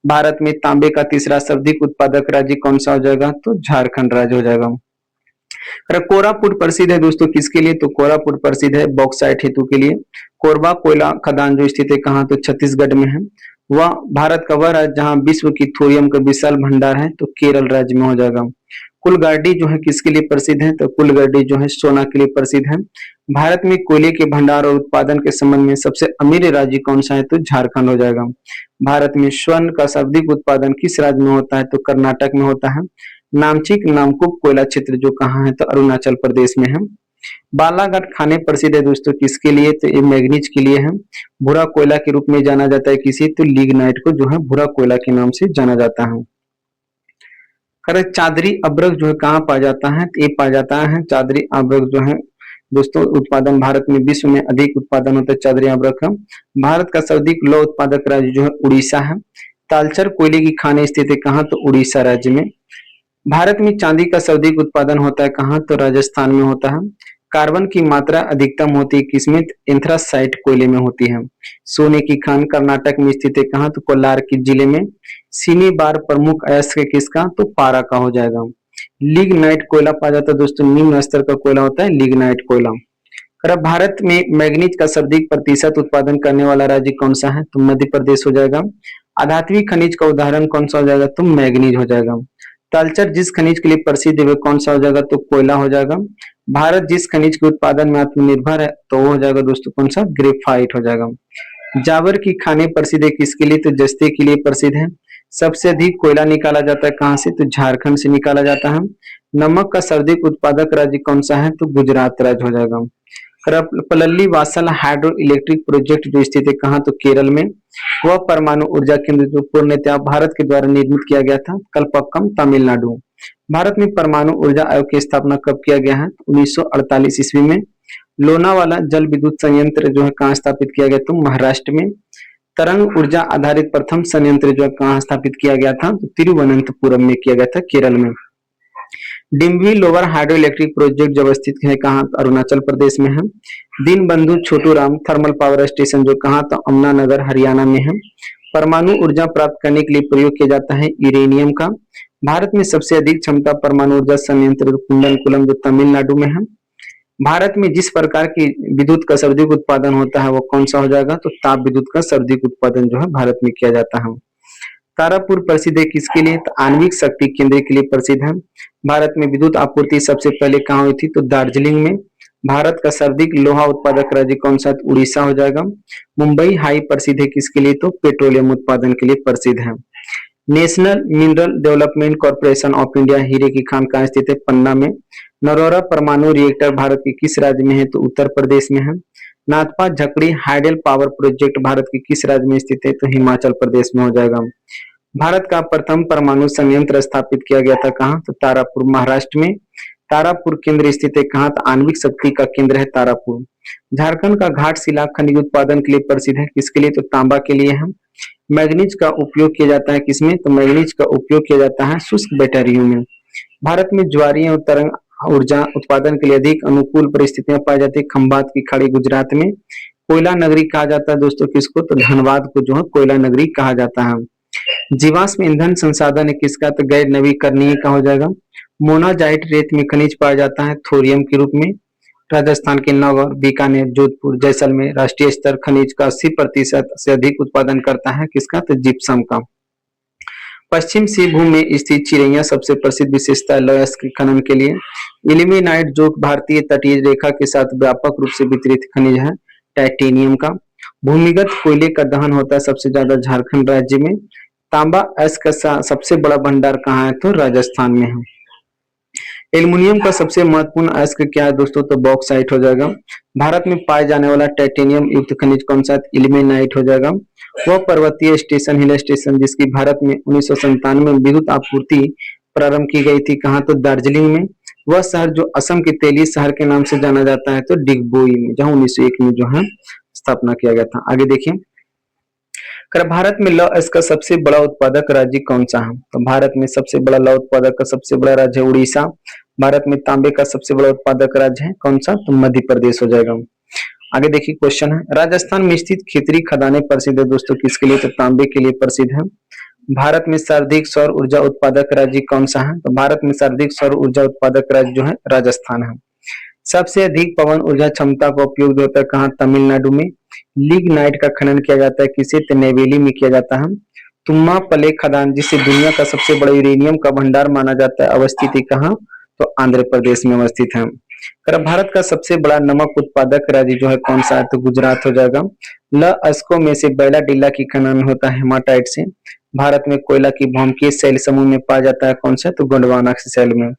भारत में तांबे का तीसरा सर्वाधिक उत्पादक राज्य कौन सा हो जाएगा? तो झारखंड राज्य हो जाएगा। कोरापुट प्रसिद्ध है दोस्तों किसके लिए? तो कोरापुट प्रसिद्ध है बॉक्साइट हेतु के लिए। कोरबा कोयला खदान जो स्थित है कहाँ? तो छत्तीसगढ़ में है। वह भारत का वह राज्य जहाँ विश्व की थोरियम का विशाल भंडार है, तो केरल राज्य में हो जाएगा। कुलगाड़ी जो है किसके लिए प्रसिद्ध है, तो कुलगाड़ी जो है सोना के लिए प्रसिद्ध है। भारत में कोयले के भंडार और उत्पादन के संबंध में सबसे अमीर राज्य कौन सा है, तो झारखंड हो जाएगा। भारत में स्वर्ण का सर्वाधिक उत्पादन किस राज्य में होता है, तो कर्नाटक में होता है। नामचिक नामकुप कोयला क्षेत्र जो कहाँ है, तो अरुणाचल प्रदेश में है। बालाघाट खाने प्रसिद्ध है दोस्तों किसके लिए, तो ये मैग्नीज के लिए है। भूरा कोयला के रूप में जाना जाता है किसी, तो लिग्नाइट को जो है भूरा कोयला के नाम से जाना जाता है। खैर चादरी अब्रक जो है कहाँ पाया जाता है, तो ये पाया जाता है चादरी अब्रक जो है दोस्तों उत्पादन भारत में विश्व में अधिक उत्पादन होता है चादरी अब्रक का। भारत का सर्वाधिक लौह उत्पादक राज्य जो है उड़ीसा है। तालचर कोयले की खाने स्थित है कहाँ, तो उड़ीसा राज्य में। भारत में चांदी का सर्वाधिक उत्पादन होता है कहाँ, तो राजस्थान में होता है। कार्बन की मात्रा अधिकतम होती है किसमें, एंथ्रासाइट कोयले में होती है। सोने की खान कर्नाटक में स्थित है कहाँ, तो कोलार के जिले में। सीनी बार प्रमुख अयस्क है किसका, तो पारा का हो जाएगा। लिग्नाइट कोयला पाया जाता है दोस्तों, निम्न स्तर का कोयला होता है लिग्नाइट कोयला। अगर भारत में मैग्नीज का सर्वाधिक प्रतिशत उत्पादन करने वाला राज्य कौन सा है, तो मध्य प्रदेश हो जाएगा। आधात्विक खनिज का उदाहरण कौन सा हो जाएगा, तो मैग्नीज हो जाएगा। तलचर जिस खनिज के लिए प्रसिद्ध है वह कौन सा हो जाएगा, तो कोयला हो जाएगा। भारत जिस खनिज के उत्पादन में आत्मनिर्भर है तो वो हो जाएगा दोस्तों कौन सा, ग्रेफाइट हो जाएगा। जावर की खाने प्रसिद्ध है किसके लिए, तो जस्ते के लिए प्रसिद्ध है। सबसे अधिक कोयला निकाला जाता है कहाँ से, तो झारखंड से निकाला जाता है। नमक का सर्वाधिक उत्पादक राज्य कौन सा है, तो गुजरात राज्य हो जाएगा। पलल्ली वासल हाइड्रो इलेक्ट्रिक प्रोजेक्ट जो स्थित है कहाँ, तो केरल में। वह परमाणु ऊर्जा केंद्र जो पूर्णतः भारत के द्वारा निर्मित किया गया था, कलपक्कम तमिलनाडु। भारत में परमाणु ऊर्जा आयोग की स्थापना कब किया गया है, 1948 ईस्वी में। लोनावाला जल विद्युत संयंत्र जो है कहाँ स्थापित किया गया, तो महाराष्ट्र में। तरंग ऊर्जा आधारित प्रथम संयंत्र जो है कहाँ स्थापित किया गया था, तो तिरुवनंतपुरम में किया गया था, केरल में। डिम्बी लोअर हाइड्रो इलेक्ट्रिक प्रोजेक्ट जब स्थित है कहाँ, तो अरुणाचल प्रदेश में है। Deenbandhu Chhotu Ram thermal power station जो कहाँ, तो अमनानगर हरियाणा में है। परमाणु ऊर्जा प्राप्त करने के लिए प्रयोग किया जाता है यूरेनियम का। भारत में सबसे अधिक क्षमता परमाणु ऊर्जा संयंत्र कुंडनकुलम जो तमिलनाडु में है। भारत में जिस प्रकार की विद्युत का सर्वाधिक उत्पादन होता है वो कौन सा हो जाएगा, तो ताप विद्युत का सर्वाधिक उत्पादन जो है भारत में किया जाता है। तारापुर प्रसिद्ध है किसके लिए, तो आणविक शक्ति केंद्र के लिए प्रसिद्ध है। भारत में विद्युत आपूर्ति सबसे पहले कहाँ हुई थी, तो दार्जिलिंग में। भारत का सर्वाधिक लोहा उत्पादक राज्य कौन सा, तो उड़ीसा हो जाएगा। मुंबई हाई प्रसिद्ध है किसके लिए, तो पेट्रोलियम उत्पादन के लिए प्रसिद्ध है। National mineral development corporation of India हीरे की खान कहाँ स्थित है, पन्ना में। नरोरा परमाणु रिएक्टर भारत के किस राज्य में है, तो उत्तर प्रदेश में है। Nathpa Jhakri hydel power project Bharat के किस राज्य में स्थित है, तो हिमाचल प्रदेश में हो जाएगा। भारत का प्रथम परमाणु संयंत्र स्थापित किया गया था कहाँ, तो तारापुर महाराष्ट्र में। तारापुर केंद्र स्थित है कहाँ, तो आणविक शक्ति का केंद्र है तारापुर। झारखंड का घाटशिला खनिज उत्पादन के लिए प्रसिद्ध है किसके लिए, तो तांबा के लिए है। मैग्नीज का उपयोग किया जाता है किसमें, तो मैग्नीज का उपयोग किया जाता है शुष्क बैटरियों में। भारत में ज्वारीय और तरंग ऊर्जा उत्पादन के लिए अधिक अनुकूल परिस्थितियां पाई जाती है खंभात की खाड़ी गुजरात में। कोयला नगरी कहा जाता है दोस्तों किसको, तो धनबाद को जो है कोयला नगरी कहा जाता है। जीवाश्म ईंधन संसाधन है किसका, तो गैर नवीकरणीय का हो जाएगा। मोनाजाइट रेत में खनिज पाया जाता है थोरियम के रूप में। राजस्थान के नौगढ़, बीकानेर, जोधपुर, जैसलमेर राष्ट्रीय स्तर खनिज का 80% से अधिक उत्पादन करता है किसका, तो जिप्सम का। पश्चिम सिंहभूम में स्थित चिरैया सबसे प्रसिद्ध विशेषता है लौह खनन के लिए। इल्मेनाइट जो भारतीय तटीय रेखा के साथ व्यापक रूप से वितरित खनिज है टाइटेनियम का। भूमिगत कोयले का दहन होता है सबसे ज्यादा झारखंड राज्य में। तांबा अयस्क का सबसे बड़ा भंडार कहाँ है, तो राजस्थान में है। एल्युमिनियम का सबसे महत्वपूर्ण अयस्क क्या है दोस्तों, तो बॉक्साइट हो जाएगा। भारत में पाए जाने वाला टाइटेनियम युक्त खनिज कौन सा, इल्मेनाइट हो जाएगा। वह पर्वतीय स्टेशन हिल स्टेशन जिसकी भारत में 1997 में विद्युत आपूर्ति प्रारंभ की गई थी कहाँ, तो दार्जिलिंग में। वह शहर जो असम के तेली शहर के नाम से जाना जाता है, तो डिगबोई में, जहाँ 1901 में जो है स्थापना किया गया था। आगे देखिए, भारत में लौह अयस्क का सबसे बड़ा उत्पादक राज्य कौन सा है, तो भारत में सबसे बड़ा लौह उत्पादक का सबसे बड़ा राज्य है उड़ीसा। भारत में तांबे का सबसे बड़ा उत्पादक राज्य है कौन सा, तो मध्य प्रदेश हो जाएगा। आगे देखिए क्वेश्चन है, राजस्थान में स्थित खेतरी खदानें प्रसिद्ध है दोस्तों किसके लिए, तो तांबे के लिए प्रसिद्ध है। भारत में सर्वाधिक सौर ऊर्जा उत्पादक राज्य कौन सा है, तो भारत में सर्वाधिक सौर ऊर्जा उत्पादक राज्य जो है राजस्थान है। सबसे अधिक पवन ऊर्जा क्षमता का उपयोग जो होता है कहाँ, तमिलनाडु में। लिग्नाइट का खनन किया जाता है किसे, तो नेवेली में किया जाता है। तुम्मा पले खदान जिसे दुनिया का सबसे बड़ा यूरेनियम का भंडार माना जाता है, अवस्थित है कहाँ, तो आंध्र प्रदेश में अवस्थित है। भारत का सबसे बड़ा नमक उत्पादक राज्य जो है कौन सा है, तो गुजरात हो जाएगा। ल अस्को में से बैला डिल्ला की खनन होता है हेमाटाइट से। भारत में कोयला की भौमकीय शैल समूह में पाया जाता है कौन सा, तो गोंडवाना शैल में।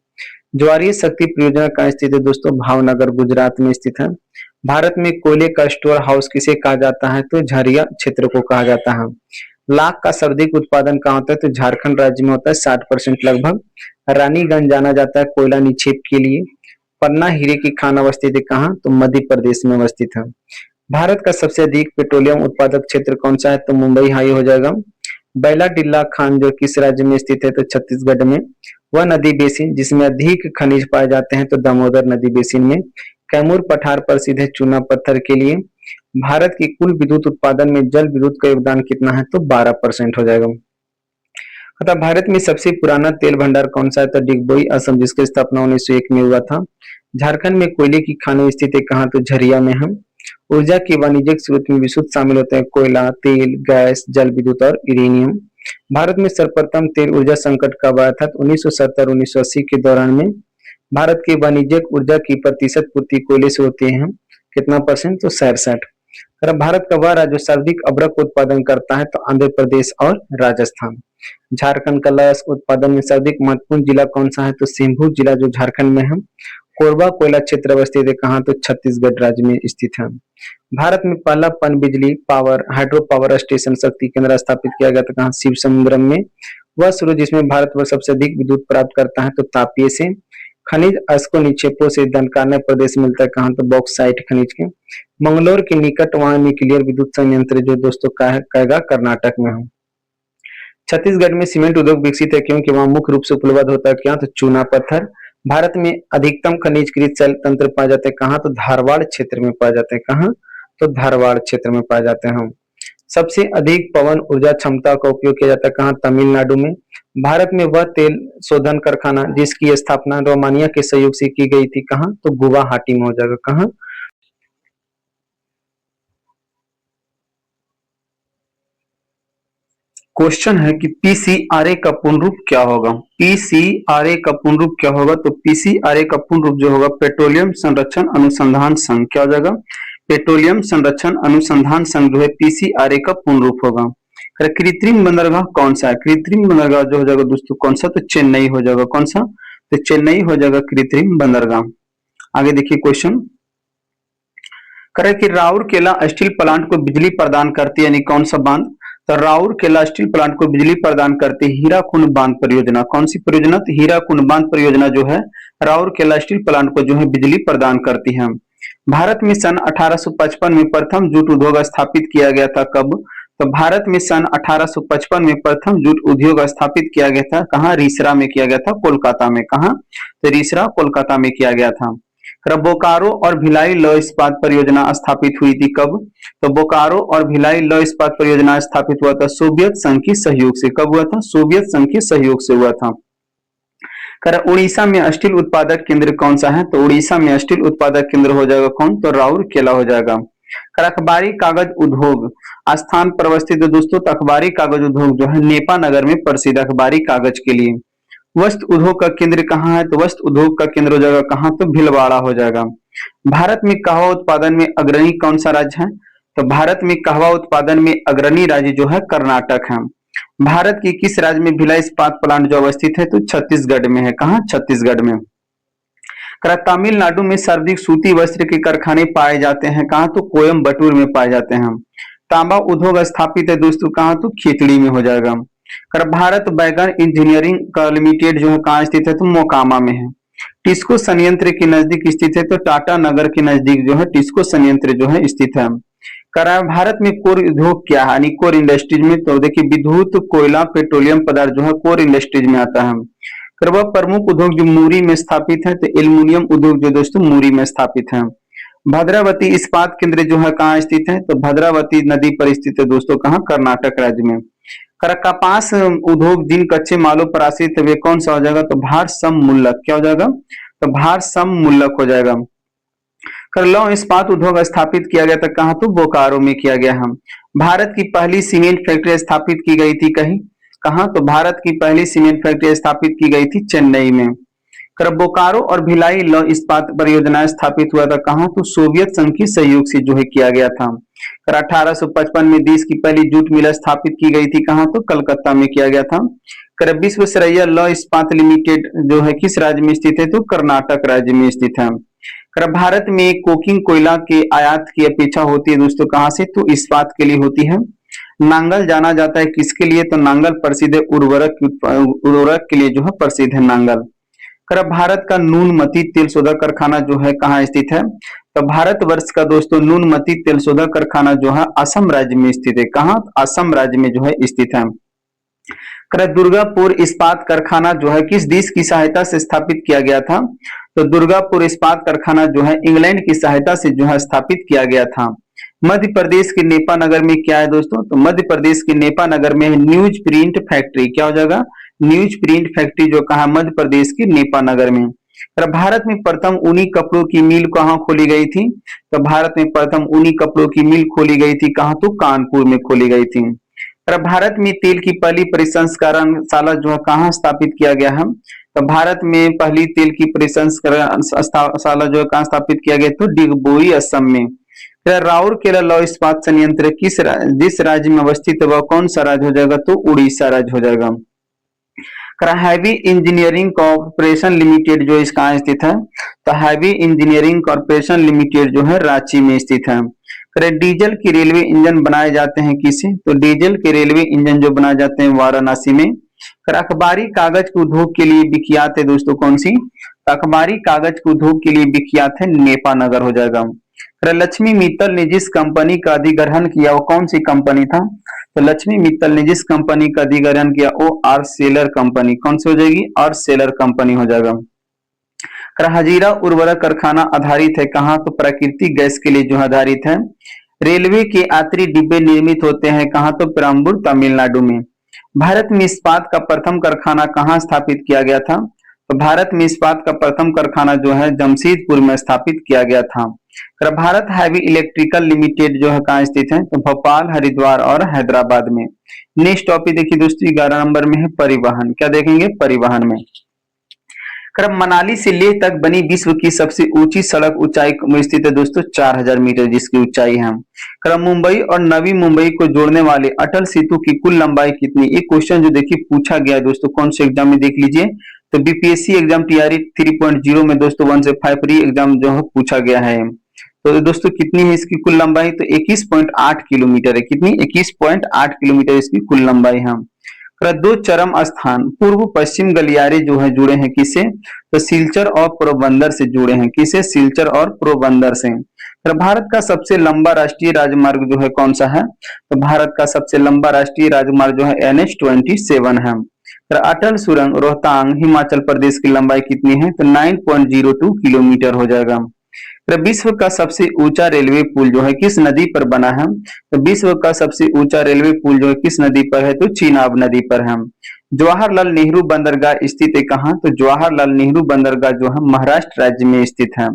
ज्वारीय शक्ति परियोजना कहाँ स्थित है दोस्तों, भावनगर गुजरात में स्थित है। भारत में कोयले का स्टोर हाउस किसे कहा जाता है, तो झरिया क्षेत्र को कहा जाता है। लाख का सर्वाधिक उत्पादन कहाँ होता है, तो झारखंड राज्य में होता है 60% लगभग। रानीगंज जाना जाता है कोयला निक्षेप के लिए। पन्ना हीरे की खान अवस्थित है कहाँ, तो मध्य प्रदेश में अवस्थित है। भारत का सबसे अधिक पेट्रोलियम उत्पादक क्षेत्र कौन सा है, तो मुंबई हाई हो जाएगा। बैला टिल्ला खान जो किस राज्य में स्थित है, तो छत्तीसगढ़ में। वह नदी बेसिन जिसमें अधिक खनिज पाए जाते हैं, तो दामोदर नदी बेसिन में। कैमूर पठार प्रसिद्ध है चूना पत्थर के लिए। भारत की कुल विद्युत उत्पादन में जल विद्युत का योगदान कितना है, तो 12% हो जाएगा। अतः भारत में सबसे पुराना तेल भंडार कौन सा है, तो डिगबोई असम जिसकी स्थापना 1901 में हुआ था। झारखंड में कोयले की खानें स्थित है कहाँ, तो झरिया में है। ऊर्जा के वाणिज्यिक स्रोत में विशुद्ध शामिल होते हैं कोयला, तेल, गैस, जल विद्युत और यूरेनियम। भारत में सर्वप्रथम तेल ऊर्जा संकट कब आया था, तो 1970-1980 के दौरान में। भारत की वाणिज्यिक ऊर्जा की प्रतिशत पूर्ति कोयले से होती है, कितना परसेंट, तो 67। भारत का वह राज्य सर्वाधिक अभ्रक उत्पादन करता है, तो आंध्र प्रदेश और राजस्थान। झारखंड का लौह उत्पादन में सर्वाधिक महत्वपूर्ण जिला कौन सा है, तो सिंहभूम जिला जो झारखंड में है। कोरबा कोयला क्षेत्र अवस्थित है कहाँ, तो छत्तीसगढ़ राज्य में स्थित है। भारत में पहला पन बिजली पावर हाइड्रो पावर स्टेशन शक्ति केंद्र स्थापित किया गया था कहाँ, शिव समुद्रम में। वह स्रोत जिसमें भारत वर्ष सबसे अधिक विद्युत प्राप्त करता है, तो तापीय से। खनिज अस्को निक्षेपों से दनकारने प्रदेश मिलता है कहाँ, तो बॉक्साइट खनिज के। मंगलोर के निकट वहां न्यूक्लियर विद्युत संयंत्र जो दोस्तों कहेगा कर्नाटक में है। छत्तीसगढ़ में सीमेंट उद्योग विकसित है क्योंकि वहां मुख्य रूप से उपलब्ध होता है क्या, तो चूना पत्थर। भारत में अधिकतम खनिजकृत जल तंत्र पाए जाते हैं कहाँ, तो धारवाड़ क्षेत्र में पाए जाते हैं कहाँ, तो धारवाड़ क्षेत्र में पाए जाते हैं। सबसे अधिक पवन ऊर्जा क्षमता का उपयोग किया जाता है कहाँ, तमिलनाडु में। भारत में वह तेल शोधन कारखाना जिसकी स्थापना रोमानिया के सहयोग से की गई थी कहाँ, तो गुवाहाटी में हो जाएगा कहाँ। क्वेश्चन है कि पीसीआरए का पूर्ण रूप क्या होगा। पीसीआरए का पूर्ण रूप क्या होगा, तो पीसीआरए का पूर्ण रूप जो होगा पेट्रोलियम संरक्षण अनुसंधान संघ, क्या हो जाएगा, पेट्रोलियम संरक्षण अनुसंधान संघ जो है पीसीआरए का पूर्ण रूप होगा। कृत्रिम बंदरगाह कौन सा है, कृत्रिम बंदरगाह जो हो जाएगा दोस्तों कौन सा, तो चेन्नई हो जाएगा, कौन सा, तो चेन्नई हो जाएगा कृत्रिम बंदरगाह। आगे देखिए क्वेश्चन करे कि राउरकेला स्टील प्लांट को बिजली प्रदान करती है यानी कौन सा बांध, तो राउरकेला स्टील प्लांट को बिजली प्रदान करती हीराकुंड बांध परियोजना। कौन सी परियोजना, तो हीराकुंड बांध परियोजना जो है राउरकेला स्टील प्लांट को जो है बिजली प्रदान करती है। भारत में सन 1855 में प्रथम जूट उद्योग स्थापित किया गया था कब, तो भारत में सन 1855 में प्रथम जूट उद्योग स्थापित किया गया था कहाँ, रीसरा में किया गया था, कोलकाता में। कहाँ, तो रीसरा कोलकाता में किया गया था। बोकारो और भिलाई लौह इस्पात परियोजना स्थापित हुई थी कब, तो बोकारो और भिलाई लौह इस्पात परियोजना स्थापित हुआ था सोवियत संघ के सहयोग से। कब हुआ था, सोवियत संघ के सहयोग से हुआ था। उड़ीसा में स्टील उत्पादक केंद्र कौन सा है, तो उड़ीसा में स्टील उत्पादक केंद्र हो जाएगा कौन, तो राउरकेला हो जाएगा। अखबारी कागज उद्योग स्थान पर अवस्थित है दोस्तों, तो अखबारी कागज उद्योग जो है नेपा नगर में प्रसिद्ध अखबारी कागज के लिए। वस्त्र उद्योग का केंद्र कहाँ है, तो वस्त्र उद्योग का केंद्र हो जाएगा कहाँ, तो भीलवाड़ा हो जाएगा। भारत में कहवा उत्पादन में अग्रणी कौन सा राज्य है, तो भारत में कहवा उत्पादन में अग्रणी राज्य जो है कर्नाटक है। भारत की किस राज्य में भिलाई इस्पात प्लांट जो अवस्थित है, तो छत्तीसगढ़ में है। कहाँ, छत्तीसगढ़ में। तमिलनाडु में सर्वाधिक सूती वस्त्र के कारखाने पाए जाते हैं कहाँ, तो कोयम्बटूर में पाए जाते हैं। तांबा उद्योग स्थापित है दोस्तों कहाँ, तो खेतड़ी में हो जाएगा। भारत बैगन इंजीनियरिंग का लिमिटेड जो है कहाँ स्थित है, तो मोकामा में है। टिस्को संयंत्र के नजदीक स्थित है, तो टाटा नगर के नजदीक जो है टिस्को संयंत्र जो है स्थित है। भारत में कोर उद्योग क्या है, यानी कोर इंडस्ट्रीज में, तो देखिए विद्युत कोयला पेट्रोलियम पदार्थ जो है कोर इंडस्ट्रीज में आता है। वह प्रमुख उद्योग जो मूरी में स्थापित है, तो एल्युमिनियम उद्योग जो दोस्तों मूरी में स्थापित है। भद्रावती इस्पात केंद्र जो है कहाँ स्थित है, तो भद्रावती नदी पर स्थित है दोस्तों कहाँ, कर्नाटक राज्य में। कपास उद्योग जिन कच्चे मालों पर आश्रित है वे कौन सा हो जाएगा, तो भार सम मुल्लक, क्या हो जाएगा, तो भार सम मुल्लक हो जाएगा। कर लौह इस्पात उद्योग स्थापित किया गया था कहाँ? तो बोकारो में किया गया है। भारत की पहली सीमेंट फैक्ट्री स्थापित की गई थी कहीं? कहाँ? तो भारत की पहली सीमेंट फैक्ट्री स्थापित की गई थी चेन्नई में। कर बोकारो और भिलाई लौह इस्पात परियोजना स्थापित हुआ था कहाँ? तो सोवियत संघ के सहयोग से जो है किया गया था। कर 1855 में देश की पहली जूट मिल स्थापित की गई थी कहाँ? तो कलकत्ता में किया गया था। कर विश्वेश्वरैया लौह इस्पात लिमिटेड जो है किस राज्य में स्थित है? तो कर्नाटक राज्य में स्थित है। कर भारत में कोकिंग कोयला के आयात की अपेक्षा होती है दोस्तों कहाँ से? तो इस्पात के लिए होती है। नांगल जाना जाता है किसके लिए? तो नांगल प्रसिद्ध है उर्वरक के लिए जो है प्रसिद्ध है नांगल। कर भारत का नूनमती तेल शोधक कारखाना जो है कहाँ स्थित है? तो भारतवर्ष का दोस्तों नूनमती तेल शोधक कारखाना जो है असम राज्य में स्थित है। कहाँ? असम राज्य में जो है स्थित है। कर दुर्गापुर इस्पात कारखाना जो है किस देश की सहायता से स्थापित किया गया था? तो दुर्गापुर इस्पात कारखाना जो है इंग्लैंड की सहायता से जो है स्थापित किया गया था। मध्य प्रदेश के नेपा नगर में क्या है दोस्तों? तो मध्य प्रदेश के नेपा नगर में न्यूज प्रिंट फैक्ट्री। क्या हो जाएगा? न्यूज प्रिंट फैक्ट्री जो कहा मध्य प्रदेश के नेपा नगर में। और भारत में प्रथम ऊनी कपड़ों की मिल कहाँ खोली गई थी? तो भारत में प्रथम ऊनी कपड़ों की मिल खोली गई थी कहाँ? तो कानपुर में खोली गई थी। और भारत में तेल की पहली परिसंस्करण शाला जो है कहाँ स्थापित किया गया है? तो भारत में पहली तेल की परिसंस्करण शाला जो है कहाँ स्थापित किया गया? तो डिगबोई असम में। फिर राउरकेला लौह इस्पात संयंत्र जिस राज्य में अवस्थित है वह कौन सा राज्य हो जाएगा? तो उड़ीसा राज्य हो जाएगा। हैवी इंजीनियरिंग कॉर्पोरेशन लिमिटेड जो इसका स्थित है? तो हैवी इंजीनियरिंग कॉर्पोरेशन लिमिटेड जो है रांची में स्थित है। डीजल के रेलवे इंजन बनाए जाते हैं किसे? तो डीजल के रेलवे इंजन जो बनाए जाते हैं वाराणसी में। अखबारी कागज के उद्योग के लिए विख्यात है दोस्तों कौन सी? अखबारी कागज के उद्योग के लिए विख्यात है नेपा नगर हो जाएगा। लक्ष्मी मित्तल ने जिस कंपनी का अधिग्रहण किया वो कौन सी कंपनी था? तो लक्ष्मी मित्तल ने जिस कंपनी का अधिग्रहण किया वो आर्ट सेलर कंपनी। कौन सी हो जाएगी? आर्ट सेलर कंपनी हो जाएगा। हजीरा उर्वरक कारखाना आधारित है कहाँ? तो प्राकृतिक गैस के लिए जो आधारित है। रेलवे के यात्री डिब्बे निर्मित होते हैं कहाँ? तो पेरम्बूर तमिलनाडु में। भारत में इस्पात का प्रथम कारखाना कहाँ स्थापित किया गया था? तो भारत में इस्पात का प्रथम कारखाना जो है जमशेदपुर में स्थापित किया गया था। भारत हैवी इलेक्ट्रिकल लिमिटेड जो है कहाँ स्थित है? तो भोपाल, हरिद्वार और हैदराबाद में। नेक्स्ट टॉपिक देखिए दोस्तों 11 नंबर में है परिवहन। क्या देखेंगे? परिवहन में मनाली से लेह तक बनी विश्व की सबसे ऊंची सड़क ऊंचाई में स्थित है दोस्तों 4000 मीटर जिसकी ऊंचाई है। मुंबई और नवी मुंबई को जोड़ने वाले अटल सेतु की कुल लंबाई कितनी? एक क्वेश्चन जो देखिए पूछा गया है दोस्तों कौन से एग्जाम में देख लीजिए। तो बीपीएससी एग्जाम टीआरई 3.0 में दोस्तों 1 से 5 री एग्जाम जो है पूछा गया है। तो दोस्तों कितनी है इसकी कुल लंबाई? तो 21.8 किलोमीटर है। कितनी? 21.8 किलोमीटर इसकी कुल लंबाई है। दो चरम स्थान पूर्व पश्चिम गलियारे जो है जुड़े हैं किसे? तो सिलचर और पोरबंदर से जुड़े हैं। किसे? सिलचर और पोरबंदर से। भारत का सबसे लंबा राष्ट्रीय राजमार्ग जो है कौन सा है? तो भारत का सबसे लंबा राष्ट्रीय राजमार्ग जो है NH27 है। अटल सुरंग रोहतांग हिमाचल प्रदेश की लंबाई कितनी है? तो 9.02 किलोमीटर हो जाएगा। विश्व का सबसे ऊंचा रेलवे पुल जो है किस नदी पर बना है? तो विश्व का सबसे ऊंचा रेलवे पुल जो है किस नदी पर है? तो चीनाब नदी पर है। जवाहरलाल नेहरू बंदरगाह स्थित है कहाँ? तो जवाहरलाल नेहरू बंदरगाह जो है महाराष्ट्र राज्य में स्थित है।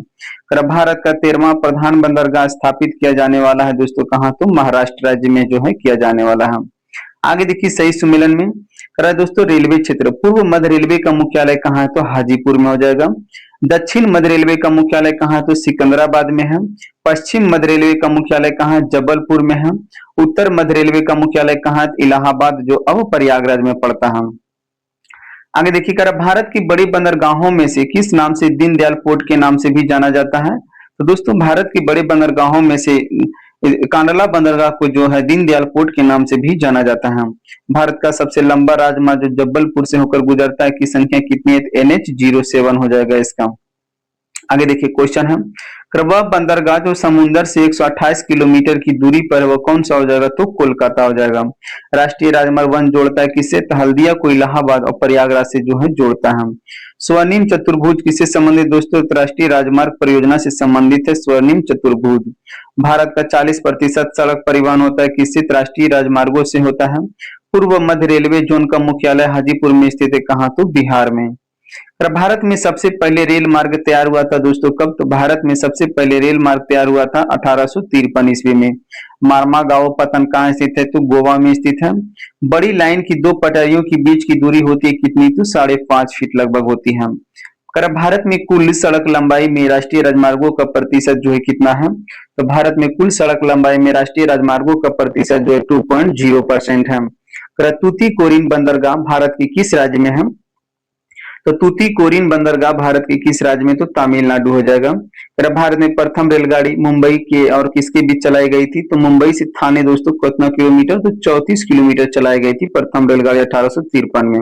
भारत का 13वां प्रधान बंदरगाह स्थापित किया जाने वाला है दोस्तों कहाँ? तो महाराष्ट्र राज्य में जो है किया जाने वाला है। आगे देखिए सही सम्मेलन में दोस्तों रेलवे क्षेत्र पूर्व मध्य रेलवे का मुख्यालय कहाँ है? तो हाजीपुर में हो जाएगा। दक्षिण मध्य रेलवे का मुख्यालय कहाँ है? तो सिकंदराबाद में है। पश्चिम मध्य रेलवे का मुख्यालय कहाँ है? जबलपुर में है। उत्तर मध्य रेलवे का मुख्यालय कहाँ है? इलाहाबाद जो अब प्रयागराज में पड़ता है। आगे देखिए भारत की बड़ी बंदरगाहों में से किस नाम से दीनदयाल पोर्ट के नाम से भी जाना जाता है? तो दोस्तों भारत की बड़ी बंदरगाहों में से कांडला बंदरगाह को जो है दीनदयाल पोर्ट के नाम से भी जाना जाता है। भारत का सबसे लंबा राजमार्ग जो जबलपुर से होकर गुजरता है की संख्या कितनी है? NH07 हो जाएगा इसका। आगे देखिए क्वेश्चन है वह बंदरगाह जो समुद्र से 128 किलोमीटर की दूरी पर है वह कौन सा हो जाएगा? तो कोलकाता हो जाएगा। राष्ट्रीय राजमार्ग 1 जोड़ता है किससे? तो हल्दिया को इलाहाबाद और प्रयागराज से जो है जोड़ता है। स्वर्णिम चतुर्भुज किससे संबंधित दोस्तों? राष्ट्रीय राजमार्ग परियोजना से संबंधित है स्वर्णिम चतुर्भुज। भारत का 40% सड़क परिवहन होता है किससे? राष्ट्रीय राजमार्गों से होता है। पूर्व मध्य रेलवे जोन का मुख्यालय हाजीपुर में स्थित है कहाँ? तो बिहार में। पर भारत में सबसे पहले रेल मार्ग तैयार हुआ था दोस्तों कब? तो भारत में सबसे पहले रेल मार्ग तैयार हुआ था 1853 ईस्वी में। मार्मागाओ पतन कहाँ स्थित है? तो गोवा में स्थित है। बड़ी लाइन की दो पटरियों के बीच की दूरी होती है कितनी? तो 5.5 फीट लगभग होती है। अगर भारत में कुल सड़क लंबाई में राष्ट्रीय राजमार्गों का प्रतिशत जो है कितना है? तो भारत में कुल सड़क लंबाई में राष्ट्रीय राजमार्गों का प्रतिशत जो है 2.0% है। अगर तूतीकोरिन बंदरगाह भारत के किस राज्य में है? तो तूतीकोरिन बंदरगाह भारत के किस राज्य में? तो तमिलनाडु हो जाएगा। अगर भारत में प्रथम रेलगाड़ी मुंबई के और किसके बीच चलाई गई थी? तो मुंबई से थाने दोस्तों कितना किलोमीटर? तो 34 किलोमीटर चलाई गई थी प्रथम रेलगाड़ी 1853 में।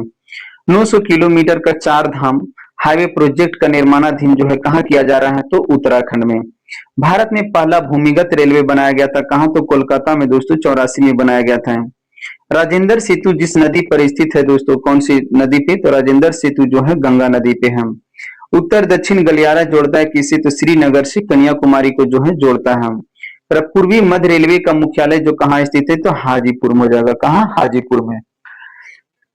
900 किलोमीटर का चार धाम हाईवे प्रोजेक्ट का निर्माणाधीन जो है कहाँ किया जा रहा है? तो उत्तराखंड में। भारत में पहला भूमिगत रेलवे बनाया गया था कहाँ? तो कोलकाता में दोस्तों 84 में बनाया गया था। राजेंद्र सेतु जिस नदी पर स्थित है दोस्तों, कौन सी नदी पे? तो राजेंद्र सेतु जो है गंगा नदी पे है। उत्तर दक्षिण गलियारा जोड़ता है किसे? तो श्रीनगर से कन्याकुमारी को जो है जोड़ता है। पर पूर्वी मध्य रेलवे का मुख्यालय जो कहाँ स्थित है? तो हाजीपुर में हो जाएगा। कहाँ? हाजीपुर में।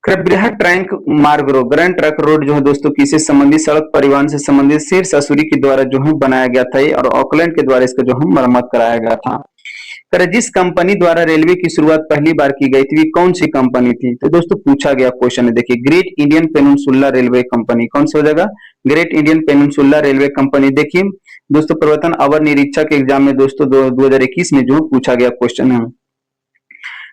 बृहद ट्रैंक मार्ग रोड ग्रैंड ट्रक रोड जो है दोस्तों किससे संबंधित? सड़क परिवहन से संबंधित शेर ससुरी के द्वारा जो है बनाया गया था और ऑकलैंड के द्वारा इसका जो है मरम्मत कराया गया था। पर जिस कंपनी द्वारा रेलवे की शुरुआत पहली बार की गई थी वे कौन सी कंपनी थी? तो दोस्तों पूछा गया क्वेश्चन है, देखिए great Indian peninsula railway company. कौन सा हो जाएगा? Great Indian peninsula railway company. देखिए दोस्तों प्रवर्तन अवर निरीक्षक एग्जाम में दोस्तों 2021 में जो पूछा गया क्वेश्चन है।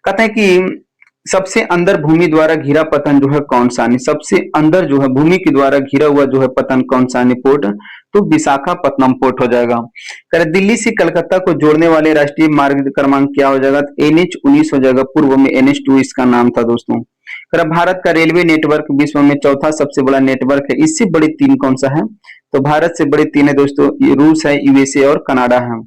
कहते हैं कि सबसे अंदर भूमि द्वारा घिरा पतन जो है कौन सा? सबसे अंदर जो है भूमि के द्वारा घिरा हुआ जो है पतन कौन सा पोर्ट? तो विशाखापत्तनम पोर्ट हो जाएगा। कर दिल्ली से कलकत्ता को जोड़ने वाले राष्ट्रीय मार्ग क्रमांक क्या हो जाएगा? NH19 हो जाएगा। पूर्व में NH2 इसका नाम था दोस्तों। कर भारत का रेलवे नेटवर्क विश्व में चौथा सबसे बड़ा नेटवर्क है। इससे बड़े तीन कौन सा है? तो भारत से बड़े तीन है दोस्तों, रूस है, USA और कनाडा है।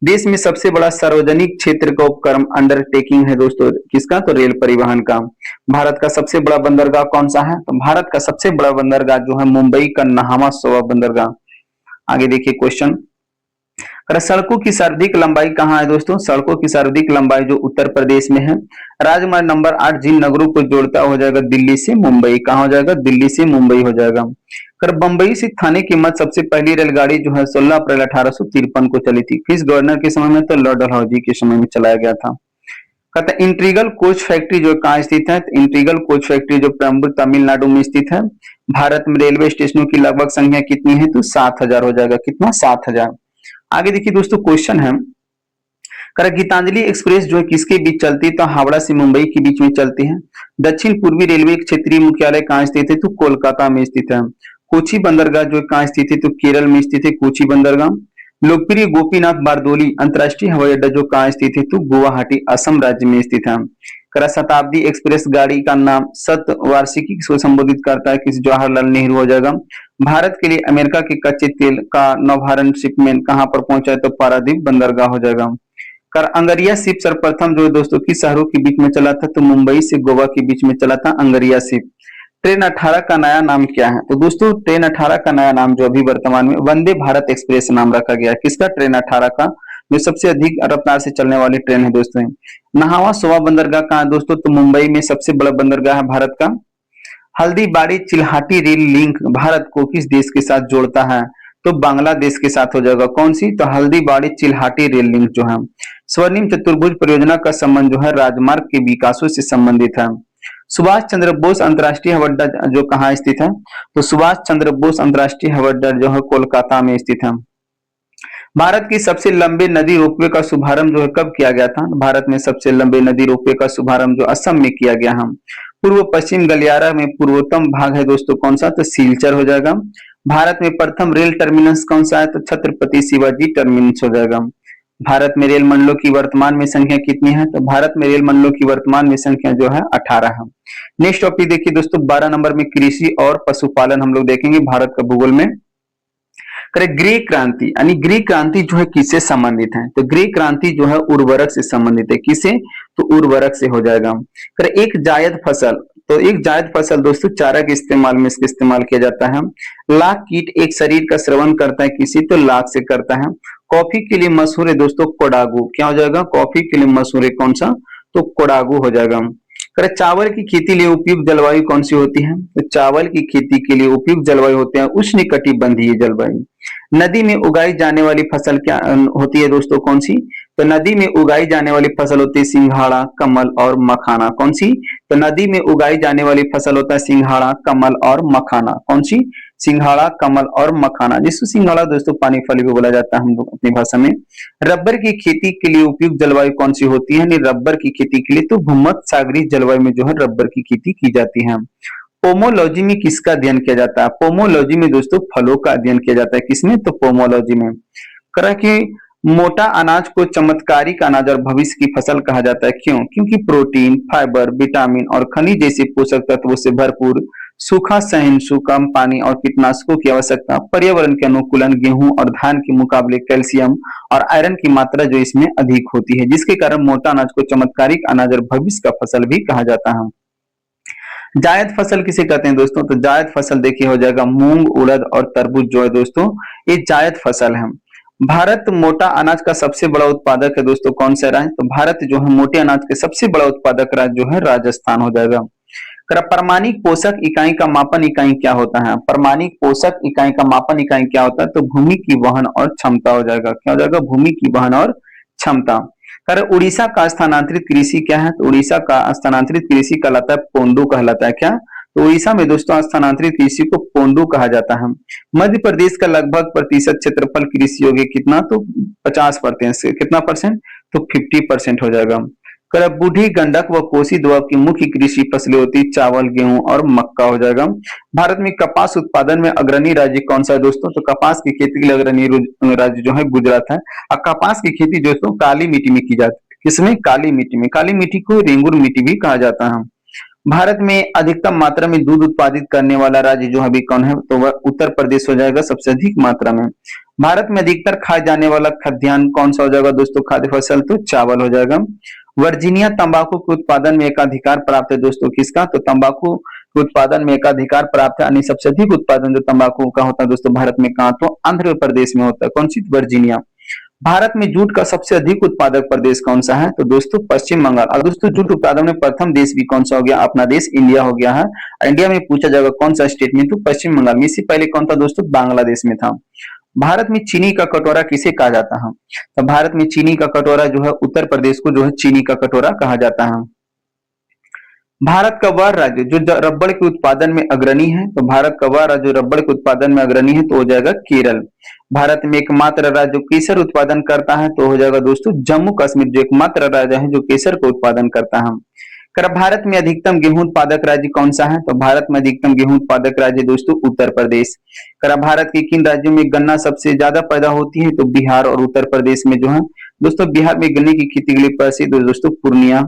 देश में सबसे बड़ा सार्वजनिक क्षेत्र का उपक्रम अंडरटेकिंग है दोस्तों किसका? तो रेल परिवहन का। भारत का सबसे बड़ा बंदरगाह कौन सा है? तो भारत का सबसे बड़ा बंदरगाह जो है मुंबई का नहामा सोवा बंदरगाह। आगे देखिए क्वेश्चन। सड़कों की सर्वाधिक लंबाई कहाँ है दोस्तों? सड़कों की सर्वाधिक लंबाई जो उत्तर प्रदेश में है। राजमार्ग नंबर 8 जिन नगरों को जोड़ता हो जाएगा दिल्ली से मुंबई। कहाँ हो जाएगा? दिल्ली से मुंबई हो जाएगा। बंबई से थाने की मध्य सबसे पहली रेलगाड़ी जो है 16 अप्रैल 1853 को चली थी। किस गवर्नर के समय में? तो लॉर्ड डलहौजी के समय में चलाया गया था। कहता है इंट्रीगल कोच फैक्ट्री जो कहाँ स्थित है? तो इंट्रीगल कोच फैक्ट्री जो पेरम्बलूर तमिलनाडु में स्थित है। भारत में रेलवे स्टेशनों की लगभग संख्या कितनी है? तो 7000 हो जाएगा। कितना? 7000। आगे देखिए दोस्तों क्वेश्चन है, गीतांजलि एक्सप्रेस जो है किसके बीच चलती है? तो हावड़ा से मुंबई के बीच में चलती है। दक्षिण पूर्वी रेलवे क्षेत्रीय मुख्यालय कहाँ स्थित है? तो कोलकाता में स्थित है। कोची बंदरगाह जो कहाँ स्थित है? तो केरल में स्थित है कोची बंदरगाह। लोकप्रिय गोपीनाथ बारदोली अंतर्राष्ट्रीय हवाई अड्डा जो कहाँ स्थित है? तो गुवाहाटी असम राज्य में स्थित है। शताब्दी एक्सप्रेस गाड़ी का नाम शत वार्षिकी को संबोधित करता है किस? जवाहरलाल नेहरू हो जाएगा। भारत के लिए अमेरिका के कच्चे तेल का नौभारण शिपमेंट कहाँ पर पहुंचा है? तो पारादीप बंदरगाह हो जाएगा। अंगरिया शिप सर्वप्रथम जो है दोस्तों किस शहरों के बीच में चला था? तो मुंबई से गोवा के बीच में चला था अंगरिया शिप। ट्रेन 18 का नया नाम क्या है? तो दोस्तों ट्रेन 18 का नया नाम जो अभी वर्तमान में वंदे भारत एक्सप्रेस नाम रखा गया है। किसका? ट्रेन 18 का, जो सबसे अधिक रफ्तार से चलने वाली ट्रेन है दोस्तों। नहावा सोवा बंदरगाह कहाँ है दोस्तों? तो मुंबई में सबसे बड़ा बंदरगाह है भारत का। हल्दीबाड़ी चिल्हाटी रेल लिंक भारत को किस देश के साथ जोड़ता है? तो बांग्लादेश के साथ हो जाएगा। कौन सी? तो हल्दीबाड़ी चिल्हाटी रेल लिंक जो है। स्वर्णिम चतुर्भुज परियोजना का संबंध जो है राजमार्ग के विकासों से संबंधित है। सुभाष चंद्र बोस अंतर्राष्ट्रीय हवाई अड्डा जो कहाँ स्थित है? तो सुभाष चंद्र बोस अंतर्राष्ट्रीय हवाई अड्डा जो है कोलकाता में स्थित है। भारत की सबसे लंबे नदी रोपवे का शुभारंभ जो है कब किया गया था? भारत में सबसे लंबे नदी रोपवे का शुभारंभ जो असम में किया गया है। पूर्व पश्चिम गलियारा में पूर्वोत्तम भाग है दोस्तों कौन सा? तो सिलचर हो जाएगा। भारत में प्रथम रेल टर्मिनस कौन सा है? तो छत्रपति शिवाजी टर्मिनस हो जाएगा। भारत में रेल मंडलों की वर्तमान में संख्या कितनी है? तो भारत में रेल मंडलों की वर्तमान में संख्या जो है 18 है। नेक्स्ट टॉपिक देखिए दोस्तों 12 नंबर में कृषि और पशुपालन हम लोग देखेंगे भारत का भूगोल में। गृह क्रांति यानी गृह क्रांति जो है किससे संबंधित है? तो गृह क्रांति जो है उर्वरक से संबंधित है। किसे? तो उर्वरक से हो जाएगा। एक जायद फसल, तो एक जायद फसल दोस्तों चारा के इस्तेमाल में इसका इस्तेमाल किया जाता है। लाख कीट एक शरीर का श्रवण करता है किसी? तो लाख से करता है। कॉफी के लिए मशहूर है दोस्तों कोडागू। क्या हो जाएगा? कॉफी के लिए मशहूर है कौन सा? तो कोडागू हो जाएगा। अगर चावल की खेती के लिए उपयुक्त जलवायु कौन सी होती है? तो चावल की खेती के लिए उपयुक्त जलवायु होते हैं उष्णकटिबंधीय जलवायु। नदी में उगाई जाने वाली फसल क्या होती है दोस्तों, कौन सी? तो नदी में उगाई जाने वाली फसल होती है सिंघाड़ा, कमल और मखाना। कौन सी? तो नदी में उगाई जाने वाली फसल होता है सिंघाड़ा, कमल और मखाना। कौन सी? सिंघाड़ा, कमल और मखाना, जिसको सिंघाड़ा दोस्तों पानी फल भी बोला जाता है हम लोग अपनी भाषा में। रबर की खेती के लिए उपयुक्त जलवायु कौन सी होती है? यानी रबर की खेती के लिए तो भूमध्य सागरीय जलवायु में जो है रबर की खेती की जाती है। पोमोलॉजी में किसका अध्ययन किया जाता है? पोमोलॉजी में दोस्तों फलों का अध्ययन किया जाता है। किसमें? तो पोमोलॉजी में। करा कि मोटा अनाज को चमत्कारिक अनाज और भविष्य की फसल कहा जाता है। क्यों? क्योंकि प्रोटीन, फाइबर, विटामिन और खनिज जैसे पोषक तत्वों से भरपूर, सूखा सहिष्णु, कम पानी और कीटनाशकों की आवश्यकता, पर्यावरण के अनुकूलन, गेहूं और धान के मुकाबले कैल्शियम और आयरन की मात्रा जो इसमें अधिक होती है, जिसके कारण मोटा अनाज को चमत्कारिक अनाज और भविष्य का फसल भी कहा जाता है। जायद फसल किसे कहते हैं दोस्तों? तो जायद फसल देखिए हो जाएगा मूंग, उड़द और तरबूज जो है दोस्तों, ये जायद फसल है। भारत मोटा अनाज का सबसे बड़ा उत्पादक है दोस्तों, कौन सा राज्य? तो भारत जो है मोटे अनाज के सबसे बड़ा उत्पादक राज्य जो है राजस्थान हो जाएगा। परमाणिक पोषक इकाई का मापन इकाई क्या होता है? परमाणिक पोषक इकाई का मापन इकाई क्या होता है? तो भूमि की वहन और क्षमता हो जाएगा। क्या हो जाएगा? भूमि की वहन और क्षमता। उड़ीसा का स्थानांतरित कृषि क्या है? तो उड़ीसा का स्थानांतरित कृषि कहलाता है पोंडू कहलाता है। क्या? तो उड़ीसा में दोस्तों स्थानांतरित कृषि को पोंडू कहा जाता है। मध्य प्रदेश का लगभग प्रतिशत क्षेत्रफल कृषि योग्य कितना? तो 50% से कितना परसेंट? तो 50% हो जाएगा। बूढ़ी गंडक व कोसी दोआब की मुख्य कृषि फसलें होती है चावल, गेहूं और मक्का हो जाएगा। भारत में कपास उत्पादन में अग्रणी राज्य कौन सा है दोस्तों? तो कपास की खेती के लिए अग्रणी राज्य जो है गुजरात है। और कपास की खेती दोस्तों काली मिट्टी में की जाती है। किसमें? काली मिट्टी में। काली मिट्टी को रेंगुर मिट्टी भी कहा जाता है। भारत में अधिकतम मात्रा में दूध उत्पादित करने वाला राज्य जो अभी कौन है? तो वह उत्तर प्रदेश हो जाएगा सबसे अधिक मात्रा में। भारत में अधिकतर खाए जाने वाला खाद्यान्न कौन सा हो जाएगा दोस्तों? खाद्य फसल तो चावल हो जाएगा। वर्जीनिया तंबाकू के उत्पादन में एकाधिकार प्राप्त है दोस्तों, किसका? तो तंबाकू के उत्पादन में एकाधिकार प्राप्त है। यानी सबसे अधिक उत्पादन जो तंबाकू का होता है दोस्तों भारत में कहाँ? तो आंध्र प्रदेश में होता है। कौन सी? वर्जीनिया। भारत में जूट का सबसे अधिक उत्पादक प्रदेश कौन सा है? तो दोस्तों पश्चिम बंगाल। और दोस्तों जूट उत्पादन में प्रथम देश भी कौन सा हो गया? अपना देश इंडिया हो गया है। इंडिया में पूछा जाएगा कौन सा स्टेट में? तो पश्चिम बंगाल में। इससे पहले कौन था दोस्तों? बांग्लादेश में था। भारत में चीनी का कटोरा किसे कहा जाता है? तो भारत में चीनी का कटोरा जो है उत्तर प्रदेश को जो है चीनी का कटोरा कहा जाता है। भारत का वह राज्य जो रबड़ के उत्पादन में अग्रणी है? तो भारत का वह राज्य जो रबड़ के उत्पादन में अग्रणी है तो हो जाएगा केरल। भारत में एकमात्र राज्य जो केसर उत्पादन करता है तो हो जाएगा दोस्तों जम्मू कश्मीर, जो एकमात्र राज्य है जो केसर का उत्पादन करता है। भारत में अधिकतम गेहूं उत्पादक राज्य कौन सा है? तो भारत में अधिकतम गेहूं उत्पादक राज्य दोस्तों उत्तर प्रदेश। भारत के किन राज्यों में गन्ना सबसे ज्यादा पैदा होती है? तो बिहार और उत्तर प्रदेश में जो है दोस्तों, बिहार में गन्ने की खेती के लिए प्रसिद्ध दोस्तों पूर्णिया।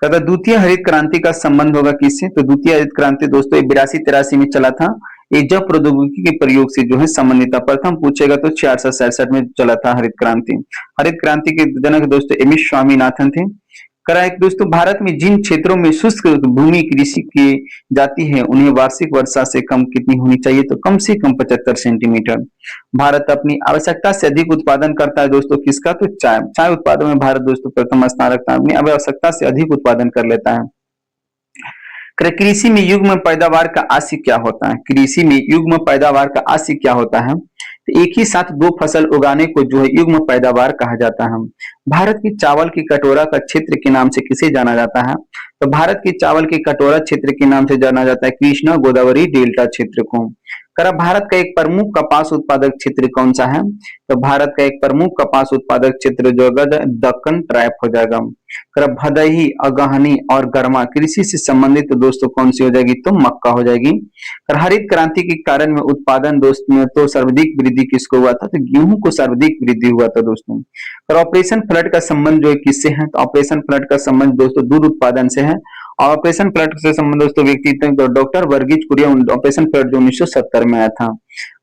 द्वितीय हरित क्रांति का संबंध होगा किससे? तो द्वितीय हरित क्रांति दोस्तों 82-83 में चला था। ये जब प्रौद्योगिकी के प्रयोग से जो है संबंधित था। प्रथम पूछेगा तो 467 में चला था हरित क्रांति। हरित क्रांति के जनक दोस्तों एम एस स्वामीनाथन थे। एक दोस्तों भारत में जिन क्षेत्रों में शुष्क भूमि कृषि की जाती है उन्हें वार्षिक वर्षा से कम कितनी होनी चाहिए? तो कम से कम 75 सेंटीमीटर। भारत अपनी आवश्यकता से अधिक उत्पादन करता है दोस्तों किसका? तो चाय। चाय उत्पादन में भारत दोस्तों प्रथम स्थान रखता है, अपनी आवश्यकता से अधिक उत्पादन कर लेता है। कृषि में युग्म पैदावार का आशय क्या होता है? कृषि में युग्म पैदावार का आशय क्या होता है? तो एक ही साथ दो फसल उगाने को जो है युग्म पैदावार कहा जाता है। भारत की चावल की कटोरा का क्षेत्र के नाम से किसे जाना जाता है? तो भारत की चावल की कटोरा क्षेत्र के नाम से जाना जाता है कृष्णा गोदावरी डेल्टा क्षेत्र को। भारत का एक प्रमुख कपास उत्पादक क्षेत्र कौन सा है? तो भारत का एक प्रमुख कपास उत्पादक क्षेत्र जो दक्कन ट्राइब हो जाएगा। भदही, अगहनी और गरमा कृषि से संबंधित तो दोस्तों कौन सी हो जाएगी? तो मक्का हो जाएगी। हरित क्रांति के कारण में उत्पादन दोस्तों में तो सर्वाधिक वृद्धि किसको हुआ था? तो गेहूं को सर्वाधिक वृद्धि हुआ था दोस्तों। ऑपरेशन फ्लड का संबंध जो है किससे है? तो ऑपरेशन फ्लड का संबंध दोस्तों दूध उत्पादन से है। ऑपरेशन फ्लड से संबंध दोस्तों व्यक्ति तो doctor Verghese Kurien. Operation flood जो 1970 में आया था।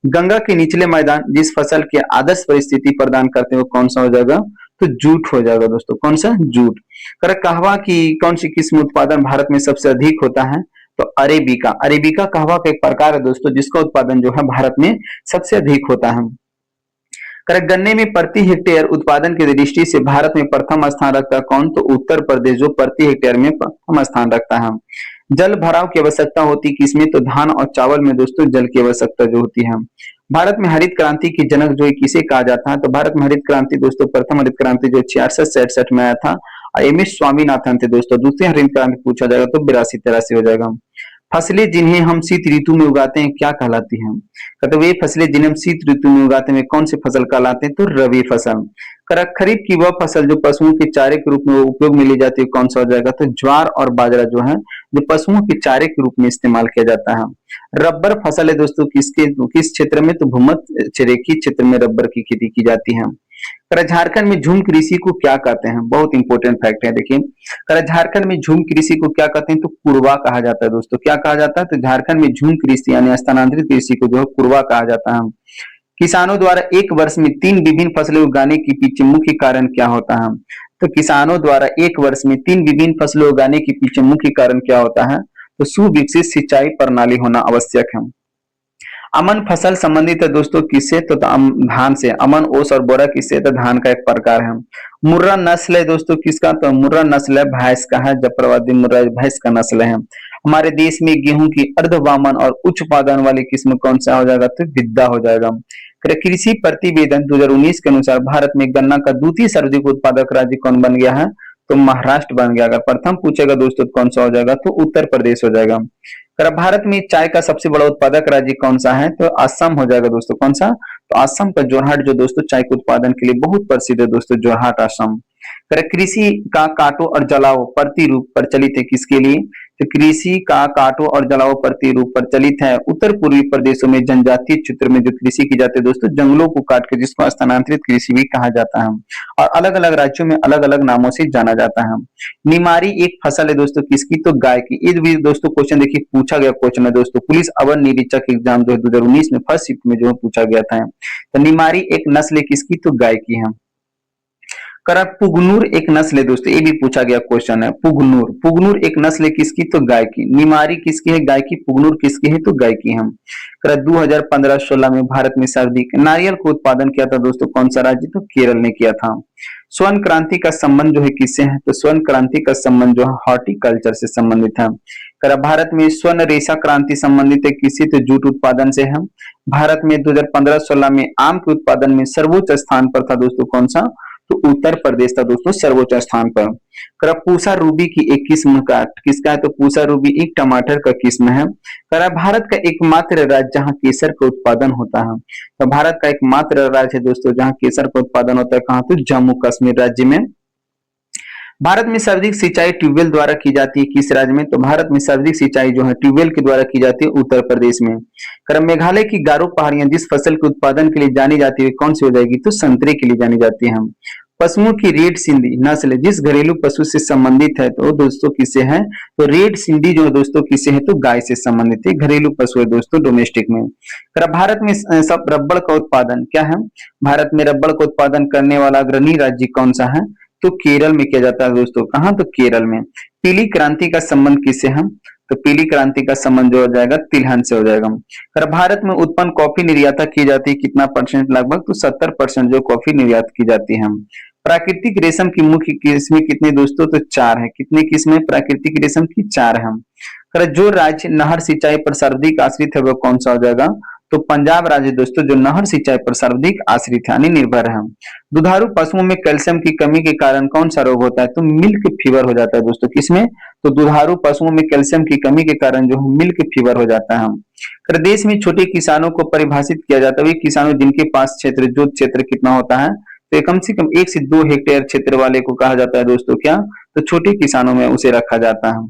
गंगा के निचले मैदान जिस फसल की आदर्श परिस्थिति प्रदान करते हैं वो कौन सा हो जाएगा? तो जूट हो जाएगा दोस्तों। कौन सा? जूट। कहवा की कौन सी किस्म उत्पादन भारत में सबसे अधिक होता है? तो अरेबिका। अरेबिका कहवा का एक प्रकार है दोस्तों जिसका उत्पादन जो है भारत में सबसे अधिक होता है। गन्ने में प्रति हेक्टेयर उत्पादन की दृष्टि से भारत में प्रथम स्थान रखता है कौन? तो उत्तर प्रदेश, जो प्रति हेक्टेयर में प्रथम स्थान रखता है। जल भराव की आवश्यकता होती किसमें? तो धान और चावल में दोस्तों जल की आवश्यकता जो होती है। भारत में हरित क्रांति की जनक जो है किसे कहा जाता है? तो भारत में हरित क्रांति दोस्तों, प्रथम हरित क्रांति जो 66-67 में आया था, और एम एस स्वामीनाथन थे दोस्तों। दूसरी हरित क्रांति पूछा जाएगा तो 82-83 हो जाएगा। फसलें जिन्हें हम शीत ऋतु में उगाते हैं क्या कहलाती हैं? कहते वे फसलें जिन्हें हम शीत ऋतु में उगाते हैं कौन सी फसल कहलाते हैं? तो रबी फसल। खरीफ की वह फसल जो पशुओं के चारे के रूप में उपयोग में ली जाती है कौन सा हो जाएगा? तो ज्वार और बाजरा जो है जो पशुओं के चारे के रूप में इस्तेमाल किया जाता है। रबर फसल है दोस्तों किस क्षेत्र में? तो भूमध्य रेखीय क्षेत्र में रबर की खेती की जाती है। झारखंड में झूम कृषि को क्या कहते हैं? बहुत इंपॉर्टेंट फैक्ट है, देखिए झारखंड में झूम कृषि को क्या कहते हैं? तो कुरवा कहा जाता है दोस्तों। क्या कहा जाता है? तो झारखंड में झूम कृषि यानी स्थानांतरित कृषि को जो है कुरवा कहा जाता है। किसानों द्वारा एक वर्ष में 3 विभिन्न फसलें उगाने के पीछे मुख्य कारण क्या होता है? तो किसानों द्वारा एक वर्ष में 3 विभिन्न फसलें उगाने के पीछे मुख्य कारण क्या होता है? तो सुविकसित सिंचाई प्रणाली होना आवश्यक है। अमन फसल संबंधित है दोस्तों किससे? तो धान से। अमन, ओस और बोरा किससे? तो धान का एक प्रकार है। मुर्रा नस्ल है दोस्तों किसका? तो मुर्रा नस्ल है भैंस का है। जफरवादी मुर्रा भैंस का नस्ल है। हमारे देश में गेहूं की अर्धवामन और उच्च उत्पादन वाली किस्म कौन सा हो जाएगा? तो विद्या हो जाएगा। कृषि प्रतिवेदन 2019 के अनुसार भारत में गन्ना का द्वितीय सर्वाधिक उत्पादक राज्य कौन बन गया है? तो महाराष्ट्र बन गया। अगर प्रथम पूछेगा दोस्तों तो कौन सा हो जाएगा? तो उत्तर प्रदेश हो जाएगा। अगर भारत में चाय का सबसे बड़ा उत्पादक राज्य कौन सा है? तो असम हो जाएगा दोस्तों। कौन सा? तो असम का जोरहाट जो दोस्तों चाय के उत्पादन के लिए बहुत प्रसिद्ध है दोस्तों, जोरहाट असम। कृषि का काटो और जलाओ प्रतिरूप प्रचलित है किसके लिए? तो कृषि का काटो और जलाओ प्रतिरूप प्रचलित है उत्तर पूर्वी प्रदेशों में जनजातीय क्षेत्र में जो कृषि की जाती है दोस्तों, जंगलों को काट के, जिसको स्थानांतरित कृषि भी कहा जाता है और अलग अलग राज्यों में अलग अलग नामों से जाना जाता है। निमारी एक फसल है दोस्तों किसकी? तो गाय की। ये भी दोस्तों क्वेश्चन देखिए पूछा गया क्वेश्चन है दोस्तों, पुलिस अवर निरीक्षक एग्जाम जो है 2019 में फर्स्ट शिफ्ट में जो है पूछा गया था। तो निमारी एक नस्ल है किसकी? तो गाय की है। पुगनूर एक नस्ल है दोस्तों, ये भी पूछा गया क्वेश्चन है। पुगनूर, पुगनूर एक नस्ल है किसकी? तो गाय की। निमारी किसकी है? गाय की। पुगनूर किसकी है? तो गाय की है। 2015-16 में भारत में सर्वाधिक नारियल को उत्पादन किया था दोस्तों कौन सा राज्य? तो केरल ने किया था। स्वर्ण क्रांति का संबंध जो है किससे है? तो स्वर्ण क्रांति का संबंध जो है हॉर्टिकल्चर से संबंधित है। भारत में स्वर्ण रेशा क्रांति संबंधित है किसी? तो जूट उत्पादन से है। भारत में 2015-16 में आम के उत्पादन में सर्वोच्च स्थान पर था दोस्तों कौन सा? तो उत्तर प्रदेश था दोस्तों सर्वोच्च स्थान पर। पूसा रूबी की एक किस्म का किसका है? तो पूसा रूबी एक टमाटर का किस्म है। भारत का एकमात्र राज्य जहां केसर का उत्पादन होता है। तो भारत का एकमात्र राज्य है दोस्तों जहां केसर का उत्पादन होता है कहां? तो जम्मू कश्मीर राज्य में। भारत में सर्वाधिक सिंचाई ट्यूबवेल द्वारा की जाती है किस राज्य में? तो भारत में सर्वाधिक सिंचाई जो है ट्यूबवेल के द्वारा की जाती है उत्तर प्रदेश में। मेघालय की गारो पहाड़ियां जिस फसल के उत्पादन के लिए जानी जाती है कौन सी हो जाएगी? तो संतरे के लिए जानी जाती है। पशुओं की रेड सिंधी नस्ल जिस घरेलू पशु से संबंधित है तो दोस्तों किससे है? तो रेड सिंधी जो है दोस्तों किससे है? तो गाय से संबंधित है, घरेलू पशु है दोस्तों डोमेस्टिक में। भारत में सब रबड़ का उत्पादन क्या है? भारत में रबड़ का उत्पादन करने वाला अग्रणी राज्य कौन सा है? तो केरल में किया जाता है दोस्तों। कहां? तो केरल में। पीली क्रांति का संबंध किससे है? तो पीली क्रांति का संबंध जो हो जाएगा तिलहन से हो जाएगा। भारत में उत्पन्न कॉफी निर्यात की जाती है कितना परसेंट? लगभग तो 70% जो कॉफी निर्यात की जाती है। प्राकृतिक रेशम की मुख्य किस्में कितनी दोस्तों? तो 4 है। कितनी किस्में प्राकृतिक रेशम की? 4 है। जो राज्य नहर सिंचाई पर सर्वाधिक आश्रित है वो कौन सा हो जाएगा? तो पंजाब राज्य दोस्तों जो नहर सिंचाई पर सर्वाधिक आश्रित यानी निर्भर है। दुधारू पशुओं में कैल्शियम की कमी के कारण कौन सा रोग होता है? तो मिल्क फीवर हो जाता है दोस्तों। किसमें? तो दुधारू पशुओं में कैल्शियम की कमी के कारण जो है मिल्क फीवर हो जाता है। देश में छोटे किसानों को परिभाषित किया जाता है किसानों जिनके पास जो क्षेत्र कितना होता है? तो कम से कम 1 से 2 हेक्टेयर क्षेत्र वाले को कहा जाता है दोस्तों क्या? तो छोटे किसानों में उसे रखा जाता है।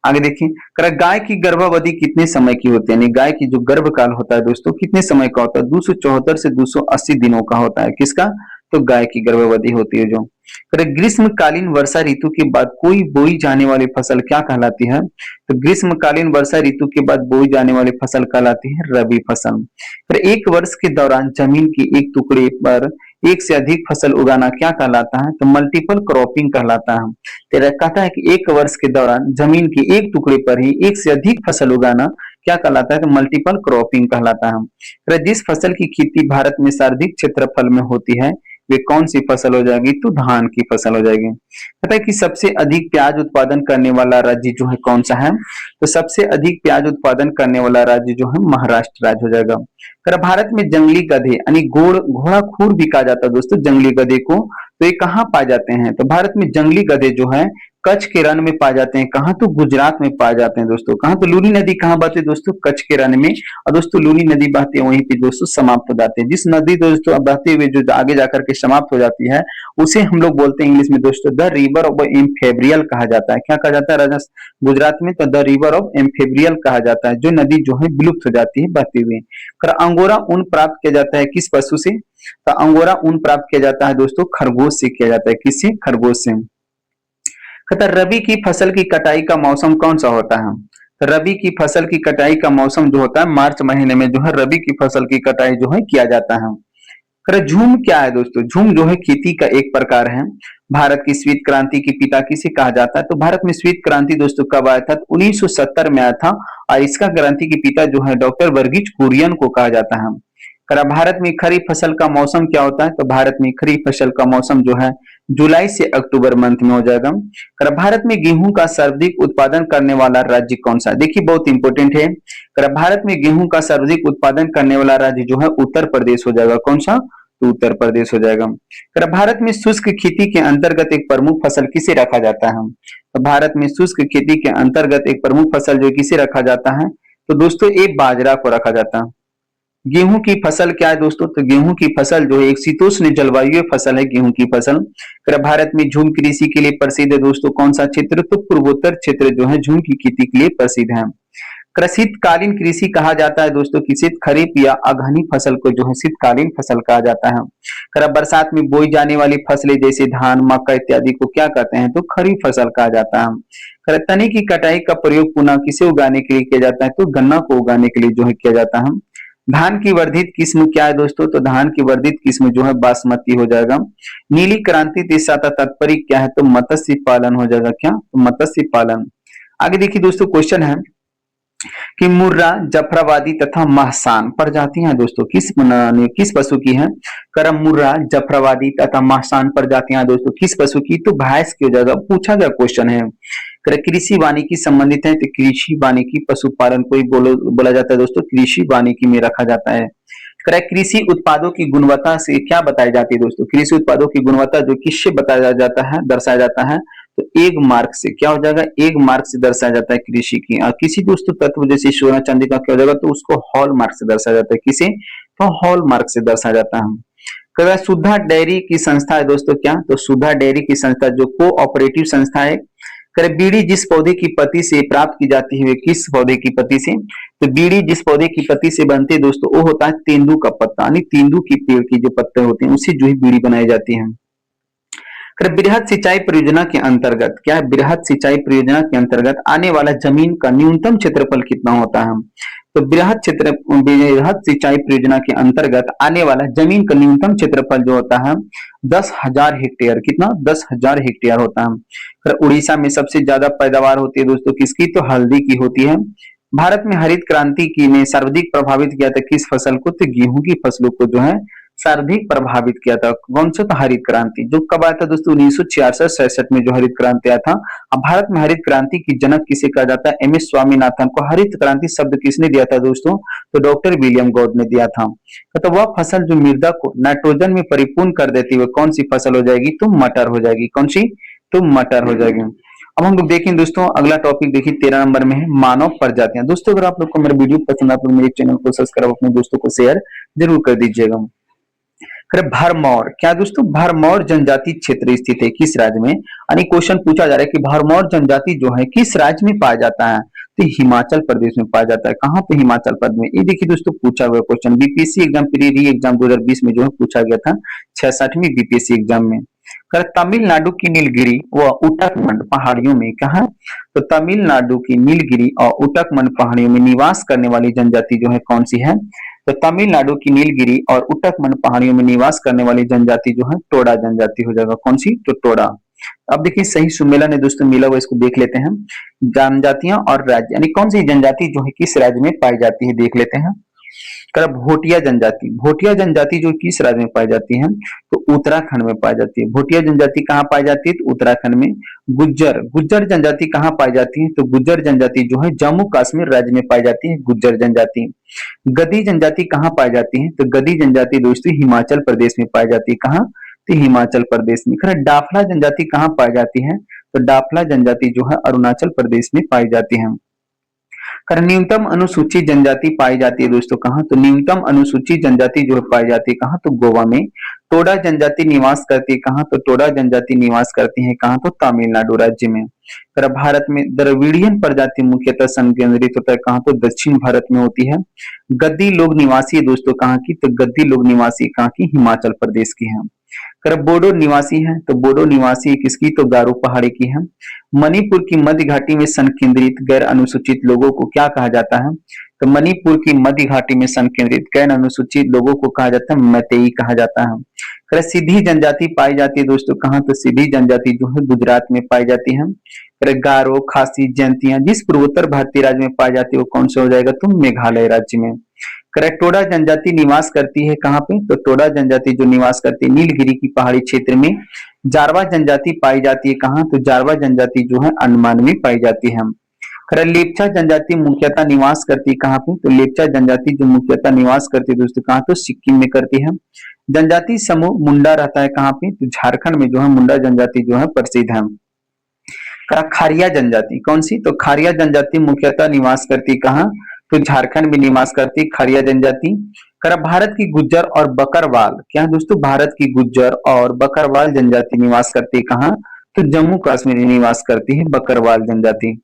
आगे देखिए गाय की गर्भावधि कितने समय की होती है? यानी गाय की जो गर्भकाल होता है दोस्तों कितने समय का होता है? 274 से 280 दिनों का होता है। किसका? तो गाय की गर्भावधि होती है जो। ग्रीष्मकालीन वर्षा ऋतु के बाद कोई बोई जाने वाली फसल क्या कहलाती है? तो ग्रीष्मकालीन वर्षा ऋतु के बाद बोई जाने वाली फसल कहलाती है रबी फसल। फिर एक वर्ष के दौरान जमीन के एक टुकड़े पर एक से अधिक फसल उगाना क्या कहलाता है? तो मल्टीपल क्रॉपिंग कहलाता है। तेरा कहता है कि एक वर्ष के दौरान जमीन के एक टुकड़े पर ही एक से अधिक फसल उगाना क्या कहलाता है? तो मल्टीपल क्रॉपिंग कहलाता है। जिस फसल की खेती भारत में सर्वाधिक क्षेत्रफल में होती है वे कौन सी फसल हो जाएगी? तो धान की फसल हो जाएगी। पता है कि सबसे अधिक प्याज उत्पादन करने वाला राज्य जो है कौन सा है? तो सबसे अधिक प्याज उत्पादन करने वाला राज्य जो है महाराष्ट्र राज्य हो जाएगा। अगर भारत में जंगली गधे यानी घोड़ा खूर भी कहा जाता है दोस्तों जंगली गधे को, तो ये कहाँ पाए जाते हैं? तो भारत में जंगली गधे जो है कच्छ के रण में पाए जाते हैं। कहाँ? तो गुजरात में पाए जाते हैं दोस्तों। कहाँ? तो लूनी नदी कहाँ बहती है दोस्तों? कच्छ के रण में। और दोस्तों लूनी नदी बहती है वहीं पे दोस्तों समाप्त हो जाती है। जिस नदी दोस्तों बहते हुए जो आगे जाकर के समाप्त हो जाती है उसे हम लोग बोलते हैं इंग्लिश में दोस्तों द रिवर ऑफ इम्फेब्रियल कहा जाता है। क्या कहा जाता है राजस्थान गुजरात में? तो द रिवर ऑफ इम्फेब्रियल कहा जाता है, जो नदी जो है विलुप्त हो जाती है बहती हुई। फिर अंगोरा ऊन प्राप्त किया जाता है किस पशु से? तो अंगोरा ऊन प्राप्त किया जाता है दोस्तों खरगोश से किया जाता है। किससे? खरगोश से। कहता है रबी की फसल की कटाई का मौसम कौन सा होता है? तो रबी की फसल की कटाई का मौसम जो होता है मार्च महीने में जो है रबी की फसल की कटाई जो है किया जाता है। अरे झूम क्या है दोस्तों? झूम जो है खेती का एक प्रकार है। भारत की श्वेत क्रांति के पिता किसे कहा जाता है? तो भारत में श्वेत क्रांति दोस्तों कब आया था? तो 1970 में आया था। और इसका क्रांति के पिता जो है डॉक्टर वर्गीज कुरियन को कहा जाता है। करा भारत में खरीफ फसल का मौसम क्या होता है? तो भारत में खरीफ फसल का मौसम जो है जुलाई से अक्टूबर मंथ में हो जाएगा। करा भारत में गेहूं का सर्वाधिक उत्पादन करने वाला राज्य कौन सा है? देखिए बहुत इंपॉर्टेंट है। करा भारत में गेहूं का सर्वाधिक उत्पादन करने वाला राज्य जो है उत्तर प्रदेश हो जाएगा। कौन सा? तो उत्तर प्रदेश हो जाएगा। करा भारत में शुष्क खेती के अंतर्गत एक प्रमुख फसल किसे रखा जाता है? तो भारत में शुष्क खेती के अंतर्गत एक प्रमुख फसल जो किसे रखा जाता है? तो दोस्तों एक बाजरा को रखा जाता है। गेहूं की फसल क्या है दोस्तों? तो गेहूं की फसल जो है एक शीतोष्ण जलवायु फसल है गेहूं की फसल। फिर भारत में झूम कृषि के लिए प्रसिद्ध है दोस्तों कौन सा क्षेत्र? तो पूर्वोत्तर क्षेत्र जो है झूम की खेती के लिए प्रसिद्ध है। शीतकालीन कृषि कहा जाता है दोस्तों किसे? खरीफ या अगहनी फसल को जो है शीतकालीन फसल कहा जाता है। बरसात में बोई जाने वाली फसलें जैसे धान मक्का इत्यादि को क्या कहते हैं? तो खरीफ फसल कहा जाता है। तने की कटाई का प्रयोग पुनः किसे उगाने के लिए किया जाता है? तो गन्ना को उगाने के लिए जो है किया जाता है। धान की वर्धित किस्म क्या है दोस्तों? तो धान की वर्धित किस्म जो है बासमती हो जाएगा। नीली क्रांति से तात्पर्य क्या है? तो मत्स्य पालन हो जाएगा। क्या? तो मत्स्य पालन। आगे देखिए दोस्तों क्वेश्चन है कि मुर्रा जफराबादी तथा महसान प्रजातियां दोस्तों किस पशु की है? करम मुर्रा जफराबादी तथा महसान प्रजातियां दोस्तों किस पशु की? तो भैंस की हो जाएगा। पूछा गया क्वेश्चन है। कृषि वानिकी संबंधित है तो कृषि वानिकी पशुपालन को ही बोला जाता है दोस्तों कृषि वानिकी में रखा जाता है। कृषि उत्पादों की गुणवत्ता से क्या बताई जाती है दोस्तों? कृषि उत्पादों की गुणवत्ता जो किससे बताया जाता है दर्शाया जाता है? तो एक मार्क से क्या हो जाएगा? एक मार्क से दर्शाया जाता है कृषि की। किसी दोस्तों तत्व जैसे सोना चांदी का क्या हो जाएगा? तो उसको हॉल मार्क से दर्शाया जाता है। किसे? तो हॉल मार्क से दर्शाया जाता है। कदा सुधा डेयरी की संस्था है दोस्तों क्या? तो सुधा डेयरी की संस्था जो कोऑपरेटिव संस्था है। करे बीड़ी जिस पौधे की पत्ती से प्राप्त की जाती है किस पौधे की पत्ती से? तो बीड़ी जिस पौधे की पत्ती से बनती है दोस्तों वो होता है तेंदू का पत्ता यानी तेंदू की पेड़ की जो पत्ते होते हैं उससे जो ही बीड़ी बनाई जाती है। बृहद सिंचाई परियोजना के अंतर्गत क्या है? बृहद सिंचाई परियोजना के अंतर्गत आने वाला जमीन का न्यूनतम क्षेत्रफल कितना होता है? तो बृहद सिंचाई परियोजना के अंतर्गत आने वाला जमीन का न्यूनतम क्षेत्रफल जो होता है 10,000 हेक्टेयर। कितना? 10,000 हेक्टेयर होता है। फिर उड़ीसा में सबसे ज्यादा पैदावार होती है दोस्तों किसकी? तो हल्दी की होती है। भारत में हरित क्रांति की ने सर्वाधिक प्रभावित किया था किस फसल को? तो गेहूं की फसलों को जो है सर्वाधिक प्रभावित किया था। कौन सा? तो हरित क्रांति। जो कब आया था दोस्तों? 1966 में जो हरित क्रांति आया था। अब भारत में हरित क्रांति की जनक किसे कहा जाता है? एम एस स्वामीनाथन को हरित क्रांति शब्द किसने दिया था दोस्तों? तो डॉक्टर विलियम गॉड ने दिया था। तो वह फसल जो मृदा को नाइट्रोजन में परिपूर्ण कर देती है कौन सी फसल हो जाएगी? तो मटर हो जाएगी। कौन सी? तो मटर हो जाएगी। अब हम लोग देखें दोस्तों अगला टॉपिक देखिए 13 नंबर में है मानव प्रजातियां। दोस्तों अगर आप लोग को मेरा वीडियो पसंद आप लोग मेरे चैनल को सब्सक्राइब अपने दोस्तों को शेयर जरूर कर दीजिएगा। भरमौर क्या दोस्तों? भरमौर जनजाति क्षेत्र स्थित है किस राज्य में? यानी क्वेश्चन पूछा जा रहा है कि भरमौर जनजाति जो है किस राज्य में पाया जाता है? तो हिमाचल प्रदेश में पाया जाता है। कहाँ पे? हिमाचल प्रदेश में। ये देखिए दोस्तों पूछा हुआ क्वेश्चन बीपीएससी एग्जाम प्री री एग्जाम 2020 में जो है पूछा गया था 66वीं बीपीएससी एग्जाम में। तमिलनाडु की नीलगिरी व उटकमंड पहाड़ियों में कहा? तो तमिलनाडु की नीलगिरी और उटकमंड पहाड़ियों में निवास करने वाली जनजाति जो है कौन सी है? तो तमिलनाडु की नीलगिरी और उटकमंड पहाड़ियों में निवास करने वाली जनजाति जो है टोडा जनजाति हो जाएगा। कौन सी? तो टोडा। अब देखिए सही सुमेलन है दोस्तों मिला हुआ, इसको देख लेते हैं। जनजातियां और राज्य, यानी कौन सी जनजाति जो है किस राज्य में पाई जाती है, देख लेते हैं। भोटिया जनजाति, भोटिया जनजाति जो किस राज्य में पाई जाती है, तो उत्तराखंड में पाई जाती है। भोटिया जनजाति कहाँ पाई जाती है, तो उत्तराखंड में। गुज्जर, गुज्जर जनजाति कहाँ पाई जाती है, तो गुज्जर जनजाति जो है जम्मू कश्मीर राज्य में पाई जाती है, गुज्जर जनजाति। गद्दी जनजाति कहाँ पाई जाती है, तो गद्दी जनजाति दोस्तों हिमाचल प्रदेश में पाई जाती है। कहाँ, तो हिमाचल प्रदेश में। डाफला जनजाति कहाँ पाई जाती है, तो डाफला जनजाति जो है अरुणाचल प्रदेश में पाई जाती है। न्यूनतम अनुसूचित जनजाति पाई जाती है दोस्तों कहाँ, तो न्यूनतम अनुसूचित जनजाति जो है पाई जाती है कहाँ, तो गोवा में। टोडा जनजाति निवास करती है कहाँ, तो टोडा जनजाति निवास करती है कहाँ, तो तमिलनाडु राज्य में। भारत में द्रविड़ियन प्रजाति मुख्यतः संकेंद्रित होता है कहाँ, तो दक्षिण भारत में होती है। गद्दी लोग निवासी है दोस्तों कहाँ की, तो गद्दी लोग निवासी कहाँ की, हिमाचल प्रदेश की है। बोडो निवासी है, तो बोडो निवासी किसकी, तो गारो पहाड़ी की है। मणिपुर की मध्य घाटी में संकेंद्रित गैर अनुसूचित लोगों को क्या कहा जाता है, तो मणिपुर की मध्य घाटी में संकेंद्रित गैर अनुसूचित लोगों को कहा जाता है मैतेई कहा जाता है। सिद्धि जनजाति पाई जाती है दोस्तों कहाँ, तो सिद्धि जनजाति जो है गुजरात में पाई जाती है। गारो, खासी, जयंतियां जिस पूर्वोत्तर भारतीय राज्य में पाई जाती है वो कौन सा हो जाएगा, तो मेघालय राज्य में। टोडा जनजाति निवास करती है कहाँ पे, तो टोडा जनजाति जो निवास करती है नीलगिरी की पहाड़ी क्षेत्र में। जारवा जनजाति पाई जाती है कहाँ, तो जारवा जनजाति जो है अंडमान में पाई जाती है। लेप्चा जनजाति मुख्यतः निवास करती है कहाँ पे, तो लेप्चा जनजाति जो मुख्यतः निवास करती है दोस्तों कहाँ, तो सिक्किम में करती है। जनजाति समूह मुंडा रहता है कहाँ पे, तो झारखंड में जो है मुंडा जनजाति जो है प्रसिद्ध है। खारिया जनजाति कौन सी, तो खारिया जनजाति मुख्यतः निवास करती कहाँ, तो झारखंड में निवास करती खारिया जनजाति। भारत की गुज्जर और बकरवाल, क्या दोस्तों, भारत की गुज्जर और बकरवाल जनजाति निवास करती है कहाँ, तो जम्मू कश्मीर में निवास करती है बकरवाल जनजाति।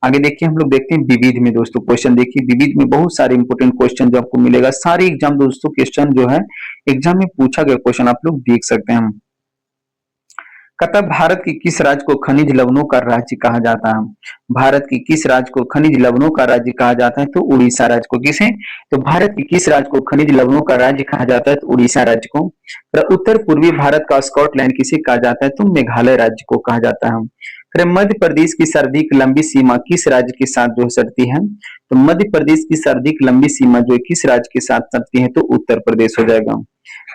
आगे देखिए हम लोग देखते हैं विविध में दोस्तों क्वेश्चन। देखिए विविध में बहुत सारे इंपोर्टेंट क्वेश्चन जो आपको मिलेगा, सारे एग्जाम दोस्तों क्वेश्चन जो है एग्जाम में पूछा गया क्वेश्चन आप लोग देख सकते हैं। कहता है भारत की किस राज्य को खनिज लवणों का राज्य कहा जाता है, भारत की किस राज्य को खनिज लवणों का राज्य कहा जाता है, तो उड़ीसा राज्य को। किसे, तो भारत की किस राज्य को खनिज लवणों का राज्य कहा जाता है, तो उड़ीसा राज्य को। उत्तर पूर्वी भारत का स्कॉटलैंड किसे कहा जाता है, तो मेघालय राज्य को कहा जाता है। मध्य प्रदेश की सर्वाधिक लंबी सीमा किस राज्य के साथ जो सटती है, तो मध्य प्रदेश की सर्वाधिक लंबी सीमा जो किस राज्य के साथ सटती है, तो उत्तर प्रदेश हो जाएगा।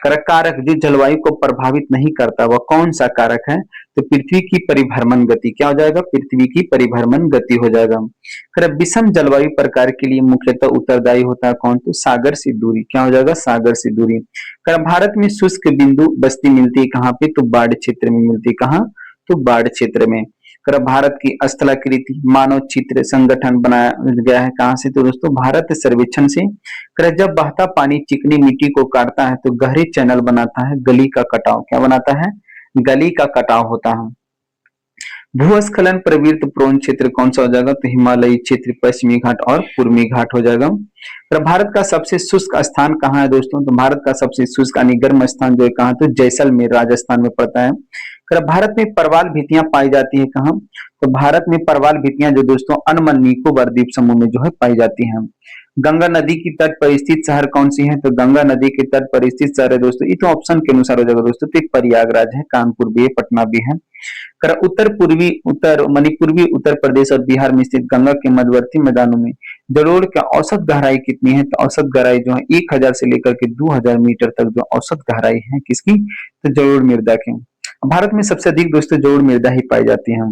कारक जो जलवायु को प्रभावित नहीं करता वह कौन सा कारक है, तो पृथ्वी की परिभ्रमण गति। क्या हो जाएगा, पृथ्वी की परिभ्रमण गति हो जाएगा। विषम जलवायु प्रकार के लिए मुख्यतः उत्तरदायी होता है कौन, तो सागर से दूरी। क्या हो जाएगा, सागर से दूरी। भारत में शुष्क बिंदु बस्ती मिलती है कहाँ पे, तो बाढ़ क्षेत्र में मिलती है कहाँ, तो बाढ़ क्षेत्र में। भारत की स्थलाकृति मानव चित्र संगठन बनाया गया है कहां से, तो दोस्तों भारत सर्वेक्षण से। जब बहता पानी चिकनी मिट्टी को काटता है तो गहरे चैनल बनाता है, गली का कटाव। क्या बनाता है, गली का कटाव होता है। भूस्खलन प्रवृत्त प्रोन क्षेत्र कौन सा हो जाएगा, तो हिमालयी क्षेत्र, पश्चिमी घाट और पूर्वी घाट हो जाएगा। भारत का सबसे शुष्क स्थान कहाँ है दोस्तों, तो भारत का सबसे शुष्क यानी गर्म स्थान जो है कहाँ, तो जैसलमेर राजस्थान में पड़ता है। भारत में परवाल भित्तियां पाई जाती है कहाँ, तो भारत में परवाल भित्तियां जो दोस्तों अंडमान निकोबार द्वीप समूह में जो है पाई जाती हैं। गंगा नदी की तट पर स्थित शहर कौन सी है, तो गंगा नदी के तट पर स्थित शहर है दोस्तों, ये तो ऑप्शन के अनुसार हो जाएगा दोस्तों, तो प्रयागराज है, कानपुर भी है, पटना भी है। मणिपूर्वी उत्तर प्रदेश और बिहार में स्थित गंगा के मध्यवर्ती मैदानों में जलोढ़ की औसत गहराई कितनी है, तो औसत गहराई जो है 1000 से लेकर के 2000 मीटर तक जो औसत गहराई है किसकी, तो जलोढ़ मृदा की। भारत में सबसे अधिक दोस्तों जलोढ़ मृदा ही पाई जाती है।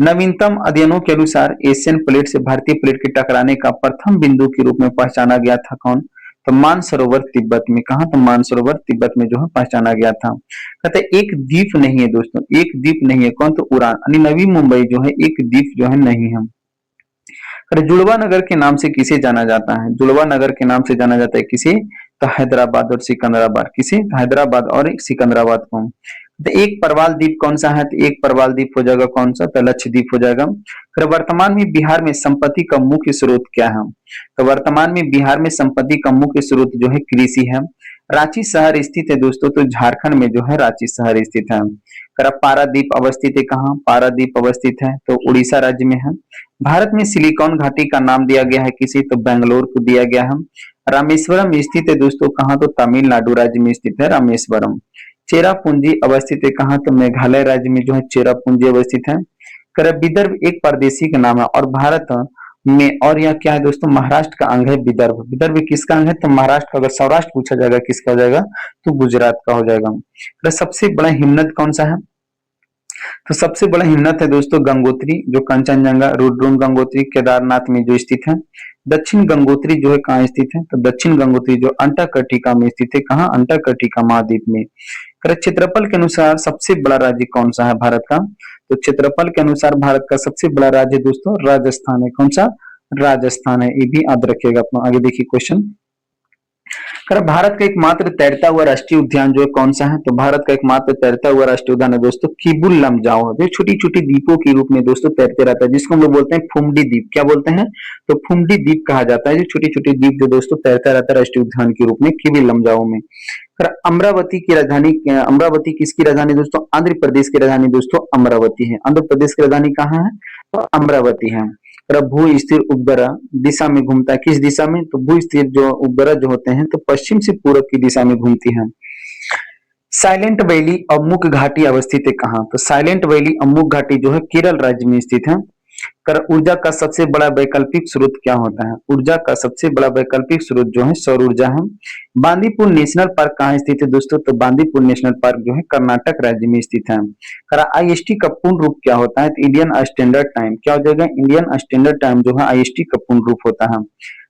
नवीनतम अध्ययनों के अनुसार एशियन प्लेट से भारतीय प्लेट के टकराने का प्रथम बिंदु के रूप में पहचाना गया था कौन, तो मानसरोवर तिब्बत में। कहा, तो मानसरोवर तिब्बत में जो है पहचाना गया था। कहते एक द्वीप नहीं है दोस्तों, एक द्वीप नहीं है कौन, तो उड़ान यानी नवी मुंबई जो है एक द्वीप जो है नहीं है। जुड़वा नगर के नाम से किसे जाना जाता है, जुड़वा नगर के नाम से जाना जाता है किसे, तो हैदराबाद और सिकंदराबाद। किसे, हैदराबाद और सिकंदराबाद को। तो एक परवाल द्वीप कौन सा है, तो एक परवाल द्वीप हो जाएगा कौन सा, तो लक्षद्वीप हो जाएगा। फिर वर्तमान में बिहार में संपत्ति का मुख्य स्रोत क्या है, तो वर्तमान में बिहार में संपत्ति का मुख्य स्रोत जो है कृषि है। रांची शहर स्थित है दोस्तों, तो झारखंड में जो है रांची शहर स्थित है। पारादीप अवस्थित है कहाँ, पारादीप अवस्थित है तो उड़ीसा राज्य में है। भारत में सिलिकॉन घाटी का नाम दिया गया है किसी, तो बेंगलोर को दिया गया है। रामेश्वरम स्थित है दोस्तों कहाँ, तो तमिलनाडु राज्य में स्थित है रामेश्वरम। चेरापूंजी अवस्थित है कहाँ? तो मेघालय राज्य में जो है चेरापूंजी अवस्थित है। विदर्भ एक परदेशी का नाम है और भारत में, और यह क्या है दोस्तों? महाराष्ट्र का अंग है विदर्भ। विदर्भ किसका अंग है? तो महाराष्ट्र का। अगर सौराष्ट्र पूछा जाएगा किसका हो जाएगा? तो गुजरात का हो जाएगा। सबसे बड़ा हिमनद कौन सा है? तो सबसे बड़ा हिमनद है दोस्तों गंगोत्री, जो कंचनजंगा, रुद्रम गंगोत्री केदारनाथ में जो स्थित है। दक्षिण गंगोत्री जो है कहाँ स्थित है? तो दक्षिण गंगोत्री जो अंटार्कटिका में स्थित है। कहाँ? अंटार्कटिका महाद्वीप में। क्षेत्रफल के अनुसार सबसे बड़ा राज्य कौन सा है भारत का? तो क्षेत्रफल के अनुसार भारत का सबसे बड़ा राज्य दोस्तों राजस्थान है। कौन सा? राजस्थान है। ये भी याद रखिएगा अपना। आगे देखिए क्वेश्चन। भारत का एकमात्र तैरता हुआ राष्ट्रीय उद्यान जो है कौन सा है? तो भारत का एकमात्र तैरता हुआ राष्ट्रीय उद्यान है दोस्तों किबुल लमजाओ, जो छोटी छोटी द्वीपों के रूप में दोस्तों तैरते रहता है, जिसको हम लोग बोलते हैं फुमडी द्वीप। क्या बोलते हैं? तो फुमडी द्वीप कहा जाता है, जो छोटी छोटी द्वीप जो दोस्तों तैरता रहता है राष्ट्रीय उद्यान के रूप में किबुल लमजाओ में। अमरावती की राजधानी, अमरावती किसकी राजधानी दोस्तों? आंध्र प्रदेश की राजधानी दोस्तों अमरावती है। आंध्र प्रदेश की राजधानी कहाँ है? तो अमरावती है। भू स्थिर उपग्रह दिशा में घूमता है, किस दिशा में? तो भू स्थिर जो उपग्रह जो होते हैं तो पश्चिम से पूर्व की दिशा में घूमती है। साइलेंट वैली अमुक घाटी अवस्थित है कहाँ? तो साइलेंट वैली अमुक घाटी जो है केरल राज्य में स्थित है। ऊर्जा का सबसे बड़ा वैकल्पिक स्रोत क्या होता है? ऊर्जा का सबसे बड़ा वैकल्पिक स्रोत जो है सौर ऊर्जा है। बांदीपुर नेशनल पार्क कहाँ स्थित है दोस्तों? तो बांदीपुर नेशनल पार्क जो है कर्नाटक राज्य में स्थित है। आईएसटी का पूर्ण रूप क्या होता है? तो इंडियन स्टैंडर्ड टाइम। क्या हो जाएगा? इंडियन स्टैंडर्ड टाइम जो है आईएसटी का पूर्ण रूप होता है।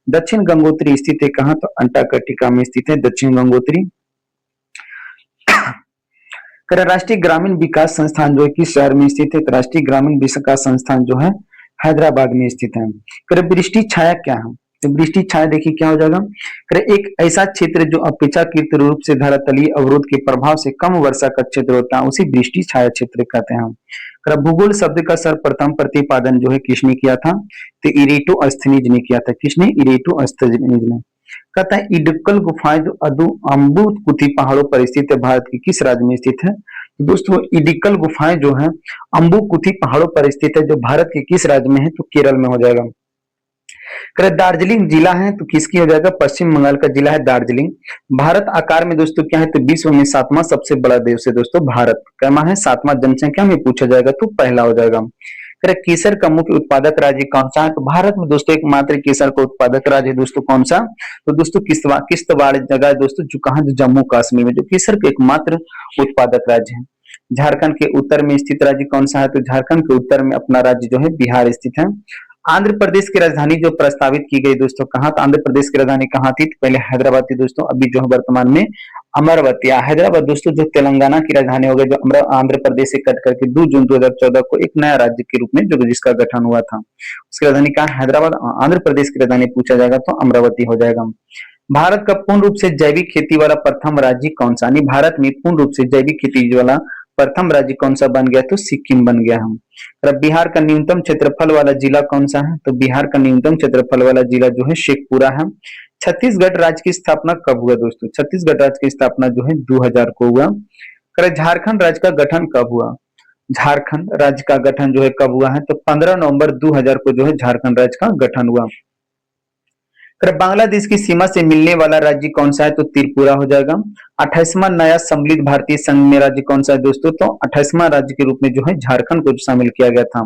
दक्षिण गंगोत्री स्थित है कहाँ? तो अंटार्कटिका में स्थित है दक्षिण गंगोत्री। राष्ट्रीय ग्रामीण विकास संस्थान जो है किस शहर में स्थित है? तो राष्ट्रीय ग्रामीण विकास संस्थान जो है हैदराबाद में स्थित है। वृष्टि छाया क्या है? तो वृष्टि छाया देखिए क्या हो जाएगा? एक ऐसा क्षेत्र जो अपेक्षाकृत रूप से धरातलीय अवरोध के प्रभाव से कम वर्षा का क्षेत्र होता है, उसे वृष्टि छाया क्षेत्र कहते हैं। भूगोल शब्द का सर्वप्रथम प्रतिपादन जो है किसने किया था? तो इरेटोस्थनीज ने किया था। किसने? इरेटोस्थनीज ने। कहता है इडुक्कल गुफाएं जो अम्बुकुथी पहाड़ों पर स्थित है, भारत के किस राज्य में स्थित है? तो दोस्तों इडिकल गुफाएं जो है अम्बुकुथी पहाड़ों पर स्थित है, जो भारत के किस राज्य में है? तो केरल में हो जाएगा। दार्जिलिंग जिला है तो किसकी हो जाएगा? पश्चिम बंगाल का जिला है दार्जिलिंग। भारत आकार में दोस्तों क्या है? तो विश्व में 7वां सबसे बड़ा देश है दोस्तों भारत। कैमा है? 7वां जनसंख्या में पूछा जाएगा तो पहला हो जाएगा। केसर का मुख्य उत्पादक राज्य कौन सा है? तो भारत में दोस्तों एकमात्र केसर का उत्पादक राज्य है दोस्तों कौन सा? तो दोस्तों किश्तवाड़ जगह है दोस्तों, जो कहा? जम्मू कश्मीर में, जो केसर का एकमात्र उत्पादक राज्य है। झारखंड के उत्तर में स्थित राज्य कौन सा है? तो झारखंड के उत्तर में अपना राज्य जो है बिहार स्थित है। आंध्र प्रदेश की राजधानी जो प्रस्तावित की गई दोस्तों कहाँ? तो आंध्र प्रदेश की राजधानी कहाँ थी? तो पहले हैदराबाद थी दोस्तों, अभी जो है वर्तमान में अमरावती। हैदराबाद दोस्तों जो तेलंगाना की राजधानी हो गई, जो आंध्र प्रदेश से कट करके 2 जून 2014 को एक नया राज्य के रूप में जो जिसका गठन हुआ था, उसकी राजधानी कहाँ? हैदराबाद। आंध्र प्रदेश की राजधानी पूछा जाएगा तो अमरावती हो जाएगा। भारत का पूर्ण रूप से जैविक खेती वाला प्रथम राज्य कौन सा? भारत में पूर्ण रूप से जैविक खेती वाला प्रथम राज्य कौन सा बन गया? तो सिक्किम बन गया हम। बिहार का न्यूनतम क्षेत्रफल वाला जिला कौन सा है? तो बिहार का न्यूनतम क्षेत्रफल वाला जिला जो है शेखपुरा है। छत्तीसगढ़ राज्य की स्थापना कब हुआ दोस्तों? छत्तीसगढ़ राज्य की स्थापना जो है 2000 को हुआ। झारखंड राज्य का गठन कब हुआ? झारखंड राज्य का गठन जो है कब हुआ है? तो 15 नवंबर 2000 को जो है झारखंड राज्य का गठन हुआ। बांग्लादेश की सीमा से मिलने वाला राज्य कौन सा है? तो त्रिपुरा हो जाएगा। 28वां नया सम्मिलित भारतीय संघ में राज्य कौन सा है दोस्तों? तो 28वां राज्य के रूप में जो है झारखंड को शामिल किया गया था।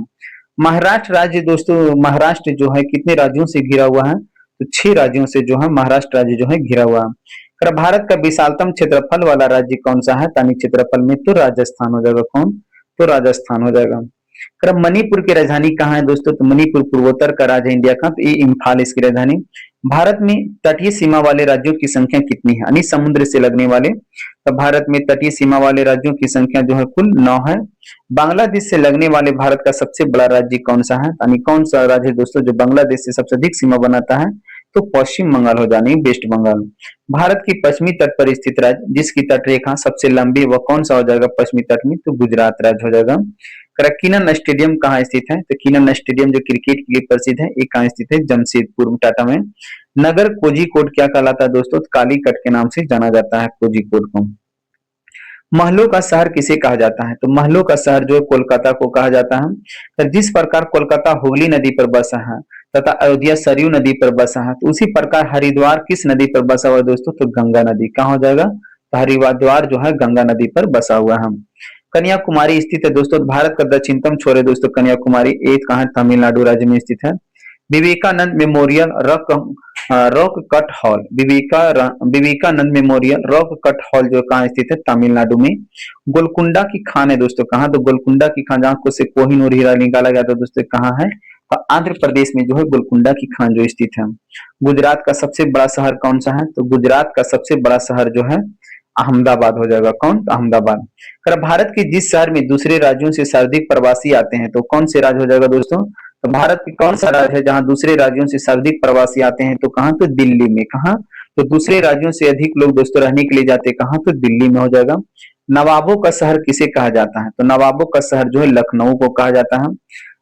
महाराष्ट्र राज्य दोस्तों, महाराष्ट्र जो है कितने राज्यों से घिरा हुआ है? तो 6 राज्यों से जो है महाराष्ट्र राज्य जो है घिरा हुआ है। भारत का विशालतम क्षेत्रफल वाला राज्य कौन सा है? तानी क्षेत्रफल में तो राजस्थान हो जाएगा। कौन? तो राजस्थान हो जाएगा। मणिपुर की राजधानी कहाँ है दोस्तों? तो मणिपुर पूर्वोत्तर का राज्य इंडिया का, तो ये इम्फाल इसकी राजधानी। भारत में तटीय सीमा वाले राज्यों की संख्या कितनी है? यानी समुद्र से लगने वाले। तो भारत में तटीय सीमा वाले राज्यों की संख्या जो है कुल 9 है। बांग्लादेश से लगने वाले भारत का सबसे बड़ा राज्य कौन सा है? यानी कौन सा राज्य दोस्तों जो बांग्लादेश से सबसे अधिक सीमा बनाता है? तो पश्चिम बंगाल हो जानी वेस्ट बंगाल। भारत की पश्चिमी तट पर स्थित राज्य जिसकी तटरेखा सबसे लंबी वह कौन सा हो जाएगा पश्चिमी तट में? तो गुजरात राज्य हो जाएगा। किनन स्टेडियम कहाँ स्थित है? तो किनन स्टेडियम जो क्रिकेट के लिए प्रसिद्ध है, ये कहाँ स्थित है? जमशेदपुर टाटा में। नगर कोझिकोड क्या कहलाता है दोस्तों? कालीकट के नाम से जाना जाता है कोझिकोड को। महलों का शहर किसे कहा जाता है? तो महलों का शहर जो है कोलकाता को कहा जाता है। तो जिस प्रकार कोलकाता हुगली नदी पर बसा है तथा अयोध्या सरयू नदी पर बसा है, तो उसी प्रकार हरिद्वार किस नदी पर बसा हुआ दोस्तों? तो गंगा नदी। कहाँ हो जाएगा? तो हरिद्वार जो है गंगा नदी पर बसा हुआ है। कन्याकुमारी स्थित है दोस्तों, भारत का दक्षिणतम छोर है दोस्तों कन्याकुमारी। एक कहाँ है? तमिलनाडु राज्य में स्थित है। Vivekananda memorial rock cut hall, Vivekananda memorial rock cut hall जो कहाँ स्थित है? तमिलनाडु में। गोलकुंडा की खान है दोस्तों, कहाँ? तो गोलकुंडा की खान जहाँ को से कोहिनूर हीरा निकाला गया था दोस्तों, कहाँ है? तो आंध्र प्रदेश में जो है गोलकुंडा की खान जो स्थित है। गुजरात का सबसे बड़ा शहर कौन सा है? तो गुजरात का सबसे बड़ा शहर जो है अहमदाबाद हो जाएगा। कौन? तो अहमदाबाद। अगर भारत के जिस शहर में दूसरे राज्यों से सर्वाधिक प्रवासी आते हैं तो कौन से राज्य हो जाएगा दोस्तों? तो भारत की कौन सा राज्य है जहां दूसरे राज्यों से सर्वाधिक प्रवासी आते हैं? तो कहाँ? तो दिल्ली में। कहाँ? तो दूसरे राज्यों से अधिक लोग दोस्तों रहने के लिए जाते हैं कहाँ? तो दिल्ली में हो जाएगा। नवाबों का शहर किसे कहा जाता है? तो नवाबों का शहर जो है लखनऊ को कहा जाता है।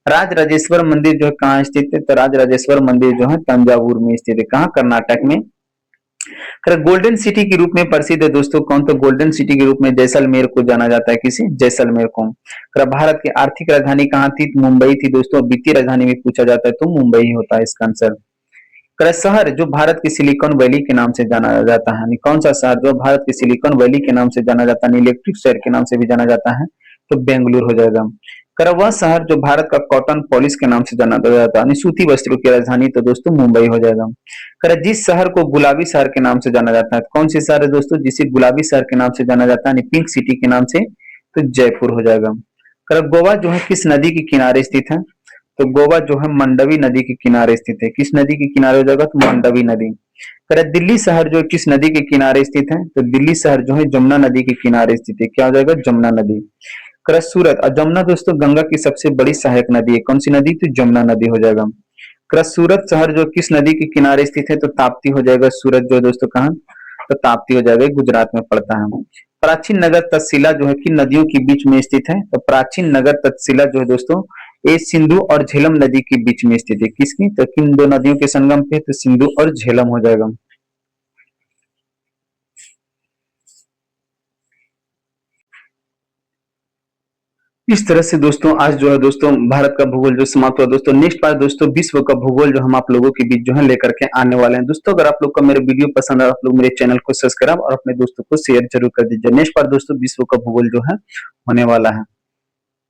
राज राजेश्वर मंदिर जो है कहाँ स्थित है? तो राज राजेश्वर मंदिर जो है तंजावुर में स्थित है। कहाँ? कर्नाटक में। गोल्डन सिटी के रूप में प्रसिद्ध है दोस्तों कौन? तो गोल्डन सिटी के रूप में जैसलमेर को जाना जाता है। किसी? जैसलमेर को। भारत की आर्थिक राजधानी कहाँ थी? मुंबई थी दोस्तों। वित्तीय राजधानी में पूछा जाता है तो मुंबई ही होता है इसका आंसर। शहर जो भारत के सिलिकॉन वैली के नाम से जाना जाता है, कौन सा शहर जो भारत के सिलिकॉन वैली के नाम से जाना जाता है, इलेक्ट्रिक शहर के नाम से भी जाना जाता है, तो बेंगलुरु हो जाएगा। वह शहर जो भारत का कॉटन पॉलिश के नाम से जाना जाता है, सूती वस्त्रों की राजधानी, तो दोस्तों मुंबई हो जाएगा। जिस शहर को गुलाबी शहर के नाम से जाना जाता है, कौन सी शहर है दोस्तों जिसे गुलाबी शहर के नाम से जाना जाता है, पिंक सिटी के नाम से, तो जयपुर हो जाएगा। गोवा जो है किस नदी के किनारे स्थित है? तो गोवा जो है मंडवी नदी के किनारे स्थित है। किस नदी के किनारे हो जाएगा? तो मंडवी नदी। दिल्ली शहर जो किस नदी के किनारे स्थित है? तो दिल्ली शहर जो है जमुना नदी के किनारे स्थित है। क्या हो जाएगा? जमुना नदी। सूरत और जमुना दोस्तों गंगा की सबसे बड़ी सहायक नदी है। कौन सी नदी? तो जमुना नदी हो जाएगा। सूरत शहर जो किस नदी के किनारे स्थित है? तो ताप्ती हो जाएगा। सूरत जो दोस्तों कहाँ? तो ताप्ती हो जाएगा, गुजरात में पड़ता है। प्राचीन नगर तक्षशिला जो है किन नदियों के बीच में स्थित है? तो प्राचीन नगर तक्षशिला जो है दोस्तों ये सिंधु और झेलम नदी के बीच में स्थित है। किसकी? तो किन दो नदियों के संगम पे? तो सिंधु और झेलम हो जाएगा। इस तरह से दोस्तों आज जो है दोस्तों भारत का भूगोल जो समाप्त हुआ दोस्तों। नेक्स्ट बार दोस्तों विश्व का भूगोल जो हम आप लोगों के बीच जो है लेकर के आने वाले हैं दोस्तों। अगर आप लोग को मेरे वीडियो पसंद है, आप लोग मेरे चैनल को सब्सक्राइब और अपने दोस्तों को शेयर जरूर कर दीजिए। नेक्स्ट बार दोस्तों विश्व का भूगोल जो है होने वाला है।